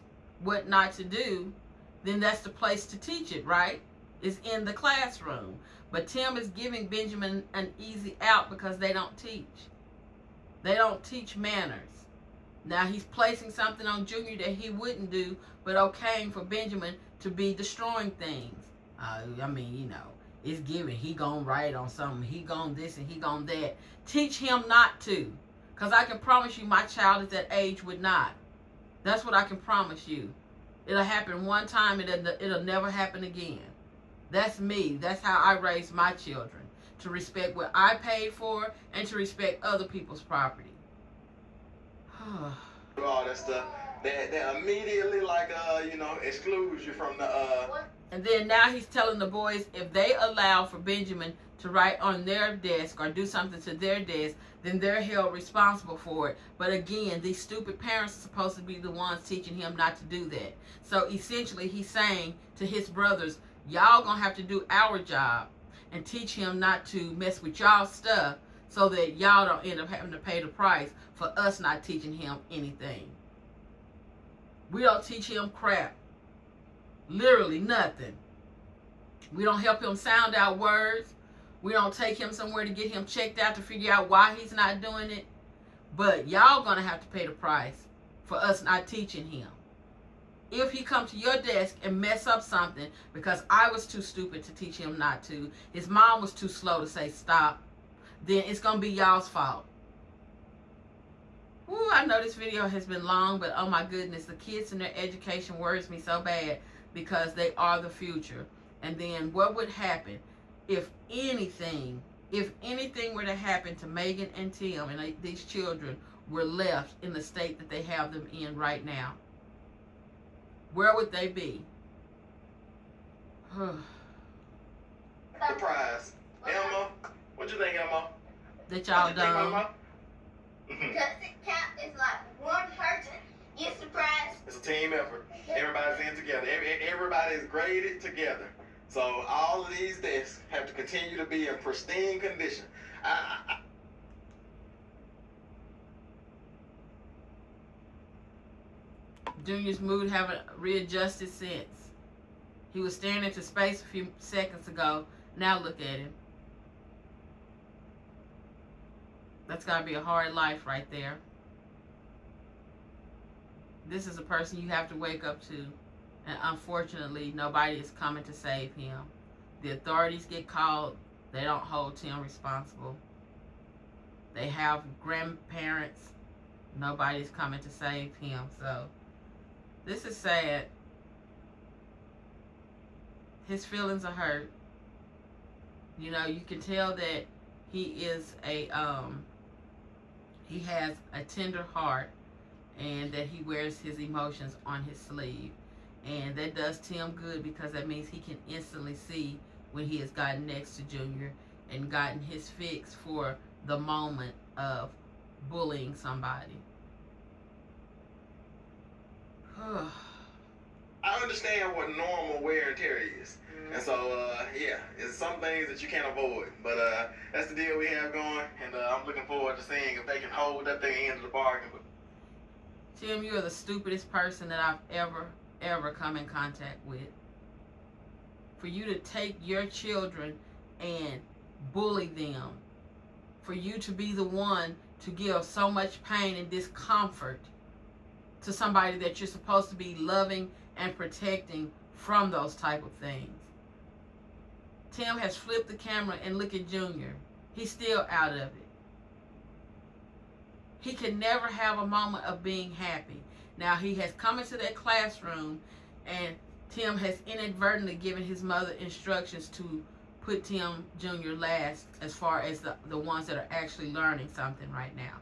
what not to do, then that's the place to teach it, right? It's in the classroom. But Tim is giving Benjamin an easy out because they don't teach. They don't teach manners. Now he's placing something on Junior that he wouldn't do, but okaying for Benjamin to be destroying things. It's given. He gonna write on something. He gonna this and he gonna that. Teach him not to. Because I can promise you my child at that age would not. That's what I can promise you. It'll happen one time and it'll never happen again. That's me. That's how I raise my children. To respect what I paid for and to respect other people's property. All that stuff that immediately excludes you from the And then now he's telling the boys if they allow for Benjamin to write on their desk or do something to their desk, then they're held responsible for it. But again, these stupid parents are supposed to be the ones teaching him not to do that. So essentially he's saying to his brothers, y'all gonna have to do our job and teach him not to mess with y'all stuff so that y'all don't end up having to pay the price for us not teaching him anything. We don't teach him crap. Literally nothing. We don't help him sound out words. We don't take him somewhere to get him checked out to figure out why he's not doing it. But y'all gonna have to pay the price for us not teaching him. If he come to your desk and mess up something because I was too stupid to teach him not to, his mom was too slow to say stop, then it's gonna be y'all's fault. Ooh, I know this video has been long, but oh my goodness, the kids and their education worries me so bad because they are the future. And then what would happen if anything were to happen to Megan and Tim and these children were left in the state that they have them in right now? Where would they be? Surprise. Emma, what you think, Emma? That y'all done. Because the count is like one person. You're surprised. It's a team effort. Everybody's in together. Everybody is graded together. So all of these desks have to continue to be in pristine condition. Junior's mood haven't readjusted since. He was staring into space a few seconds ago. Now look at him. That's gotta be a hard life right there. This is a person you have to wake up to. And unfortunately, nobody is coming to save him. The authorities get called. They don't hold Tim responsible. They have grandparents. Nobody's coming to save him. So, this is sad. His feelings are hurt. You know, you can tell that he is he has a tender heart and that he wears his emotions on his sleeve. And that does Tim good because that means he can instantly see when he has gotten next to Junior and gotten his fix for the moment of bullying somebody. I understand what normal wear and tear is. And so, yeah, it's some things that you can't avoid. But that's the deal we have going. And I'm looking forward to seeing if they can hold up their end of the bargain. Tim, you are the stupidest person that I've ever come in contact with. For you to take your children and bully them. For you to be the one to give so much pain and discomfort to somebody that you're supposed to be loving and protecting from those type of things. Tim has flipped the camera and look at Junior. He's still out of it. He can never have a moment of being happy. Now he has come into that classroom and Tim has inadvertently given his mother instructions to put Tim Jr. last as far as the ones that are actually learning something right now.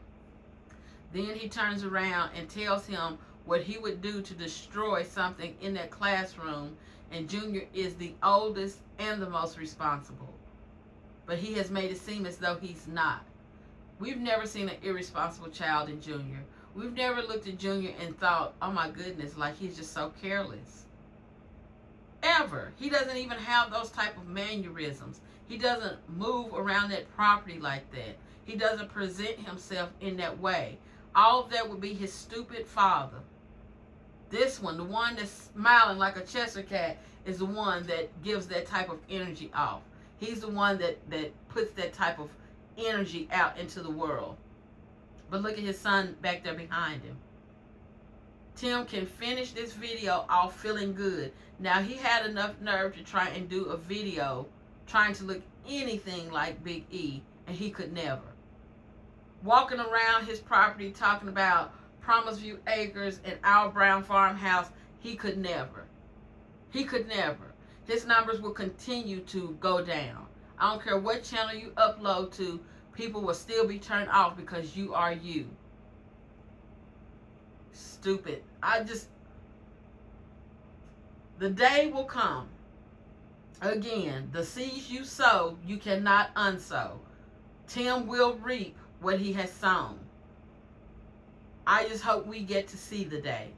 Then he turns around and tells him what he would do to destroy something in that classroom, and Junior is the oldest and the most responsible. But he has made it seem as though he's not. We've never seen an irresponsible child in Junior. We've never looked at Junior and thought, oh my goodness, like he's just so careless. Ever. He doesn't even have those type of mannerisms. He doesn't move around that property like that. He doesn't present himself in that way. All of that would be his stupid father. This one, the one that's smiling like a Cheshire cat, is the one that gives that type of energy off. He's the one that puts that type of energy out into the world. But look at his son back there behind him. Tim can finish this video off feeling good. Now he had enough nerve to try and do a video trying to look anything like Big E, and he could never. Walking around his property talking about Promise View Acres and our Brown Farmhouse, he could never. He could never. His numbers will continue to go down. I don't care what channel you upload to, people will still be turned off because you are you. Stupid. The day will come. Again, the seeds you sow, you cannot unsow. Tim will reap what he has sown. I just hope we get to see the day.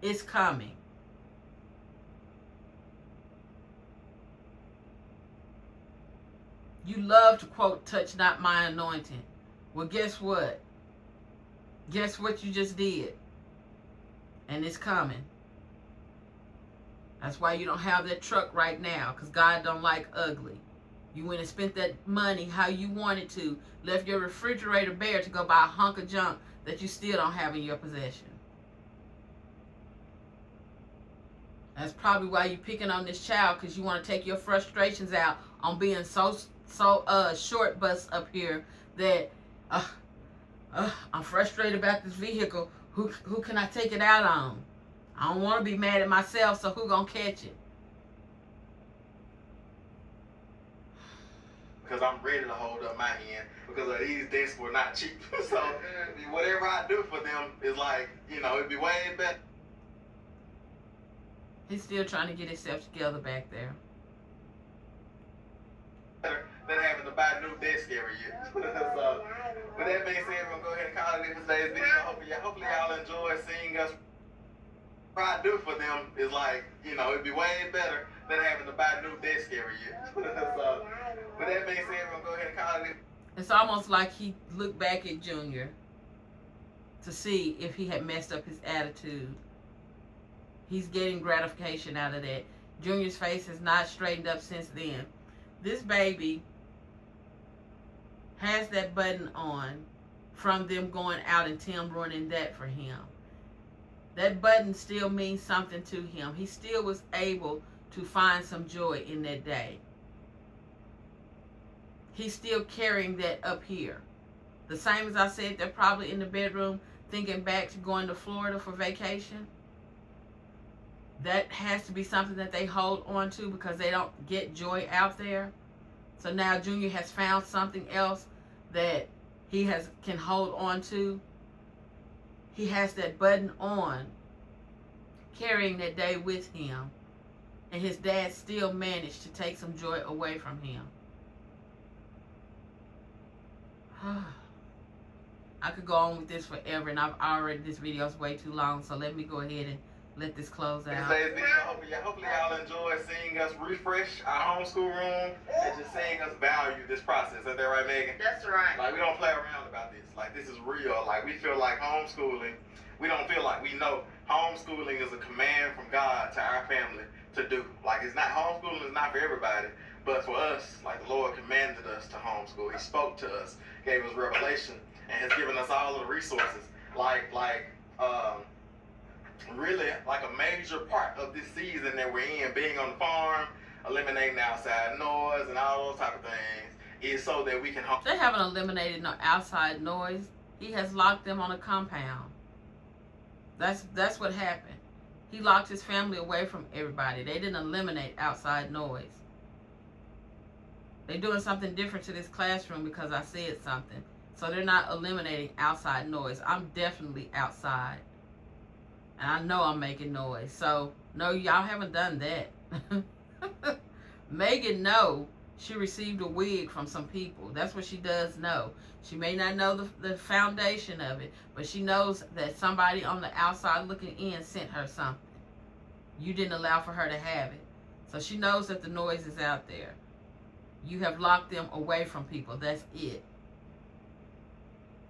It's coming. You love to quote, touch not my anointing. Well, guess what? Guess what you just did? And it's coming. That's why you don't have that truck right now, because God don't like ugly. You went and spent that money how you wanted to, left your refrigerator bare to go buy a hunk of junk that you still don't have in your possession. That's probably why you're picking on this child, because you want to take your frustrations out on being so short bus up here that I'm frustrated about this vehicle. Who can I take it out on? I don't want to be mad at myself, so who gonna catch it? Because I'm ready to hold up my end, because these desks were not cheap. So whatever I do for them is like, it'd be way better. He's still trying to get himself together back there. Than having to buy a new desk every year. So, with that being said, we're going to go ahead and call it for today's video. Hopefully y'all enjoy seeing us. What I do for them is like, it'd be way better than having to buy a new desk every year. So, with that being said, we're going to go ahead and call it. It's almost like he looked back at Junior to see if he had messed up his attitude. He's getting gratification out of that. Junior's face has not straightened up since then. This baby has that button on from them going out and Tim ruining that for him. That button still means something to him. He still was able to find some joy in that day. He's still carrying that up here. The same as I said, they're probably in the bedroom thinking back to going to Florida for vacation. That has to be something that they hold on to because they don't get joy out there. So now Junior has found something else that he can hold on to. He has that button on, carrying that day with him. And his dad still managed to take some joy away from him. I could go on with this forever, and this video is way too long, so let me go ahead and let this close This out. today's video. Hopefully y'all enjoy seeing us refresh our homeschool room and just seeing us value this process. Is that right, Megan? That's right. Like, we don't play around about this. Like, this is real. Like, we feel like homeschooling, we don't feel like we know homeschooling is a command from God to our family to do. Like, it's not, homeschooling is not for everybody, but for us, like, the Lord commanded us to homeschool. He spoke to us, gave us revelation, and has given us all of the resources. Really, like a major part of this season that we're in, being on the farm, eliminating outside noise and all those type of things, is so that we can They haven't eliminated no outside noise. He has locked them on a compound. That's what happened. He locked his family away from everybody. They didn't eliminate outside noise. They're doing something different to this classroom because I said something. So they're not eliminating outside noise. I'm definitely outside. And I know I'm making noise. So, no, y'all haven't done that. Megan, no, she received a wig from some people. That's what she does know. She may not know the foundation of it, but she knows that somebody on the outside looking in sent her something. You didn't allow for her to have it. So she knows that the noise is out there. You have locked them away from people. That's it.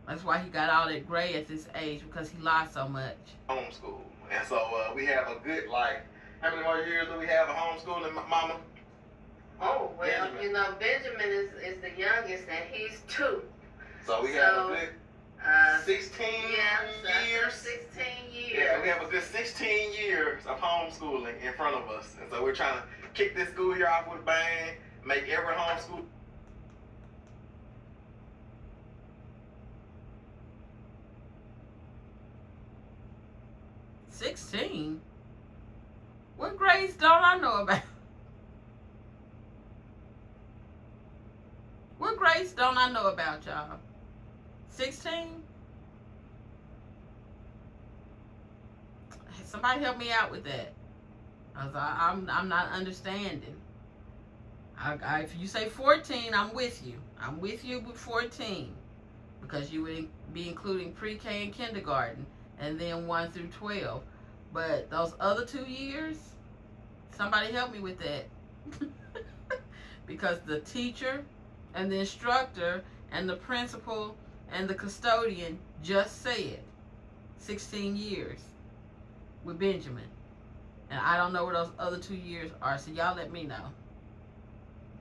That's why he got all that gray at this age, because he lied so much. Homeschool. And so we have a good, like, how many more years do we have of homeschooling, Mama? Oh, well, Benjamin. you know, Benjamin is the youngest, and he's 2. So we have a good 16 years. 16 years. Yeah, we have a good 16 years of homeschooling in front of us. And so we're trying to kick this school year off with a bang, make every homeschool. What grades don't I know about? What grades don't I know about, y'all? 16? Somebody help me out with that. I'm not understanding. If you say 14, I'm with you. I'm with you with 14. Because you would be including pre-K and kindergarten. And then 1 through 12. But those other 2 years, somebody help me with that. Because the teacher and the instructor and the principal and the custodian just said 16 years with Benjamin. And I don't know where those other 2 years are. So y'all let me know.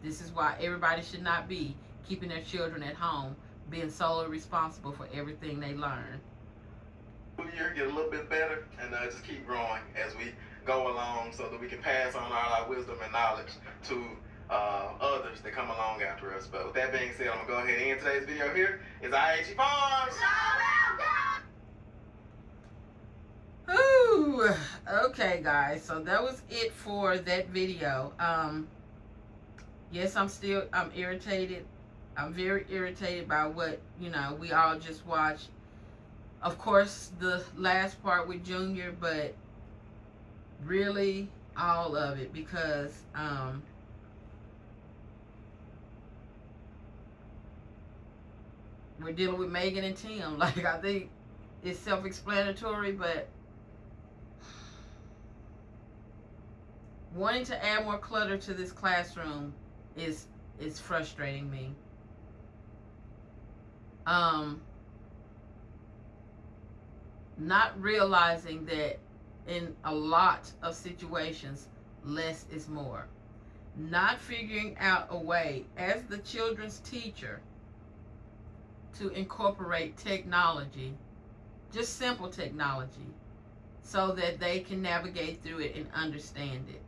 This is why everybody should not be keeping their children at home, being solely responsible for everything they learn. Year get a little bit better and just keep growing as we go along, so that we can pass on all our wisdom and knowledge to others that come along after us. But with that being said, I'm gonna go ahead and end today's video here. It's IAG Farms. Ooh, okay guys, so that was it for that video. Yes, I'm irritated. I'm very irritated by what, we all just watched. Of course, the last part with Junior, but really all of it, because we're dealing with Megan and Tim. Like, I think it's self-explanatory, but wanting to add more clutter to this classroom is frustrating me. Not realizing that in a lot of situations, less is more. Not figuring out a way as the children's teacher to incorporate technology, just simple technology, so that they can navigate through it and understand it.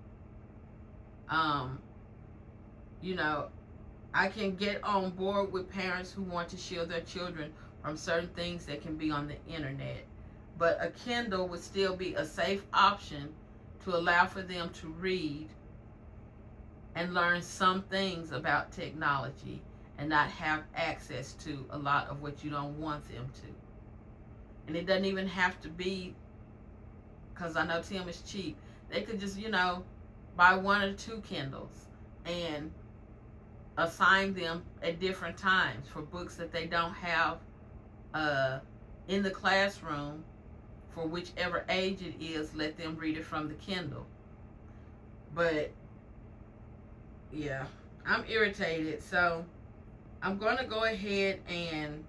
I can get on board with parents who want to shield their children from certain things that can be on the internet. But a Kindle would still be a safe option to allow for them to read and learn some things about technology and not have access to a lot of what you don't want them to. And it doesn't even have to be, because I know Tim is cheap. They could just, buy 1 or 2 Kindles and assign them at different times for books that they don't have in the classroom for whichever age it is, let them read it from the Kindle. But yeah, I'm irritated, so I'm going to go ahead and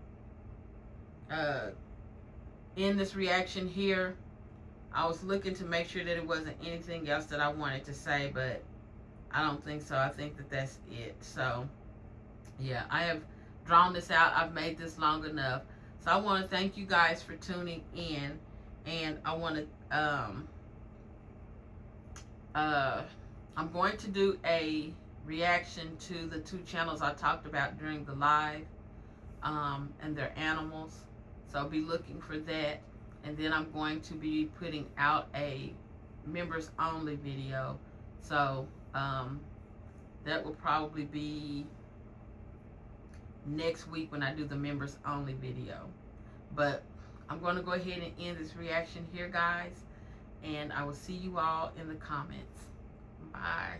end this reaction here. I was looking to make sure that it wasn't anything else that I wanted to say, but I don't think so. I think that that's it. So yeah, I have drawn this out. I've made this long enough. So I want to thank you guys for tuning in, and I want to I'm going to do a reaction to the 2 channels I talked about during the live, and their animals. So I'll be looking for that, and then I'm going to be putting out a members only video. So that will probably be next week when I do the members only video. But I'm going to go ahead and end this reaction here, guys, and I will see you all in the comments. Bye.